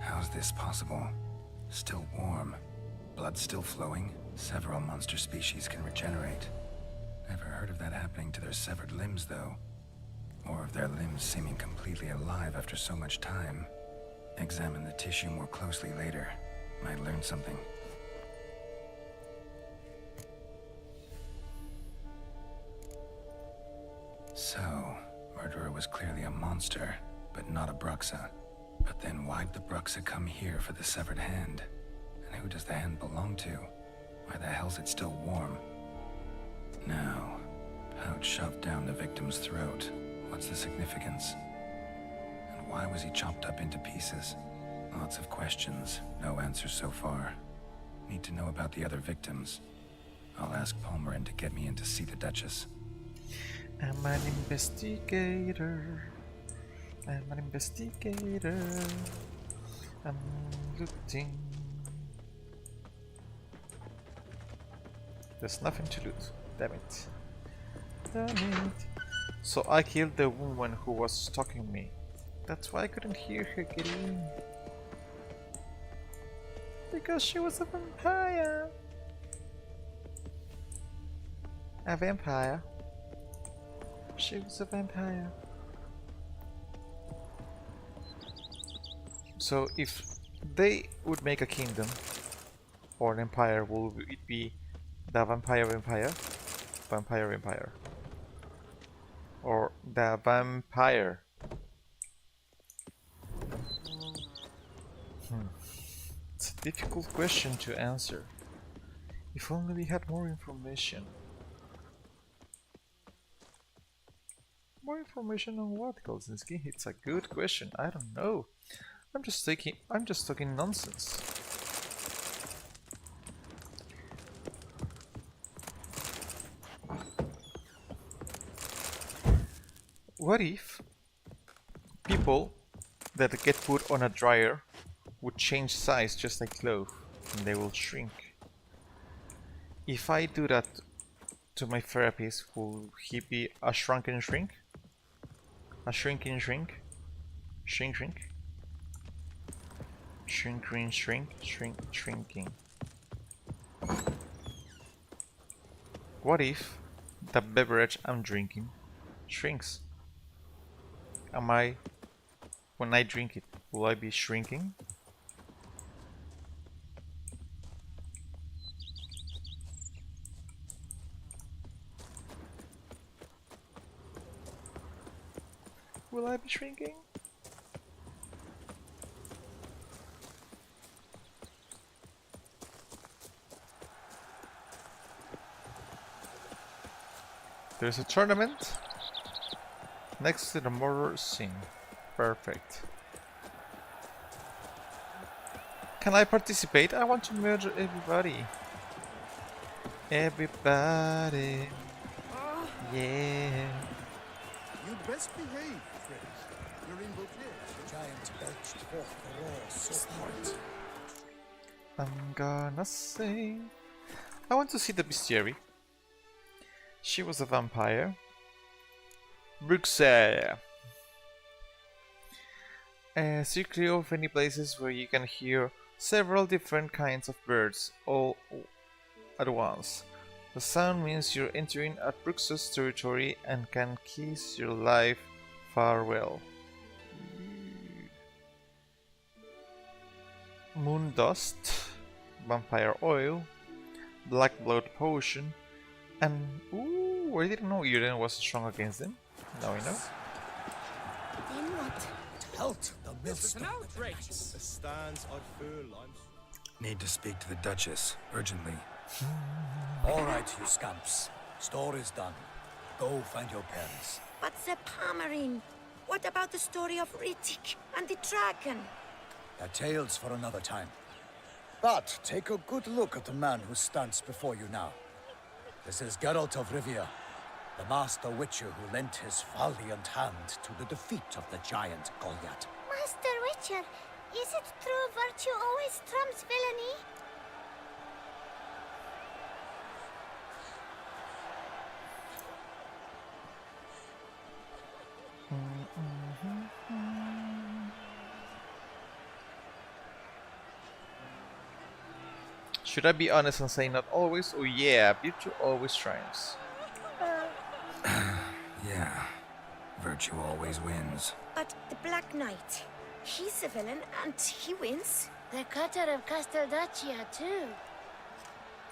How's this possible? Still warm. Blood still flowing? Several monster species can regenerate. Never heard of that happening to their severed limbs, though. Or of their limbs seeming completely alive after so much time. Examine the tissue more closely later. Might learn something. So, murderer was clearly a monster, but not a Bruxa. But then why'd the Bruxa come here for the severed hand? And who does the hand belong to? Why the hell's it still warm? Now, pouch shoved down the victim's throat. What's the significance? And why was he chopped up into pieces? Lots of questions, no answers so far. Need to know about the other victims. I'll ask Palmerin to get me in to see the Duchess. I'm an investigator. I'm an investigator. I'm looting. There's nothing to loot. Damn it. Damn it. So I killed the woman who was stalking me. That's why I couldn't hear her get in. Because she was a vampire. A vampire. She was a vampire. So if they would make a kingdom or an empire, will it be the vampire, or the vampire? It's a difficult question to answer. If only we had more information. More information on what, Kelsinsky? It's a good question. I don't know. I'm just talking nonsense. What if people that get put on a dryer would change size just like clothes and they will shrink? If I do that to my therapist, will he be a shrunken shrink? A shrinking shrink? Shrink shrink? Shrinking shrink? Shrink shrinking. What if the beverage I'm drinking shrinks? When I drink it, will I be shrinking? Will I be shrinking? There's a tournament next to the murder scene. Perfect. Can I participate? I want to murder everybody. Everybody. Yeah. You'd best behave, friends. You're in Beauclair. The giant belched forth the raw soap. I'm gonna say... I want to see the bestiary. She was a vampire. Bruxelles. Secretly of any places where you can hear several different kinds of birds all at once. The sound means you're entering at Bruxelles territory and can kiss your life farewell. Moon dust, vampire oil, black blood potion, and ooh, I didn't know Uden was strong against them. Now we know. Then what? Halt the millstone. The stands are full. Need to speak to the Duchess, urgently. All right, you scamps. Store is done. Go find your parents. But the Palmerine. What about the story of Rittik and the dragon? They're tales for another time. But take a good look at the man who stands before you now. This is Geralt of Rivia, the master witcher who lent his valiant hand to the defeat of the giant Goliath. Master Witcher, is it true virtue always trumps villainy? Should I be honest and say not always? Oh yeah, virtue always triumphs. Yeah, virtue always wins. But the Black Knight, he's a villain and he wins. The cutter of Casteldaccia, too.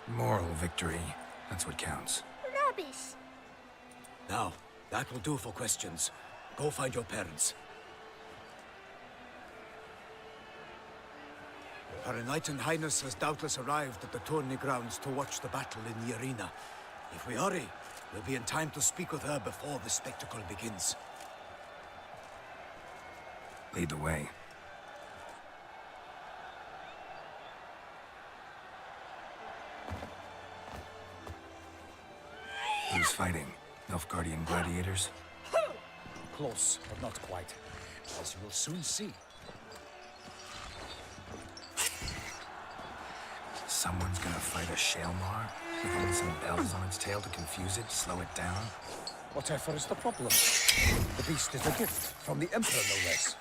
Moral victory, that's what counts. Rubbish. Now, that will do for questions. Go find your parents. Her Enlightened Highness has doubtless arrived at the tourney grounds to watch the battle in the arena. If we hurry, we'll be in time to speak with her before the spectacle begins. Lead the way. Who's fighting? Nilfgaardian gladiators? Close, but not quite. As you will soon see. Someone's gonna fight a Shaelmar? With only some bells on its tail to confuse it, slow it down? Whatever is the problem? The beast is a gift from the Emperor, no less.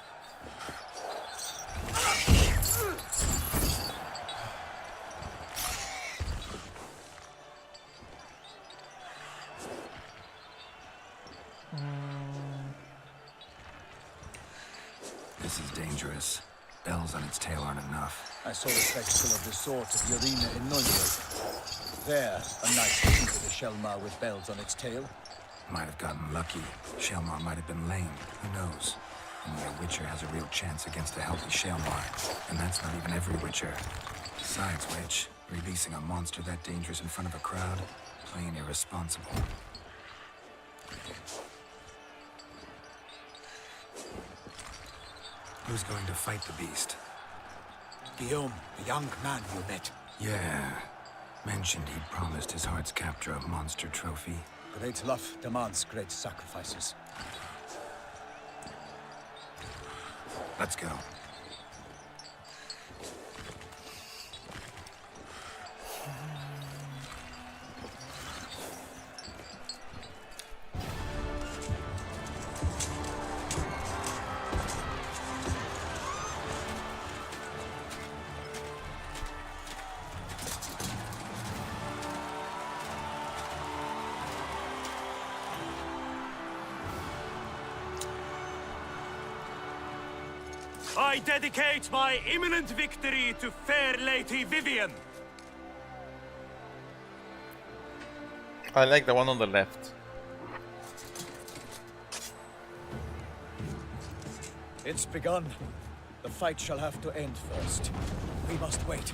This is dangerous. Bells on its tail aren't enough. I saw the spectacle of the sword at the arena in Noldor. There, a knight defeated a Shaelmar with bells on its tail. Might have gotten lucky. Shaelmar might have been lame. Who knows? Only a Witcher has a real chance against a healthy Shaelmar. And that's not even every Witcher. Besides which, releasing a monster that dangerous in front of a crowd? Plain irresponsible. Who's going to fight the beast? Guillaume, the young man you met. Yeah. Mentioned he'd promised his heart's captor a monster trophy. Great love demands great sacrifices. Let's go. I dedicate my imminent victory to fair Lady Vivian. I like the one on the left. It's begun. The fight shall have to end first. We must wait.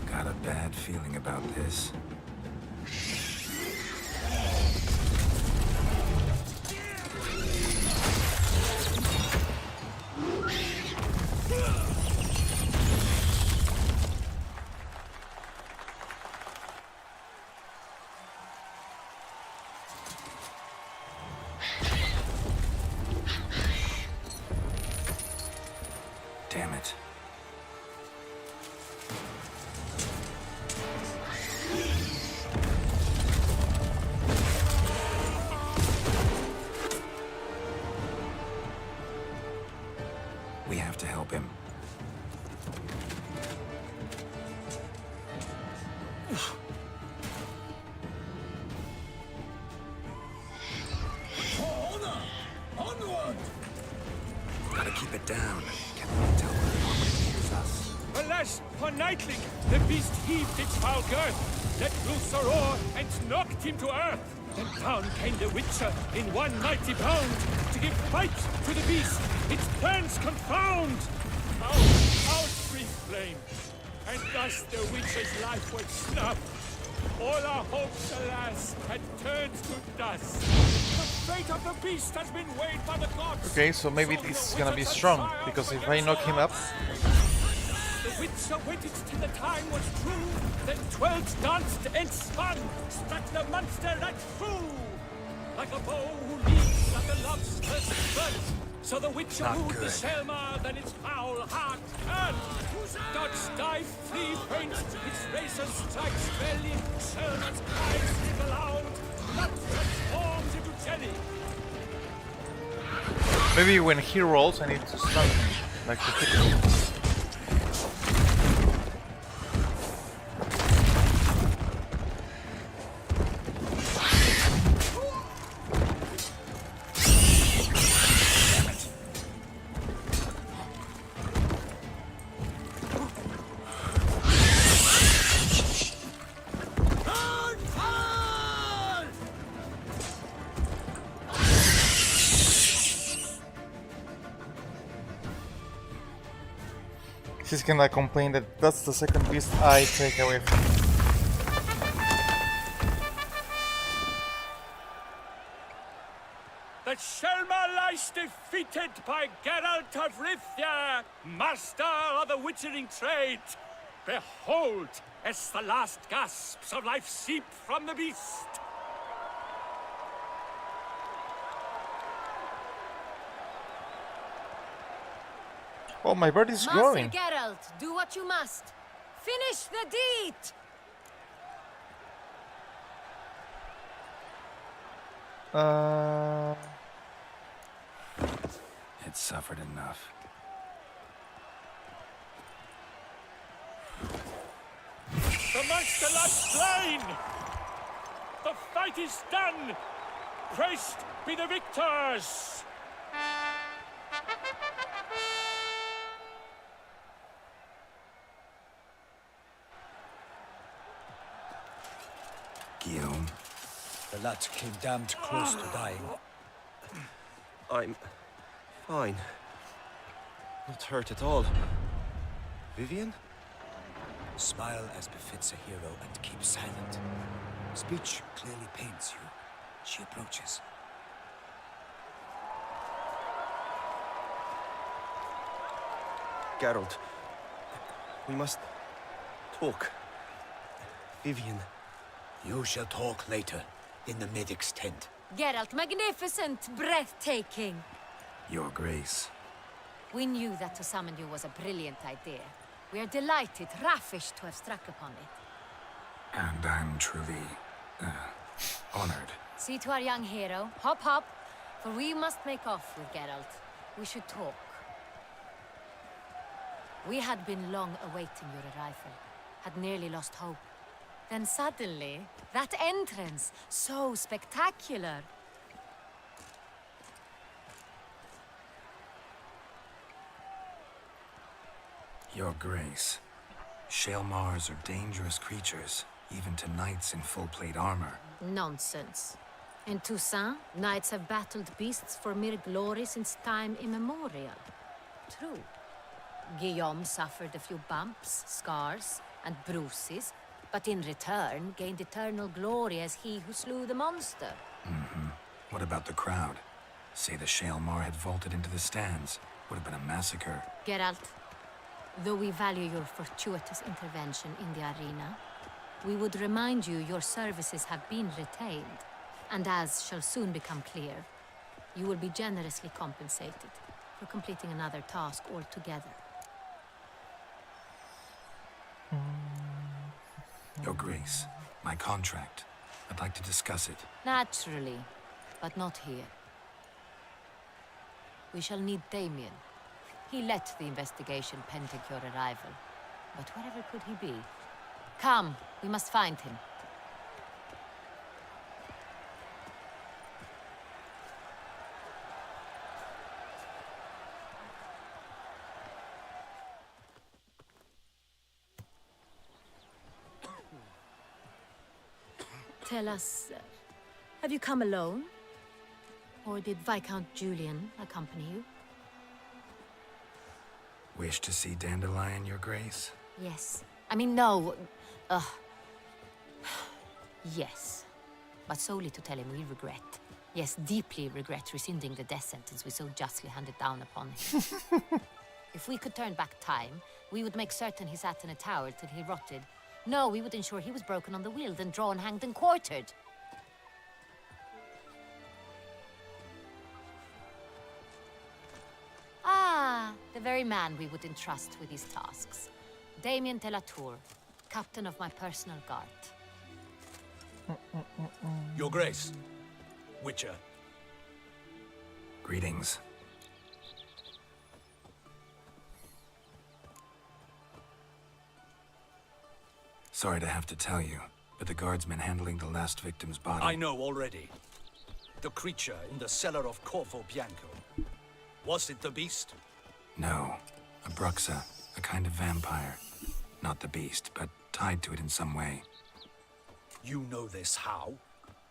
Got a bad feeling about this. Damn it. We have to help him. Onward! Gotta keep it down. Can't really tell where nobody hears us. Alas, for Nightling, the beast heaved its foul girth, let loose a roar, and knocked him to earth. Then down came the Witcher in one mighty bound, to give fight to the beast, its plans confound. Out, free flame, and thus the Witcher's life was snuffed. All our hopes, alas, had turned to dust. The fate of the beast has been weighed by the gods. Okay, so maybe this is gonna be strong, because if I knock him up... The Witcher waited till the time was true, then twirled, danced, and spun, struck the monster right through. Like a bow who leads at the love's first birth, so the Witcher Not wooed the good. Selma, then its foul heart turned. Dodge, dive, flee, feint, its razor strikes belly, Selma's cries stick aloud, blood transforms into jelly. Maybe when he rolls I need to stun him, like the ticket. She's gonna complain that that's the second beast I take away from her. The Selma lies defeated by Geralt of Rivia, master of the witchering trade. Behold, as the last gasps of life seep from the beast. Oh, my bird is growing. Master Geralt, do what you must. Finish the deed! It suffered enough. The monster lies slain! The fight is done! Praised be the victors! Guillaume. The lad came damned close to dying. I'm fine. Not hurt at all. Vivian? Smile as befits a hero and keep silent. Speech clearly pains you. She approaches. Geralt, we must talk. Vivian. You shall talk later, in the medic's tent. Geralt, magnificent, breathtaking. Your Grace. We knew that to summon you was a brilliant idea. We are delighted, ravished to have struck upon it. And I'm truly, honored. See to our young hero. Hop, hop. For we must make off with Geralt. We should talk. We had been long awaiting your arrival. Had nearly lost hope. Then suddenly, that entrance, so spectacular. Your Grace. Shaelmars are dangerous creatures, even to knights in full-plate armor. Nonsense. In Toussaint, knights have battled beasts for mere glory since time immemorial. True. Guillaume suffered a few bumps, scars, and bruises, but in return gained eternal glory as he who slew the monster. Mm-hmm. What about the crowd? Say the Shaelmar had vaulted into the stands. Would have been a massacre. Geralt, though we value your fortuitous intervention in the arena, we would remind you your services have been retained, and as shall soon become clear, you will be generously compensated for completing another task altogether. Your Grace, my contract. I'd like to discuss it. Naturally, but not here. We shall need Damien. He led the investigation pending your arrival. But wherever could he be? Come, we must find him. Tell us, have you come alone? Or did Viscount Julian accompany you? Wish to see Dandelion, Your Grace? Yes. I mean, no. Yes. But solely to tell him we regret. Yes, deeply regret rescinding the death sentence we so justly handed down upon him. If we could turn back time, we would make certain he sat in a tower till he rotted. No, we would ensure he was broken on the wheel, then drawn, hanged, and quartered. Ah, the very man we would entrust with these tasks. Damien de la Tour, captain of my personal guard. Your Grace, Witcher. Greetings. Sorry to have to tell you, but the guardsmen handling the last victim's body... I know already. The creature in the cellar of Corvo Bianco. Was it the beast? No. A Bruxa, a kind of vampire. Not the beast, but tied to it in some way. You know this how?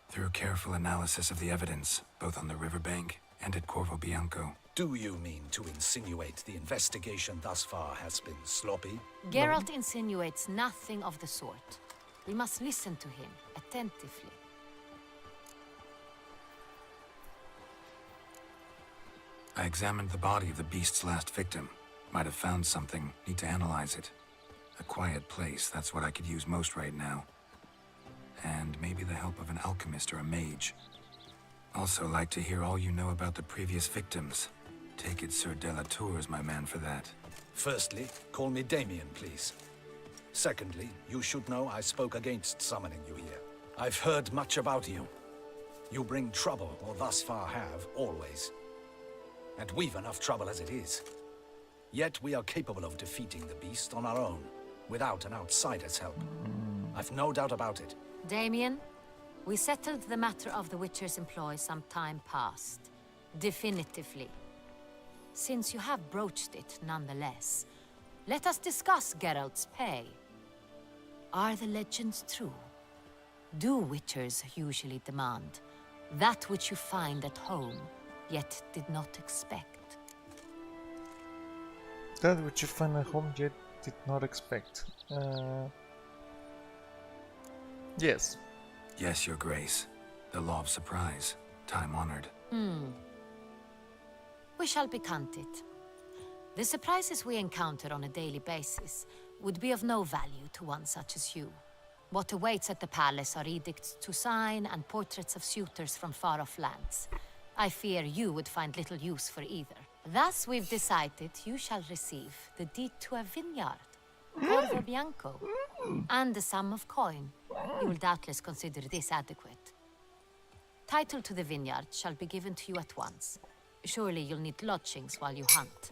Through careful analysis of the evidence, both on the riverbank and at Corvo Bianco. Do you mean to insinuate the investigation thus far has been sloppy? Geralt insinuates nothing of the sort. We must listen to him attentively. I examined the body of the beast's last victim. Might have found something. Need to analyze it. A quiet place, that's what I could use most right now. And maybe the help of an alchemist or a mage. Also like to hear all you know about the previous victims. Take it Sir de la Tour is my man for that. Firstly, call me Damien, please. Secondly, you should know I spoke against summoning you here. I've heard much about you. You bring trouble, or thus far have, always. And we've enough trouble as it is. Yet we are capable of defeating the beast on our own, without an outsider's help. I've no doubt about it. Damien, we settled the matter of the Witcher's employ some time past. Definitively. Since you have broached it nonetheless, let us discuss Geralt's pay. Are the legends true? Do Witchers usually demand that which you find at home, yet did not expect? That which you find at home yet did not expect. Yes. Yes, Your Grace. The law of surprise. Time-honored. We shall be candid. The surprises we encounter on a daily basis would be of no value to one such as you. What awaits at the palace are edicts to sign and portraits of suitors from far-off lands. I fear you would find little use for either. Thus, we've decided you shall receive the deed to a vineyard, Corvo Bianco, and a sum of coin. You will doubtless consider this adequate. Title to the vineyard shall be given to you at once. Surely you'll need lodgings while you hunt.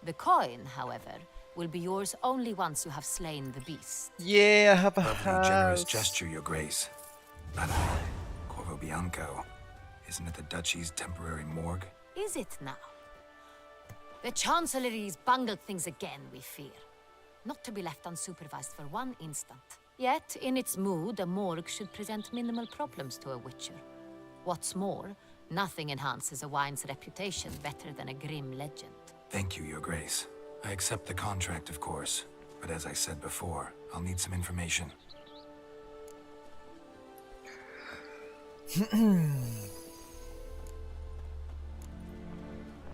The coin, however, will be yours only once you have slain the beast. Yeah, I have a Lovely, generous gesture, Your Grace. But Corvo Bianco, isn't it the Duchy's temporary morgue? Is it now? The Chancellery's bungled things again, we fear. Not to be left unsupervised for one instant. Yet, in its mood, a morgue should present minimal problems to a Witcher. What's more, nothing enhances a wine's reputation better than a grim legend. Thank you, Your Grace. I accept the contract, of course. But as I said before, I'll need some information.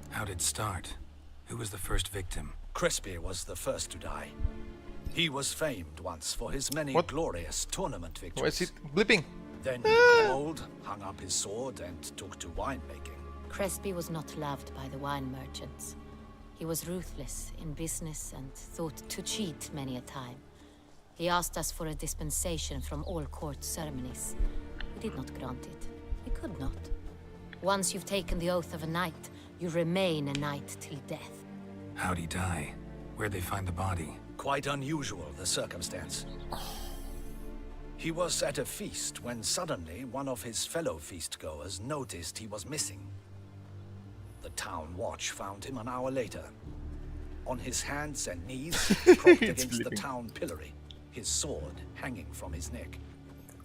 How'd it start? Who was the first victim? Crespi was the first to die. He was famed once for his many glorious tournament victories. Why is it blipping? Then he grew old, hung up his sword, and took to winemaking. Crespi was not loved by the wine merchants. He was ruthless in business and thought to cheat many a time. He asked us for a dispensation from all court ceremonies. We did not grant it. We could not. Once you've taken the oath of a knight, you remain a knight till death. How'd he die? Where'd they find the body? Quite unusual, the circumstance. He was at a feast when suddenly one of his fellow feastgoers noticed he was missing. The town watch found him an hour later. On his hands and knees, propped against the town pillory, his sword hanging from his neck.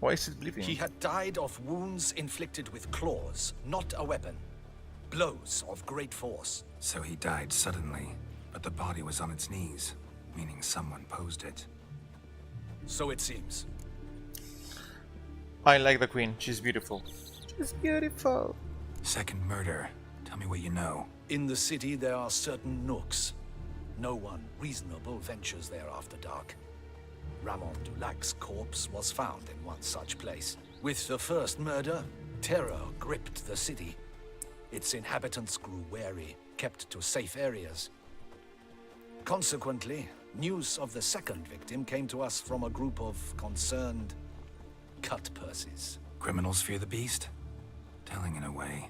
Why is it bleeding? He had died of wounds inflicted with claws, not a weapon. Blows of great force. So he died suddenly, but the body was on its knees, meaning someone posed it. So it seems. I like the queen. She's beautiful. She's beautiful. Second murder. Tell me what you know. In the city there are certain nooks. No one reasonable ventures there after dark. Ramon Dulac's corpse was found in one such place. With the first murder, terror gripped the city. Its inhabitants grew wary, kept to safe areas. Consequently, news of the second victim came to us from a group of concerned cut-purses. Criminals fear the beast? Telling in a way.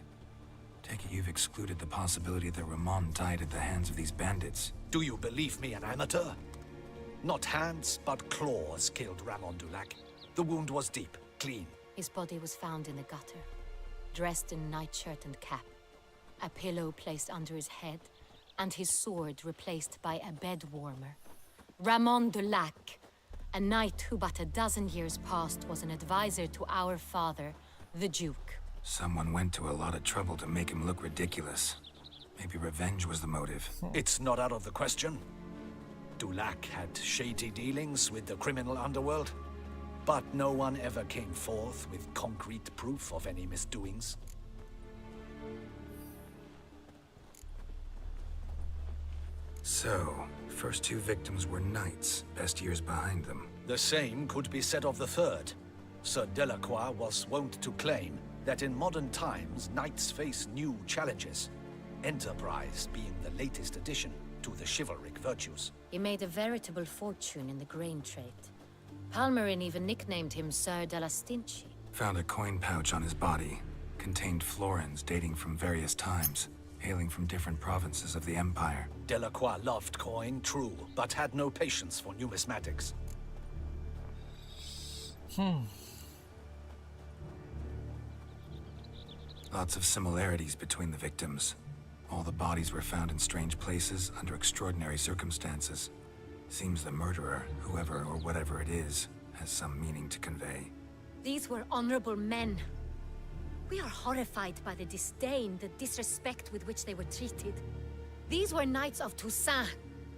Take it you've excluded the possibility that Ramon died at the hands of these bandits. Do you believe me an amateur? Not hands, but claws killed Ramon Dulac. The wound was deep, clean. His body was found in the gutter, dressed in nightshirt and cap, a pillow placed under his head, and his sword replaced by a bed warmer. Ramon Dulac, a knight who but a dozen years past was an advisor to our father, the Duke. Someone went to a lot of trouble to make him look ridiculous. Maybe revenge was the motive. It's not out of the question. Dulac had shady dealings with the criminal underworld, but no one ever came forth with concrete proof of any misdoings. So, first two victims were knights, best years behind them. The same could be said of the third. Sir Delacroix was wont to claim that in modern times, knights face new challenges, enterprise being the latest addition to the chivalric virtues. He made a veritable fortune in the grain trade. Palmerin even nicknamed him Sir de la Stinchi. Found a coin pouch on his body. Contained florins dating from various times, hailing from different provinces of the Empire. Delacroix loved coin, true, but had no patience for numismatics. Lots of similarities between the victims. All the bodies were found in strange places under extraordinary circumstances. Seems the murderer, whoever or whatever it is, has some meaning to convey. These were honorable men. We are horrified by the disdain, the disrespect with which they were treated. These were knights of Toussaint.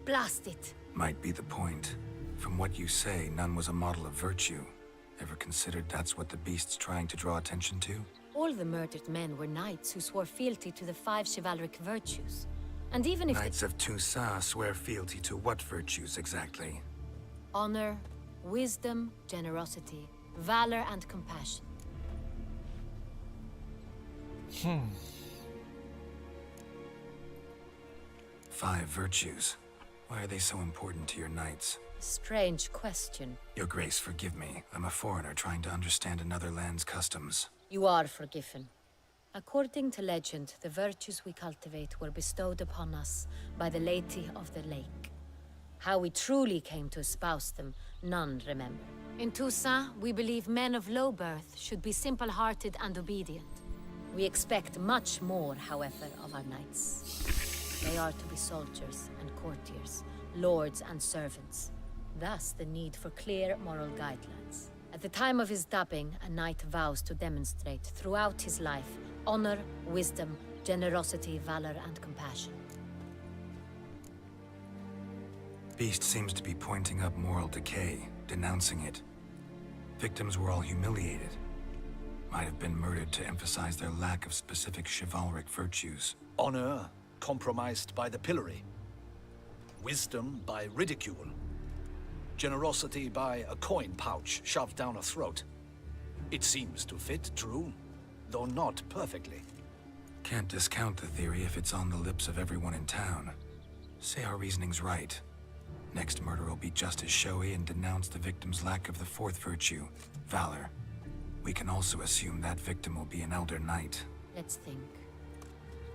Blast it. Might be the point. From what you say, none was a model of virtue. Ever considered that's what the beast's trying to draw attention to? All the murdered men were knights who swore fealty to the 5 chivalric virtues. And even if Knights of Toussaint swear fealty to what virtues exactly? honor, wisdom, generosity, valor, and compassion. 5 virtues. Why are they so important to your knights? Strange question. Your Grace, forgive me. I'm a foreigner trying to understand another land's customs. You are forgiven. According to legend, the virtues we cultivate were bestowed upon us by the Lady of the Lake. How we truly came to espouse them, none remember. In Toussaint, we believe men of low birth should be simple-hearted and obedient. We expect much more, however, of our knights. They are to be soldiers and courtiers, lords and servants. Thus, the need for clear moral guidelines. At the time of his dubbing, a knight vows to demonstrate throughout his life honor, wisdom, generosity, valor, and compassion. Beast seems to be pointing up moral decay, denouncing it. Victims were all humiliated. Might have been murdered to emphasize their lack of specific chivalric virtues. Honor compromised by the pillory. Wisdom by ridicule. Generosity by a coin pouch shoved down a throat. It seems to fit, true, though not perfectly. Can't discount the theory if it's on the lips of everyone in town. Say our reasoning's right. Next murder will be just as showy and denounce the victim's lack of the fourth virtue, valor. We can also assume that victim will be an elder knight. Let's think.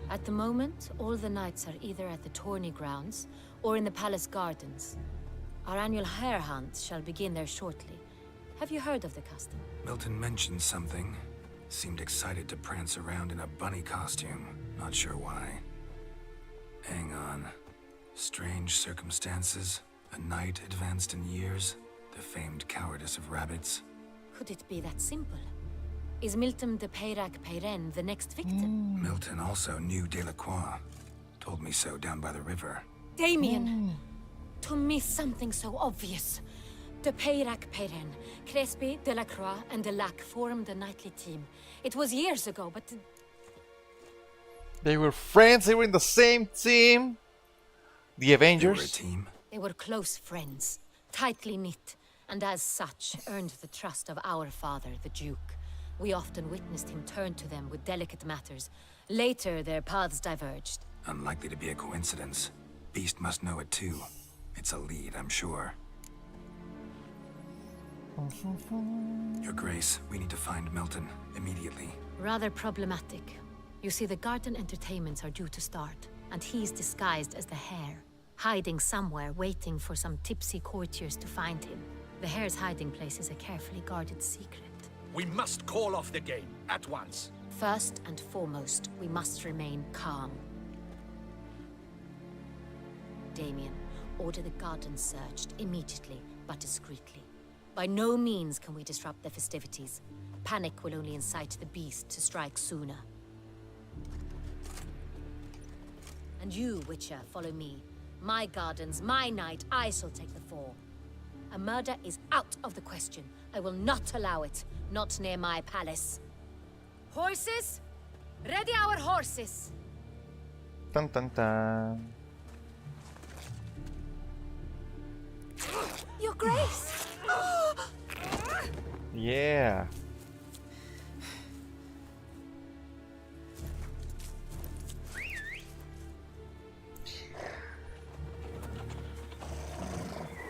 At the moment, all the knights are either at the tourney grounds or in the palace gardens. Our annual hare hunt shall begin there shortly. Have you heard of the custom? Milton mentioned something. Seemed excited to prance around in a bunny costume. Not sure why. Hang on. Strange circumstances. A knight advanced in years. The famed cowardice of rabbits. Could it be that simple? Is Milton de Peyrac Peyren the next victim? Milton also knew Delacroix. Told me so down by the river. Damien! To me, something so obvious. De Peyrac Peyren, Crespi, Delacroix, and Delac formed a knightly team. It was years ago, but... They were friends, they were in the same team. The Avengers. They were a team. They were close friends, tightly knit, and as such earned the trust of our father, the Duke. We often witnessed him turn to them with delicate matters. Later, their paths diverged. Unlikely to be a coincidence. Beast must know it too. It's a lead, I'm sure. Your Grace, we need to find Milton immediately. Rather problematic. You see, the garden entertainments are due to start, and he's disguised as the hare, hiding somewhere, waiting for some tipsy courtiers to find him. The hare's hiding place is a carefully guarded secret. We must call off the game at once. First and foremost, we must remain calm. Damien, order the garden searched immediately, but discreetly. By no means can we disrupt the festivities. Panic will only incite the beast to strike sooner. And you, Witcher, follow me. My gardens, my night, I shall take the fall. A murder is out of the question. I will not allow it. Not near my palace. Horses? Ready our horses! Dun dun dun. Your Grace! Yeah.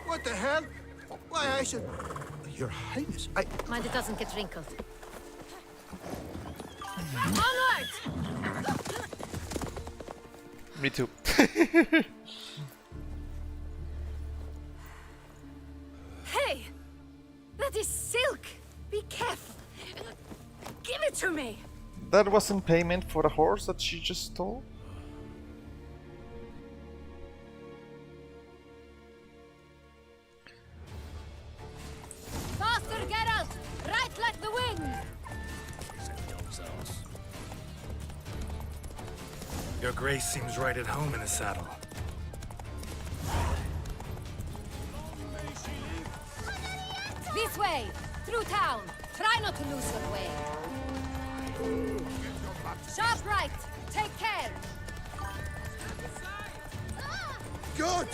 What the hell? Why, I should... Your Highness, Mind it doesn't get wrinkled. Onward! Me too. Hey! That is silk! Be careful! Give it to me! That wasn't payment for the horse that she just stole? Faster, Geralt! Right like the wind! Your Grace seems right at home in the saddle. This way! Through town! Try not to lose your way! Sharp right! Take care! Good!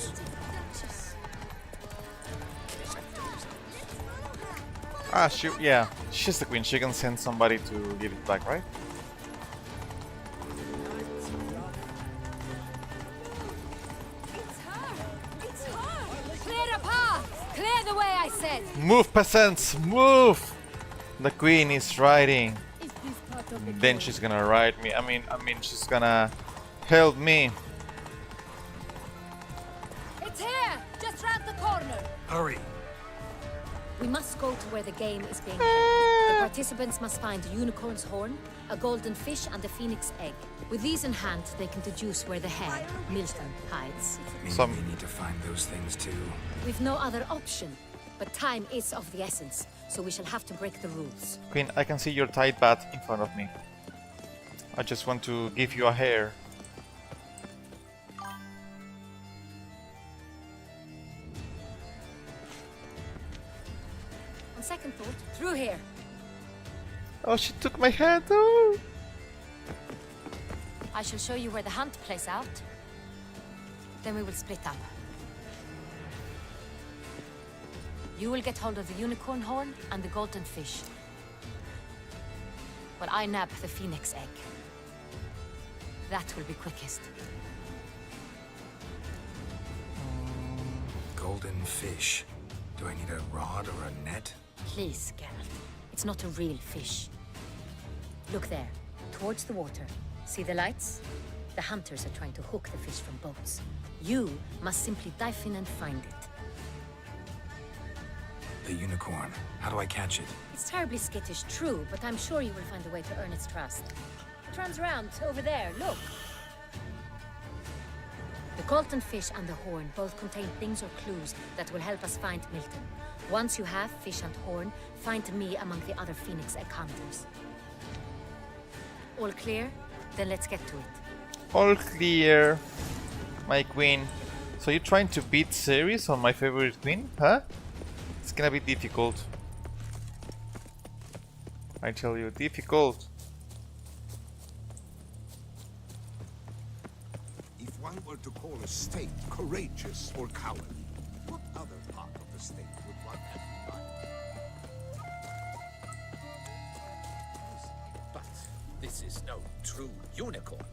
Ah, yeah. She's the queen. She can send somebody to give it back, right? Clear a path! Clear the way, I said! Move, peasants! Move! The queen is riding. Then she's gonna ride me. I mean, she's gonna help me. It's here! Just round the corner! Hurry! We must go to where the game is being held. The participants must find a unicorn's horn, a golden fish, and a phoenix egg. With these in hand, they can deduce where the hare, Milton, hides. Maybe we need to find those things too. We've no other option, but time is of the essence, so we shall have to break the rules. Queen, I can see your tight bat in front of me. I just want to give you a hair. On second thought, through here. Oh, she took my hand. Oh. I shall show you where the hunt plays out. Then we will split up. You will get hold of the unicorn horn and the golden fish. While I nab the phoenix egg. That will be quickest. Go golden fish. Do I need a rod or a net? Please, Geralt. It's not a real fish. Look there, towards the water. See the lights? The hunters are trying to hook the fish from boats. You must simply dive in and find it. The unicorn. How do I catch it? It's terribly skittish, true, but I'm sure you will find a way to earn its trust. It runs around over there, look. The golden fish and the horn both contain things or clues that will help us find Milton. Once you have fish and horn, find me among the other Phoenix egg hunters. All clear? Then let's get to it. All clear, my queen. So you're trying to beat Ceres on my favorite queen, huh? It's gonna be difficult. I tell you, difficult. If one were to call a state courageous or cowardly, what other part of the state would one have in mind? But this is no true unicorn.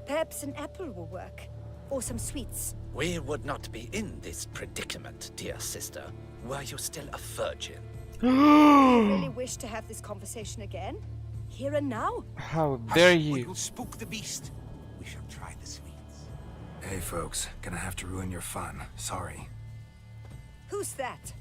Perhaps an apple will work. Or some sweets. We would not be in this predicament, dear sister, were you still a virgin. Do you really wish to have this conversation again? Here and now? How dare We you? will spook the beast. We shall try the sweets. Hey folks, gonna have to ruin your fun. Sorry. Who's that?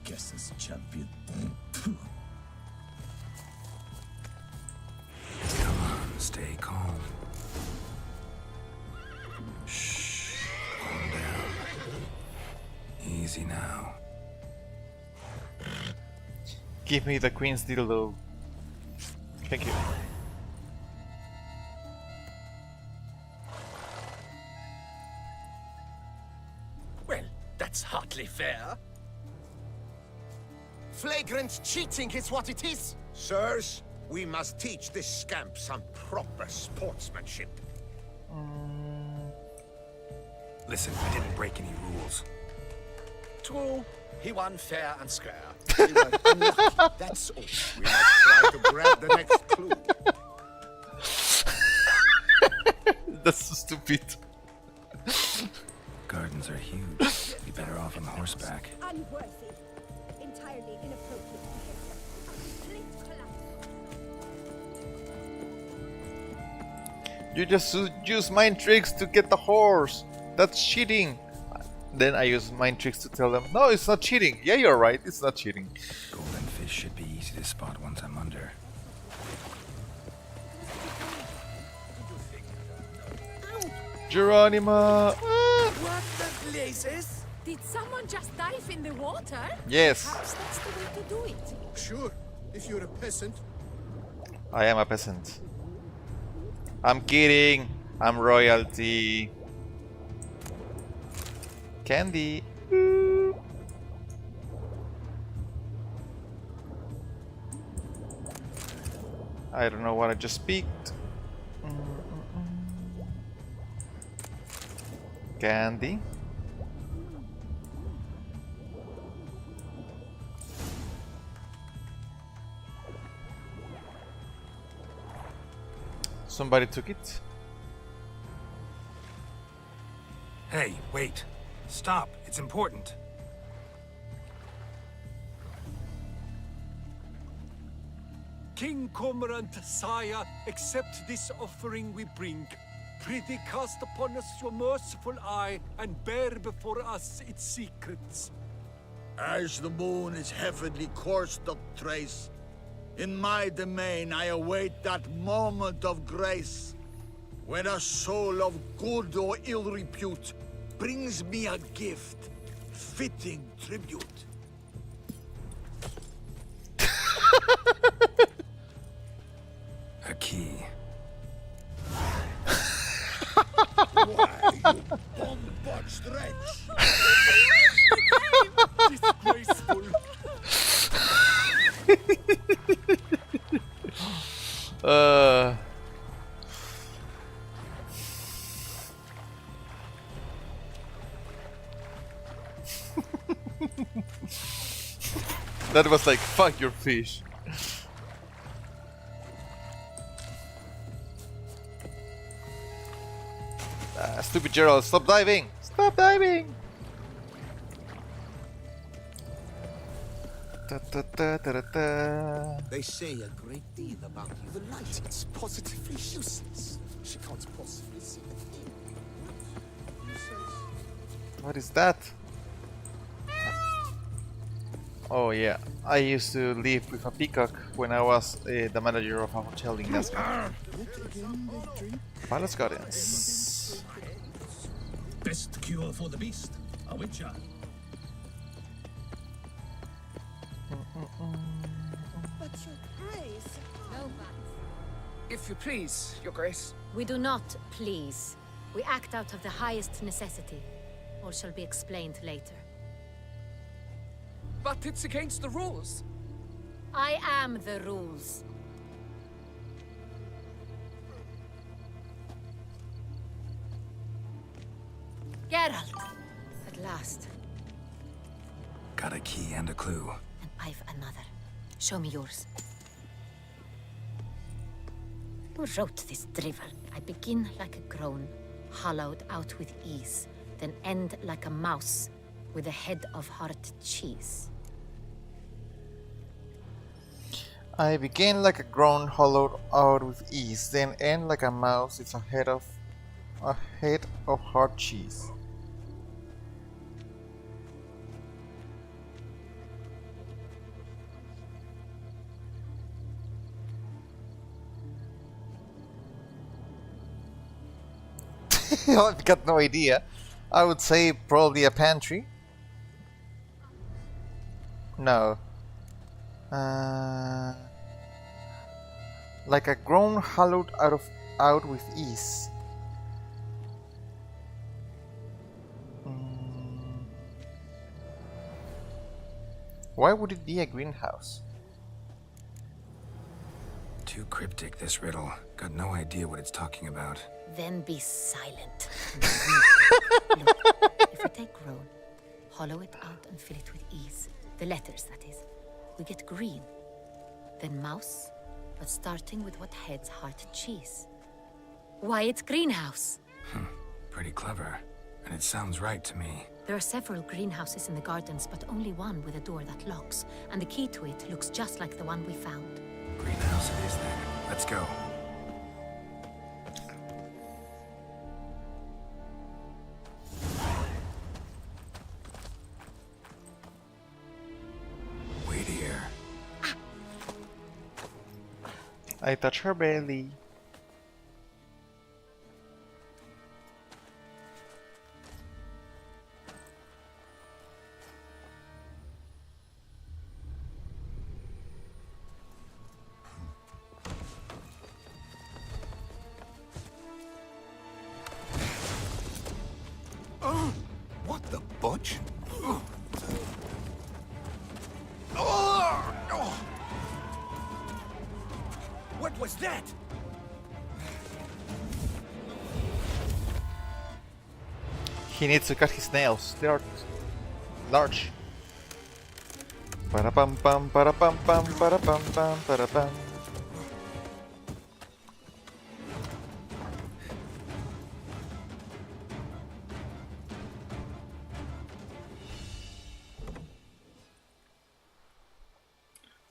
Guess this champion. Come on, stay calm. Shh. Calm down. Easy now. Give me the queen's dildo. Thank you. Well, that's hardly fair. Flagrant cheating is what it is. Sirs, we must teach this scamp some proper sportsmanship. Listen, I didn't break any rules. True, he won fair and square. We were unlucky, that's all. We must try to grab the next clue. That's so stupid. Gardens are huge. Be better off on horseback. Unworthy. Entirely inappropriate behavior. A complete collapse. You just use mind tricks to get the horse. That's cheating. Then I use mind tricks to tell them, no, it's not cheating. Yeah, you're right, it's not cheating. Golden fish should be easy to spot once I'm under. Geronima! What the blazes? Did someone just dive in the water? Yes. Perhaps that's the way to do it. Sure, if you're a peasant. I am a peasant. I'm kidding. I'm royalty. Candy. I don't know what I just speaked. Candy. Somebody took it. Hey, wait. Stop. It's important. King Cormorant, sire, accept this offering we bring. Prithee cast upon us your merciful eye, and bear before us its secrets. As the moon is heavenly course doth trace, in my domain I await that moment of grace, when a soul of good or ill repute brings me a gift, fitting tribute. A key. Why, you bomb-botched wretch! Disgraceful! That was like, fuck your fish. Stupid Gerald, stop diving! Stop diving! They say a great deal about you. The light, it's positively useless. She can't possibly see the thing. What is that? Oh yeah, I used to live with a peacock when I was the manager of a hotel in Glasgow. Palace Gardens. Best cure for the beast, a witcher. But your grace. No, but. If you please, your grace. We do not please. We act out of the highest necessity. All shall be explained later. But it's against the rules. I am the rules. Geralt! At last. Got a key and a clue. And I've another. Show me yours. Who wrote this drivel? I begin like a groan, hollowed out with ease, then end like a mouse, with a head of hard cheese. I begin like a groan hollowed out with ease, then end like a mouse with a head of hard cheese. I've got no idea. I would say probably a pantry. No. Like a groan hollowed out with ease. Why would it be a greenhouse? Too cryptic, this riddle. Got no idea what it's talking about. Then be silent. Look, if we take groan, hollow it out and fill it with ease, the letters that is, we get green. Then mouse, but starting with what heads hard cheese. Why, it's greenhouse. Pretty clever. And it sounds right to me. There are several greenhouses in the gardens, but only one with a door that locks, and the key to it looks just like the one we found. Greenhouse it is then. Let's go. Wait here. I touch her belly. What the butch? What was that? He needs to cut his nails. They are large. Para-pam pam, para-pam pam, para-pam pam, para-pam.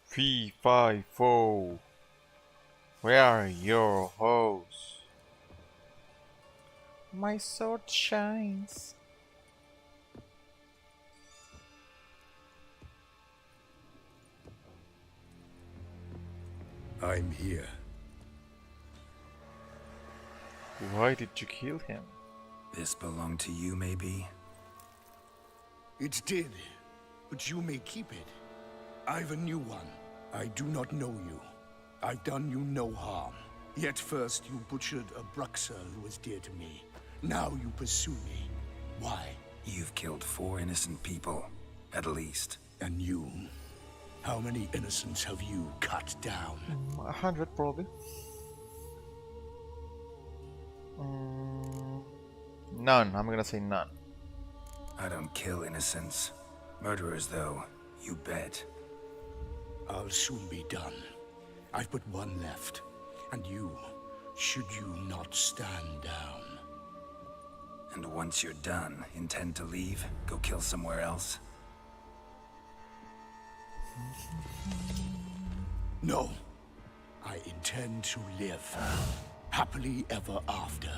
Fee, fi, fo. Where are your hoes? My sword shines. I'm here. Why did you kill him? This belonged to you, maybe? It did, but you may keep it. I've a new one. I do not know you. I've done you no harm. Yet first you butchered a Bruxer who was dear to me. Now you pursue me. Why? You've killed 4 innocent people, at least. And you? How many innocents have you cut down? 100 probably. None. I'm gonna say none. I don't kill innocents. Murderers, though, you bet. I'll soon be done. I've but one left. And you, should you not stand down. And once you're done, intend to leave? Go kill somewhere else? No. I intend to live. Happily ever after.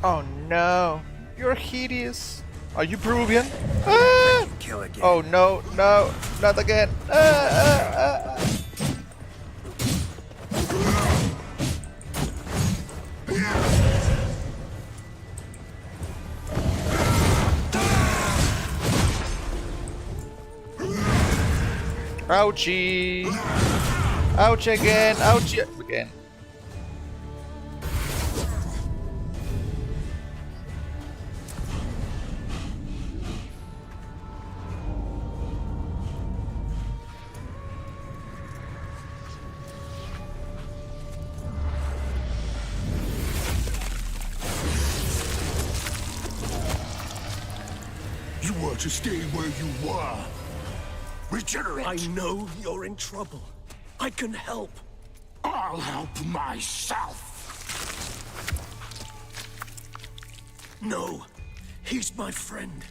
Oh no, you're hideous. Are you Peruvian? Ah! Kill again. Oh no, no, not again. Ouchie! Ouch again! Ouch again! You were to stay where you were. Regenerate! I know you're in trouble. I can help. I'll help myself. No, he's my friend.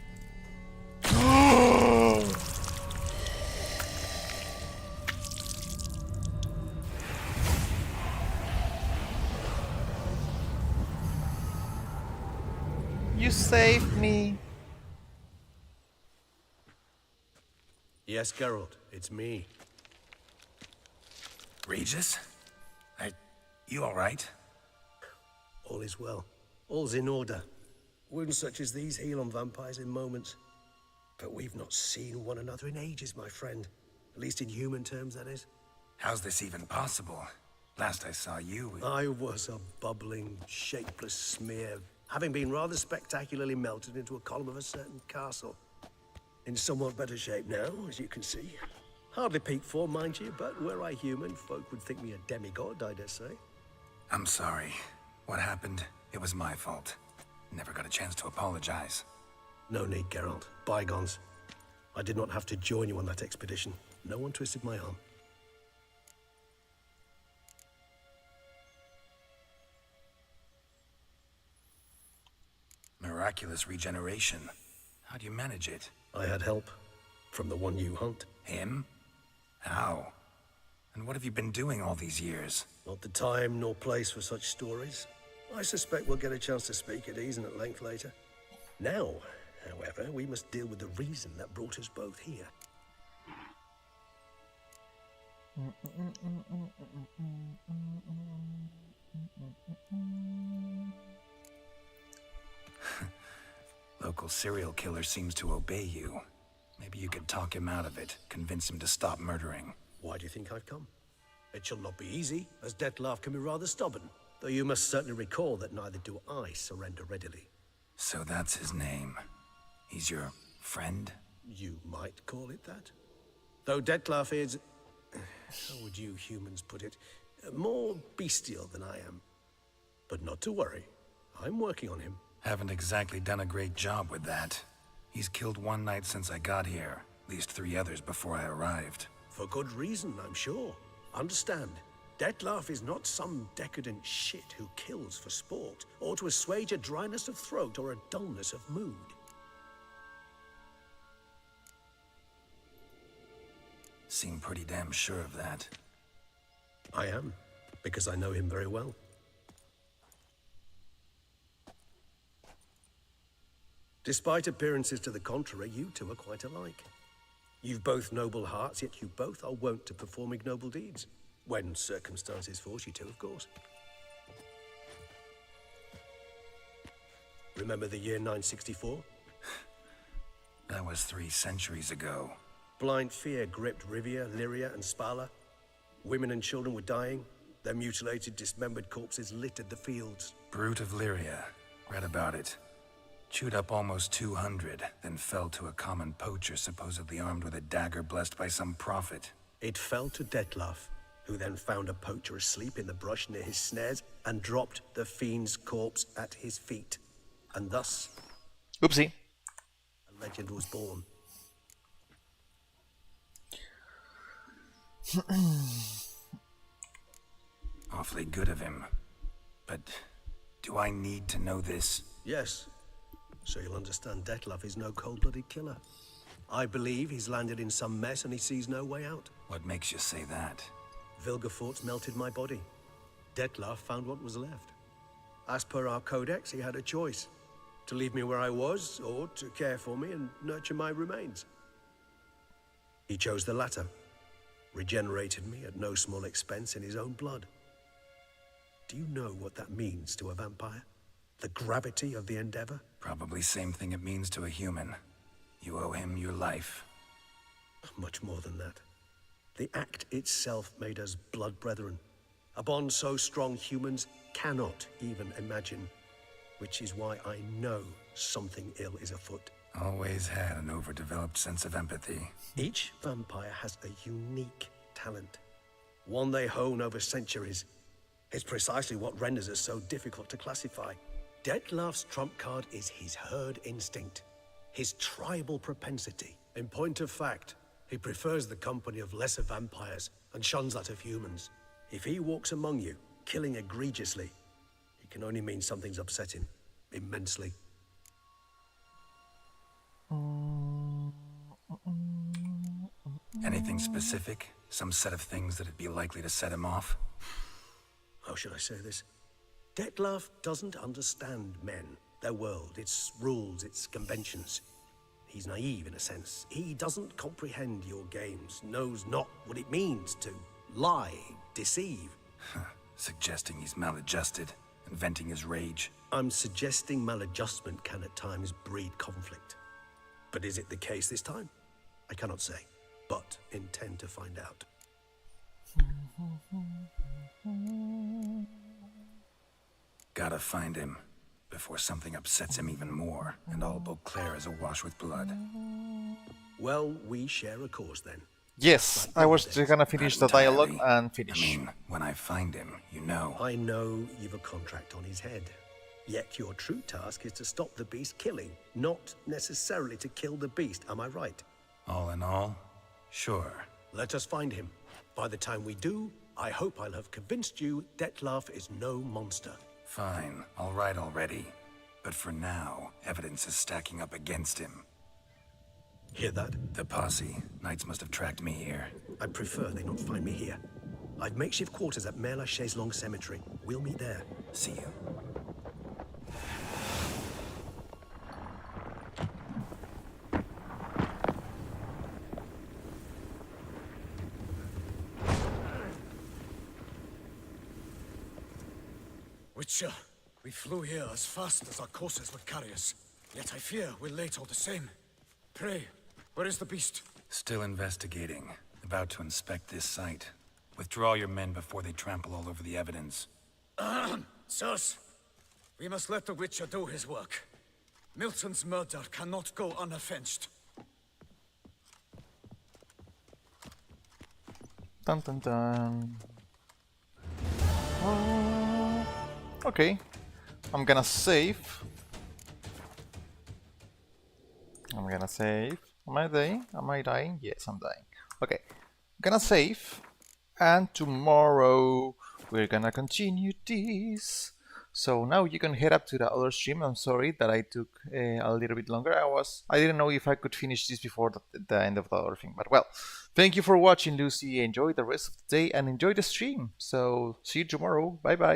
You saved me. Yes, Geralt, it's me. Regis? You alright? All is well. All's in order. Wounds such as these heal on vampires in moments. But we've not seen one another in ages, my friend. At least in human terms, that is. How's this even possible? Last I saw you... I was a bubbling, shapeless smear, having been rather spectacularly melted into a column of a certain castle. In somewhat better shape now, as you can see. Hardly peak form, mind you, but were I human, folk would think me a demigod, I dare say. I'm sorry. What happened? It was my fault. Never got a chance to apologize. No need, Geralt. Bygones. I did not have to join you on that expedition. No one twisted my arm. Miraculous regeneration. How do you manage it? I had help. From the one you hunt. Him? How? And what have you been doing all these years? Not the time nor place for such stories. I suspect we'll get a chance to speak at ease and at length later. Now, however, we must deal with the reason that brought us both here. Local serial killer seems to obey you. Maybe you could talk him out of it, convince him to stop murdering. Why do you think I've come? It shall not be easy, as Dettlaff can be rather stubborn. Though you must certainly recall that neither do I surrender readily. So that's his name. He's your friend? You might call it that. Though Dettlaff is... how would you humans put it? More bestial than I am. But not to worry. I'm working on him. Haven't exactly done a great job with that. He's killed one night since I got here. At least 3 others before I arrived. For good reason, I'm sure. Understand, Dettlaff is not some decadent shit who kills for sport, or to assuage a dryness of throat or a dullness of mood. Seem pretty damn sure of that. I am, because I know him very well. Despite appearances to the contrary, you two are quite alike. You've both noble hearts, yet you both are wont to perform ignoble deeds. When circumstances force you to, of course. Remember the year 964? That was 3 centuries ago. Blind fear gripped Rivia, Lyria, and Spala. Women and children were dying. Their mutilated, dismembered corpses littered the fields. Brute of Lyria. Read about it. Chewed up almost 200, then fell to a common poacher supposedly armed with a dagger blessed by some prophet. It fell to Dettlaff, who then found a poacher asleep in the brush near his snares and dropped the fiend's corpse at his feet. And thus, Oopsie. a legend was born. Awfully good of him. But do I need to know this? Yes, so you'll understand Detlef is no cold-blooded killer. I believe he's landed in some mess and he sees no way out. What makes you say that? Vilgefortz melted my body. Detlef found what was left. As per our codex, he had a choice. To leave me where I was, or to care for me and nurture my remains. He chose the latter. Regenerated me at no small expense in his own blood. Do you know what that means to a vampire? The gravity of the endeavor? Probably same thing it means to a human. You owe him your life. Much more than that. The act itself made us blood brethren. A bond so strong humans cannot even imagine. Which is why I know something ill is afoot. Always had an overdeveloped sense of empathy. Each vampire has a unique talent. One they hone over centuries. It's precisely what renders it so difficult to classify. Detlef's trump card is his herd instinct. His tribal propensity. In point of fact, he prefers the company of lesser vampires and shuns that of humans. If he walks among you, killing egregiously, it can only mean something's upsetting. Immensely. Anything specific? Some set of things that'd be likely to set him off? How should I say this? Detlef doesn't understand men, their world, its rules, its conventions. He's naive in a sense. He doesn't comprehend your games, knows not what it means to lie, deceive. Suggesting he's maladjusted and venting his rage. I'm suggesting maladjustment can at times breed conflict. But is it the case this time? I cannot say, but intend to find out. Gotta find him before something upsets him even more, and all Beauclair is awash with blood. Well, we share a cause then. Yes, I was just gonna finish the dialogue and finish. I mean, when I find him, you know. I know you've a contract on his head. Yet your true task is to stop the beast killing, not necessarily to kill the beast, am I right? All in all, sure. Let us find him. By the time we do, I hope I'll have convinced you Detlef is no monster. Fine, all right already. But for now, evidence is stacking up against him. Hear that? The posse. Knights must have tracked me here. I prefer they not find me here. I've makeshift quarters at Mère Lachaise Long Cemetery. We'll meet there. See you. Witcher, we flew here as fast as our courses would carry us. Yet I fear we're late all the same. Pray, where is the beast? Still investigating. About to inspect this site. Withdraw your men before they trample all over the evidence. Sirs, we must let the Witcher do his work. Milton's murder cannot go unavenged. Dun dun dun. Okay, I'm gonna save. Am I dying? Am I dying? Yes, I'm dying. Okay, I'm gonna save, and tomorrow we're gonna continue this. So now you can head up to the other stream. I'm sorry that I took a little bit longer. I didn't know if I could finish this before the end of the other thing. But well, thank you for watching, Lucy. Enjoy the rest of the day and enjoy the stream. So see you tomorrow. Bye bye.